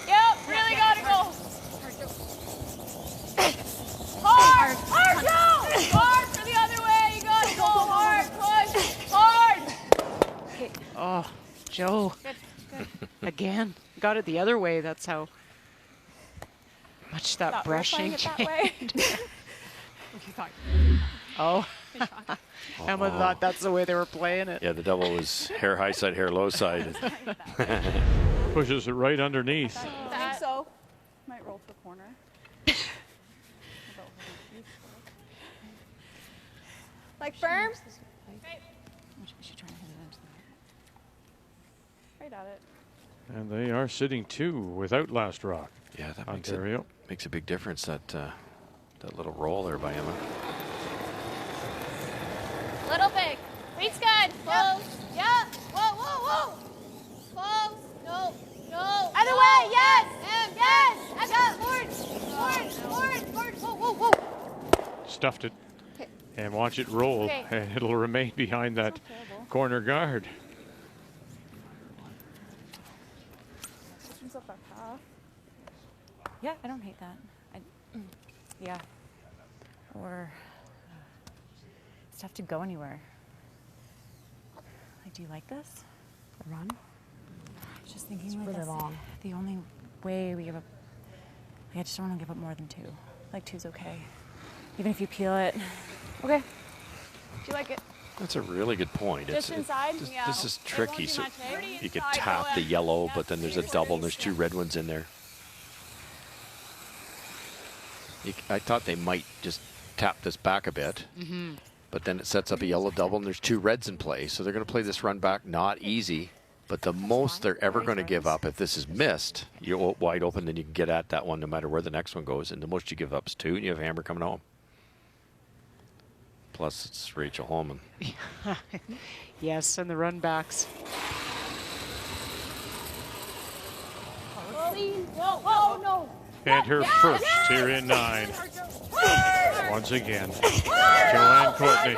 Yep. Really gotta go. Hard. Hard, Joe. Hard for the other way. You gotta go hard. Push. Hard. Oh, Joe. Again. Got it the other way. That's how much that brushing changed. Oh. Emma thought that's the way they were playing it. Yeah, the double was hair high side, hair low side. Pushes it right underneath. I think so. Might roll to a corner. Like firm. She's trying to hit it into the Right at it. And they are sitting 2 without last rock. Yeah, that Ontario. makes a big difference, that little roll there by Emma. Little big. Weight's good. Close. Yeah. Whoa, whoa, whoa. Close. No. No. Other way. Yes. Yes. Forward. Whoa, whoa, whoa. Stuffed it. And watch it roll. Okay. And it'll remain behind that corner guard. Yeah, I don't hate that. Yeah. Or it's tough to go anywhere. Like, do you like this? The run? I was just thinking, it's like really long. The only way we give up, like, I just don't want to give up more than 2. Like 2's okay. Even if you peel it. Okay. Do you like it? That's a really good point. Just inside? Yeah. This is tricky. So you could tap the yellow, but then there's a double and there's 2 red ones in there. I thought they might just tap this back a bit, but then it sets up a yellow double and there's 2 reds in play. So they're going to play this run back, not easy, but the most they're ever going to give up if this is missed, you're wide open, then you can get at that one no matter where the next one goes. And the most you give up is 2 and you have Hammer coming home. Plus it's Rachel Holman. Yes, and the run backs. Whoa, whoa, no. And her first here in 9. Once again, Joanne Courtney.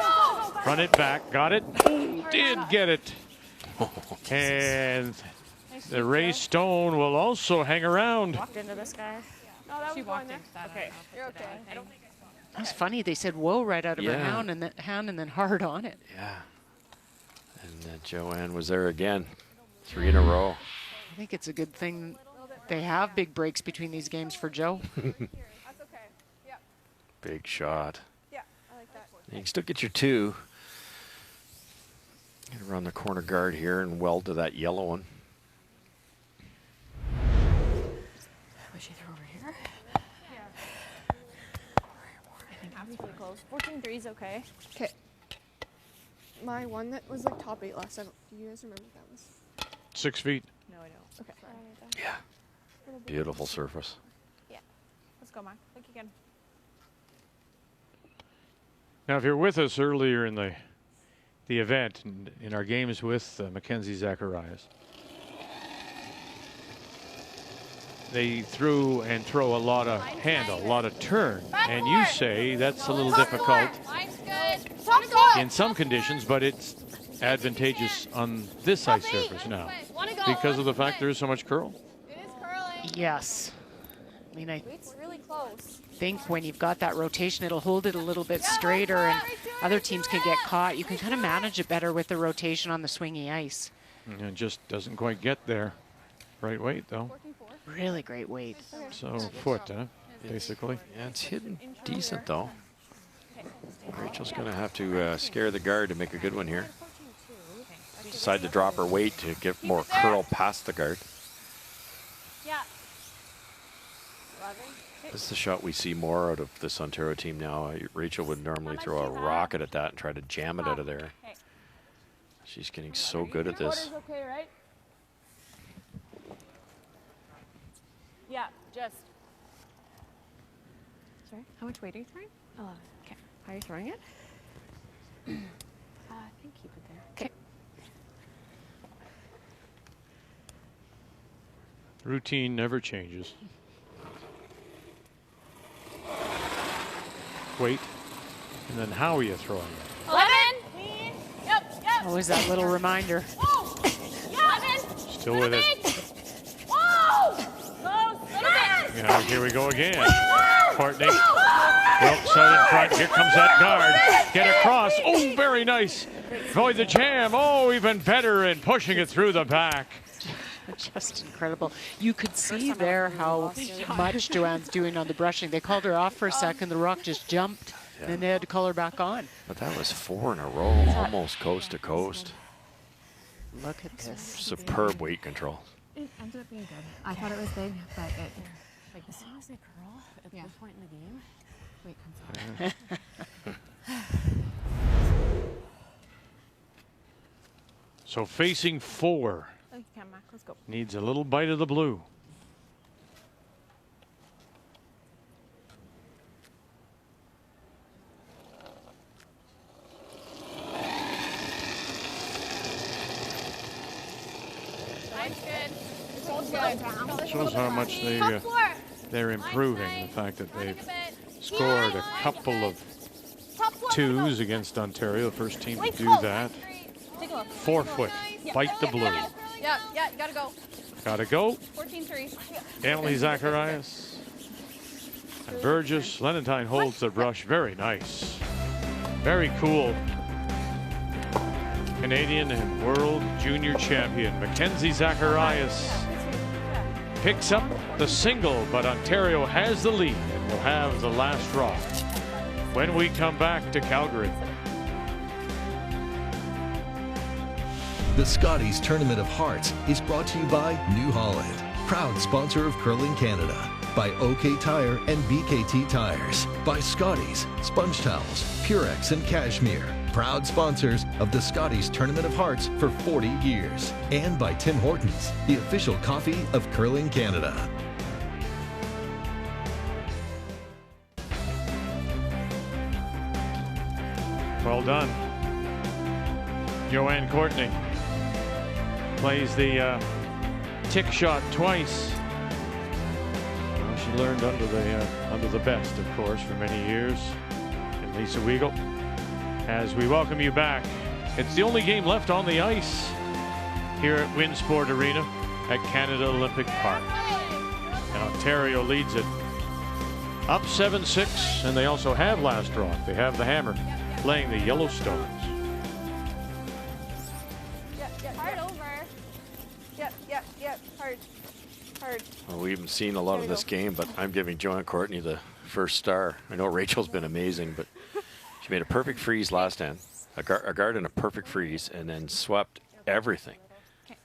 Run it back, got it. Oh, did get it. And the Ray Stone will also hang around. Walked into this guy. No, that was going there. Okay, you're okay. I don't think That's funny. They said whoa right out of her hand and then hard on it. Yeah. And Joanne was there again. 3 in a row. I think it's a good thing they have big breaks between these games for Joe. That's okay. Yeah. Big shot. Yeah, I like that. You can still get your 2. Get around the corner guard here and weld to that yellow one. Would she throw over here? Yeah. I think that's pretty close. 14-3 is okay. Okay. My one that was like top 8 last time. Do you guys remember what that was? 6 feet. No, I don't. Okay. Yeah. Beautiful surface. Yeah. Let's go, Mark. Think again. Now, if you're with us earlier in the event, in our games with Mackenzie Zacharias, they threw and throw a lot of handle, a lot of turn. And you say that's a little difficult in some conditions, but it's advantageous on this ice surface now because of the fact there is so much curl. Yes. I mean, It's really close. think when you've got that rotation, it'll hold it a little bit straighter and other teams can get caught. You can kind of manage it better with the rotation on the swingy ice. And it just doesn't quite get there. Right weight, though. Really great weight. So foot, huh? Basically. Yeah, it's hidden decent, though. Rachel's going to have to scare the guard to make a good one here. Decide to drop her weight to get more curl past the guard. Yeah. This is the shot we see more out of this Ontario team now. Rachel would normally throw a rocket at that and try to jam it out of there. She's getting so good at this. Okay, right? Yeah, just. Sorry, how much weight are you throwing? 11. Okay. How are you throwing it? I think keep it there. Okay. Routine never changes. Weight, and then how are you throwing it? 11. Yep. Always that little reminder. Still with it. Whoa! Close. Yeah, here we go again. Courtney. Wilkes out in front. Here comes that guard. Get across. Oh, very nice. Avoid the jam. Oh, even better in pushing it through the back. Just incredible. You could see there how much Joanne's doing on the brushing. They called her off for a second. The rock just jumped, and then they had to call her back on. But that was 4 in a row, almost coast to coast. Look at this. Superb weight control. It ended up being good. I thought it was big, but it, like, as soon as they curl at this point in the game, weight comes out. So facing 4. Thank you, Mac. Let's go. Needs a little bite of the blue. Shows how much they're improving. The fact that they've scored a couple of 2s against Ontario, the first team to do that. 4 foot, bite the blue. Yeah, you gotta go. Gotta go. 14-3. Emily Zacharias and Burgess. Lenentine holds the brush. Very nice. Very cool. Canadian and world junior champion Mackenzie Zacharias picks up the single, but Ontario has the lead and will have the last draw when we come back to Calgary. The Scotties Tournament of Hearts is brought to you by New Holland, proud sponsor of Curling Canada, by OK Tire and BKT Tires, by Scotties, Sponge Towels, Purex and Cashmere, proud sponsors of the Scotties Tournament of Hearts for 40 years, and by Tim Hortons, the official coffee of Curling Canada. Well done. Joanne Courtney plays the tick shot twice. Well, she learned under the best, of course, for many years. And Lisa Weigel, as we welcome you back. It's the only game left on the ice here at Winsport Arena at Canada Olympic Park. And Ontario leads it up 7-6, and they also have last draw. They have the hammer playing the Yellowstones. Hard over. Yep. Hard. Well, we haven't seen a lot of this game, but I'm giving Joanne Courtney the first star. I know Rachel's been amazing, but she made a perfect freeze last time, a guard and a perfect freeze, and then swept everything. Okay.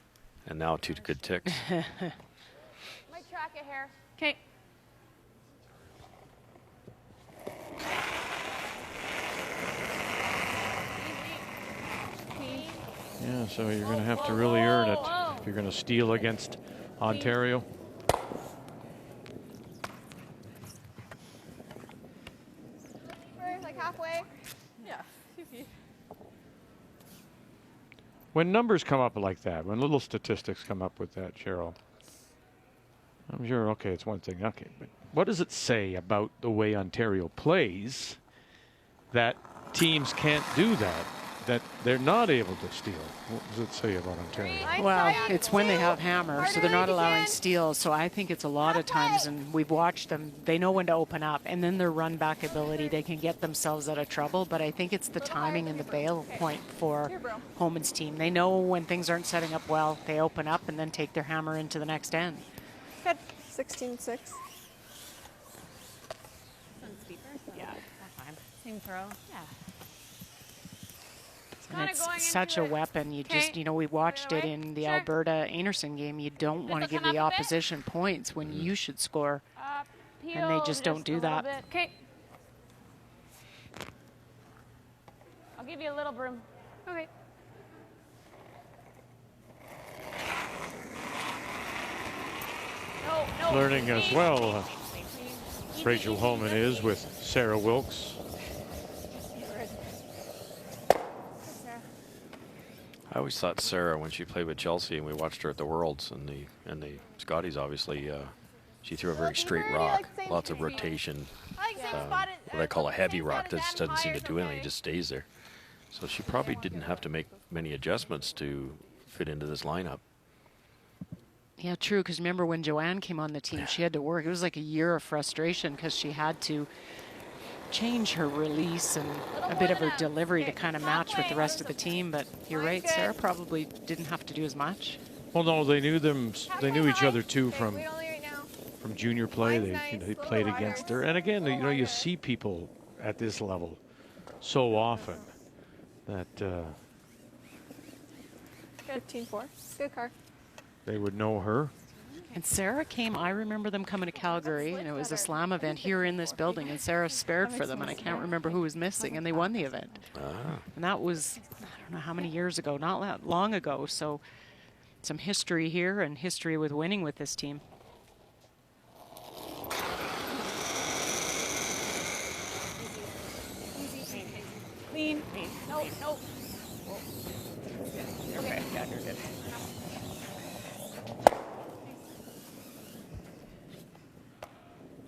And now 2 good ticks. Might track it here. Okay. Yeah, so you're going to have to really earn it if you're going to steal against Ontario. Like halfway. Yeah. When numbers come up like that, when little statistics come up with that, Cheryl, I'm sure, okay, it's one thing. Okay, but what does it say about the way Ontario plays that teams can't do that? That they're not able to steal? What does it say about Ontario? Well, it's when they have hammer, so they're not allowing steals. So I think it's a lot of times, and we've watched them, they know when to open up, and then their run back ability, they can get themselves out of trouble. But I think it's the timing and the bail point for Homan's team. They know when things aren't setting up well, they open up and then take their hammer into the next end. Good. 16-6. Yeah, that's fine. Same throw. Yeah. And it's such a weapon. You just, we watched it in the Alberta Einarson game. You don't want to give the opposition points when you should score. And they just don't do that. Okay. I'll give you a little broom. Okay. No. Learning as well, Rachel Homan is with Sarah Wilkes. I always thought Sarah, when she played with Chelsea and we watched her at the Worlds and the Scotties, obviously, she threw a very straight rock, lots of rotation. What I call a heavy rock that just doesn't seem to do anything, it just stays there. So she probably didn't have to make many adjustments to fit into this lineup. Yeah, true, because remember when Joanne came on the team, she had to work. It was like a year of frustration because she had to change her release and a bit of her delivery to kind of match with the rest of the team. But you're right, Sarah probably didn't have to do as much. Well, no, they knew each other too from junior play. They played against her, and again, you see people at this level so often that 15-4. Good car. They would know her. And Sarah came, I remember them coming to Calgary, and it was a slam event here in this building, and Sarah spared for them, and I can't remember who was missing, and they won the event. And that was, I don't know how many years ago, not that long ago. So some history here and history with winning with this team. Clean. No. Okay, yeah, you're good.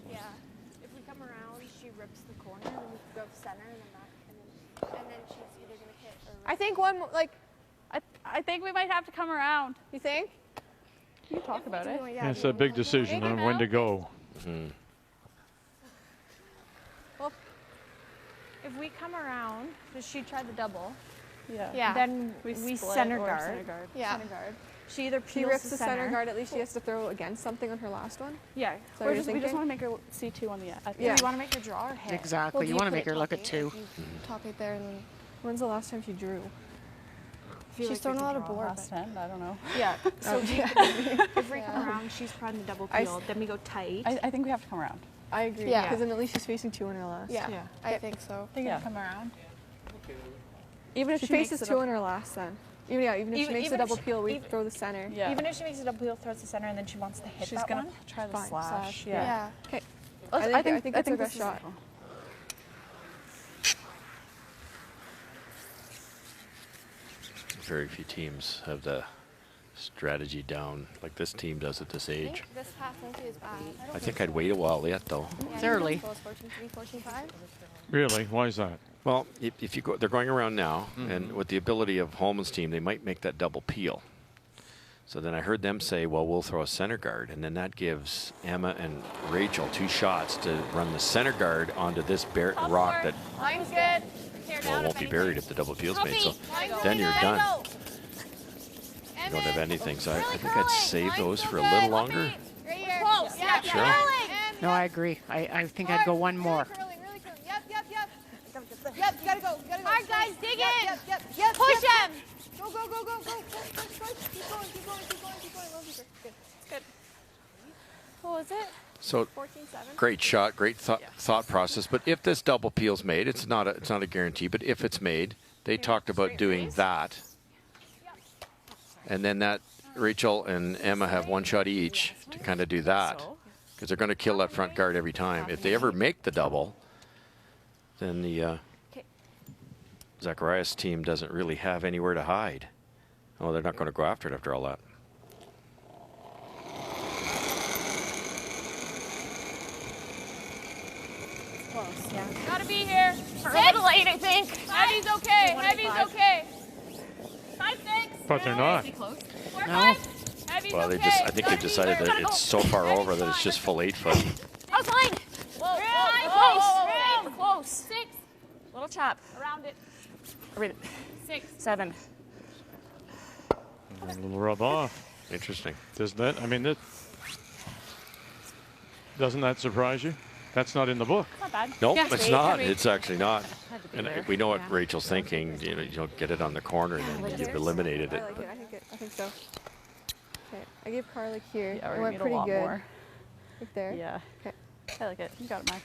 Yeah. If we come around, she rips the corner, and then we go center and then back, and then she's either gonna hit or. I think one like. I think we might have to come around. You think? You can talk about it. Yeah, it's a big decision on when to go. Well, if we come around, does she try the double? Yeah. Then we center guard. Center guard. Yeah. Center guard. She either peels She rips to the center guard. At least she has to throw against something on her last one. Yeah. So We just want to make her see 2 on the. Yeah. You want to make her draw or hit. Exactly. Well, you want to make her look at 2. Top eight there, and then when's the last time she drew? She's She's thrown thrown a a lot lot of board. Last 10, I don't know. Yeah. So if we come around, she's probably the double peel. Then we go tight. I think we have to come around. I agree. Yeah. Because then at least she's facing 2 on her last. Yeah. I think so. Think Yeah. come around. Even if She she makes faces it 2 on her last then. Even if she makes a double peel, we throw the center. Yeah. Even if she makes a double peel, throws the center, and then she wants to hit She's that gonna one. try the Fine, slash. Yeah. Okay. I think that's our best this is- shot. Very few teams have the strategy down like this team does at this age. This pass won't be as bad. I think I'd wait a while yet, though. It's early. 14-3, 14-5. Really? Why is that? Well, if you go, they're going around now, and with the ability of Holman's team, they might make that double peel. So then I heard them say, well, we'll throw a center guard, and then that gives Emma and Rachel 2 shots to run the center guard onto this rock that Line's good. well, won't be buried if the double peel's made. So then you're done. You don't have anything. So I think I'd save those for a little longer. Right here. Close. Yeah, Sure. No, I agree. I think I'd go one more. Really curling. Yep. Yep, you gotta go. All right, guys, dig in. Yep. Push him. Go. Keep going. Love you, good. Good. What was it? So 14-7. great shot, great thought process. But if this double peel's made, it's not a guarantee. But if it's made, they talked about doing that, and then that Rachel and Emma have 1 shot each to kind of do that, because they're going to kill that front guard every time. If they ever make the double, then the Zacharias team doesn't really have anywhere to hide. Oh, they're not going to go after it after all that. Close. Yeah. Gotta be here. A little late, I think. Heavy's okay. 5-6. But they're not. 4-5. No. Heavy's Well, okay. I think they've decided that it's so far over that it's just full 8-foot. Outside. Whoa. We're close. 6. Little chop. Around it. Read it. 6. 7. A little rub off. Interesting. Doesn't that? I mean, doesn't that surprise you? That's not in the book. Not bad. Nope, Yeah, it's great. not. Great. It's actually not. Had to be And there. we know what Yeah. Rachel's thinking. You know, get it on the corner, and then you've eliminated it. I like it. I think so. Okay, I gave Carlick here. Yeah, it we're went gonna need a pretty lot good. more. Right there. Yeah. Okay. I like it. You got it, Mike.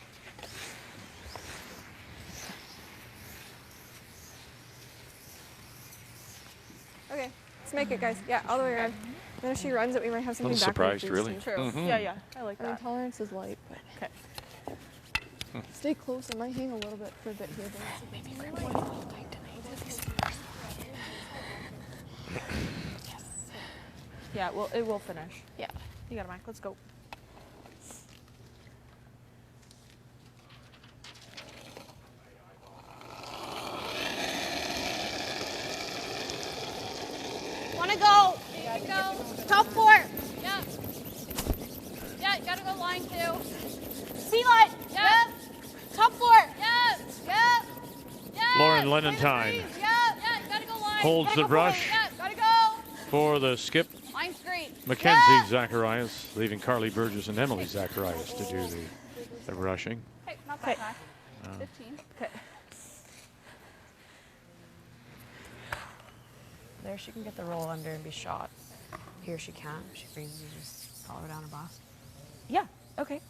Okay, let's make it, guys. Yeah, all the way around. Then if she runs it, we might have something little back. surprised, really. True. Yeah. I like Our that. tolerance is light, but Okay. stay close. I might hang a little bit for a bit here. But Yeah, well, it will finish. Yeah. You got it, Mike. Let's go. Wanna go? go. Top 4. Yeah. Yeah, you gotta go line 2. C line. Yeah. Top 4. Yeah. Lauren Lenentine Yeah, you gotta go line. holds the brush Yeah, gotta go. for the skip. Line's green. Mackenzie Zacharias, leaving Carly Burgess and Emily Zacharias to do the rushing. Hey, not that high. 15. Okay. There she can get the roll under and be shot. Here she can't. She freezes, you just follow her down her boss. Yeah, okay.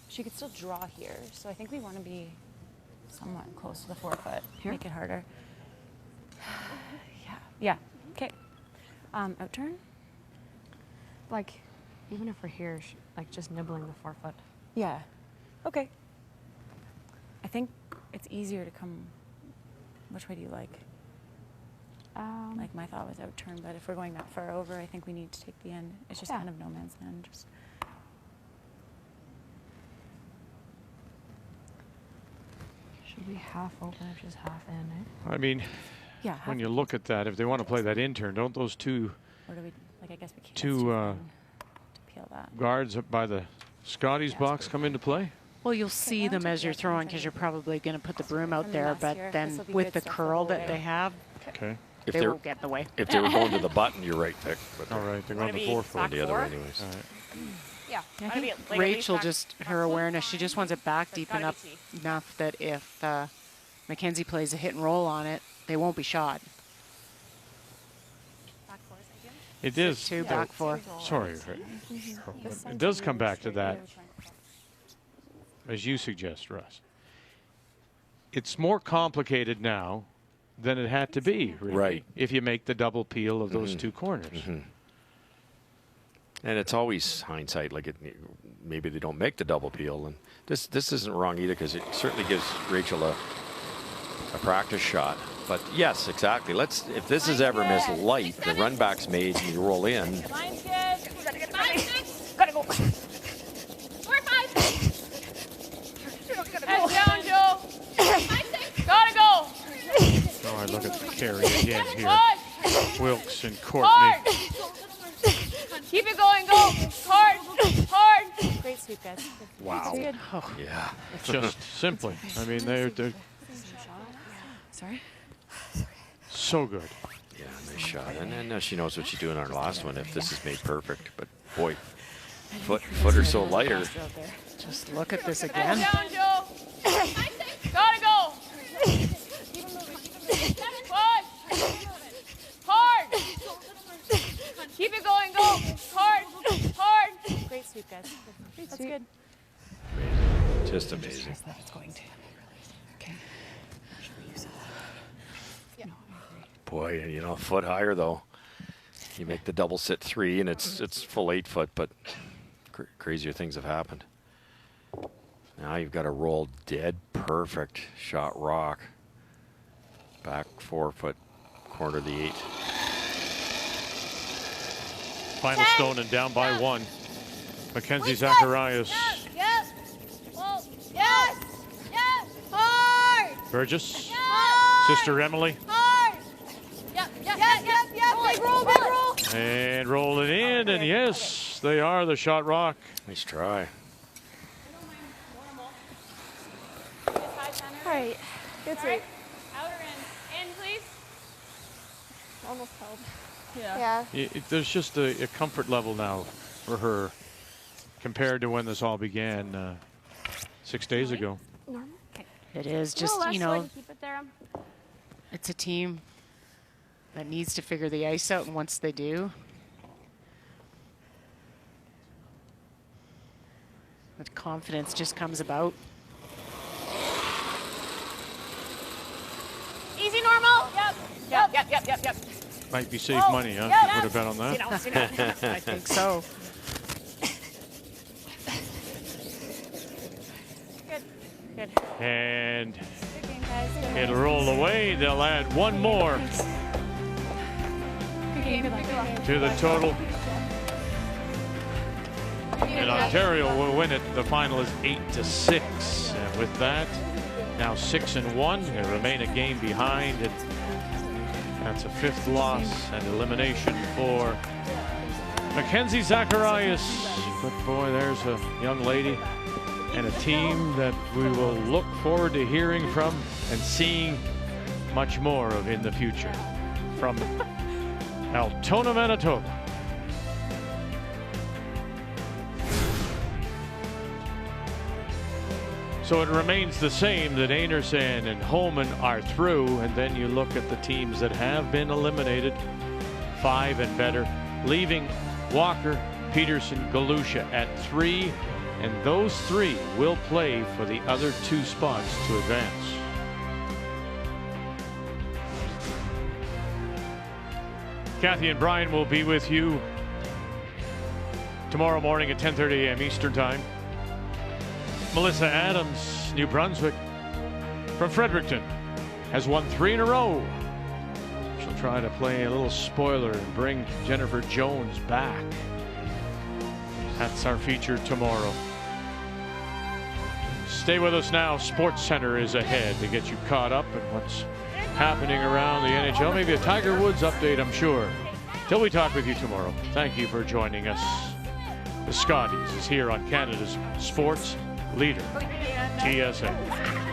She could still draw here, so I think we want to be somewhat close to the 4 foot. Here? Make it harder. Yeah. Okay. Out turn? Like, even if we're here, like just nibbling the forefoot. Yeah. Okay. I think it's easier to come. Which way do you like? Like my thought was out turn, but if we're going that far over, I think we need to take the end. It's just kind of no man's land. Just. Should be half open if she's half in, eh? I mean, yeah, when you look at that, if they want to play that in turn, don't those two or do we, like, I guess we can't two to peel that. guards up by the Scotties box come into play? Well, you'll see them as you're throwing because you're probably going to put the broom out there, but then with the curl that they have, okay, they won't get in the way. If they were going to the button, you're right, Vic. All right, they're going to the 4 foot. The other way anyways. All right. Yeah. I think Rachel just, her awareness, she just wants it back deep enough that if Mackenzie plays a hit and roll on it, they won't be shot. It is. 2, back 4. Sorry. It does come back to that, as you suggest, Russ. It's more complicated now than it had to be, really, right, if you make the double peel of those two corners. And it's always hindsight. Like maybe they don't make the double peel, and this isn't wrong either because it certainly gives Rachel a practice shot. But yes, exactly. If this is ever missed light, the run back's made, and you roll in. Mine's good. Mine's good. Gotta go. 4, 5. Head down, Joe. Gotta go. Oh, I look at the carry again here. Wilkes and Courtney. Keep it going, go. Hard, hard. Great sweep, guys. Wow. Good. Oh, yeah. Just simply. I mean, they're Sorry. so good. Yeah, nice shot. And then she knows what she's doing on her last one if this is made perfect. But boy, foot or so lighter. Just look at this again. Head down, Joe. Gotta go. Push. Hard. Keep it going, go. Hard, hard. Great sweep, guys. That's good. Just amazing. Okay. Boy, you know, a foot higher though. You make the double sit 3, and it's full 8 foot, but crazier things have happened. Now you've got a roll dead perfect shot rock. Back 4 foot, corner the 8. Final stone and down by 1. Mackenzie Zacharias. Yes. Well, yes. Yes. Hard. Burgess. Hard. Sister Emily. Hard. Yep. Big roll, big roll. And roll it in, and yes, they are the shot rock. Nice try. All right. Good sweep. Outer in. In, please. Almost held. Yeah. There's just a comfort level now for her compared to when this all began 6 days ago. Normal. It is just, you know, it's a team that needs to figure the ice out, and once they do, the confidence just comes about. Easy, normal. Yep. Might be saved money, huh? Yep. Would have bet on that. Sit down. I think so. Good. And Good game, guys. it'll roll away. They'll add 1 more Good game. to the total. And Ontario will win it. The final is 8-6. And with that, now 6-1. They remain a game behind. And that's a 5th loss and elimination for Mackenzie Zacharias. But boy, there's a young lady and a team that we will look forward to hearing from and seeing much more of in the future from Altona, Manitoba. So it remains the same that Einarson and Holman are through, and then you look at the teams that have been eliminated, 5 and better, leaving Walker, Peterson, Galusha at 3, and those 3 will play for the other 2 spots to advance. Kathy and Brian will be with you tomorrow morning at 10:30 a.m. Eastern Time. Melissa Adams, New Brunswick, from Fredericton, has won 3 in a row. She'll try to play a little spoiler and bring Jennifer Jones back. That's our feature tomorrow. Stay with us now. Sports Center is ahead to get you caught up in what's happening around the NHL. Maybe a Tiger Woods update, I'm sure. Till we talk with you tomorrow, thank you for joining us. The Scotties is here on Canada's sports leader, TSN.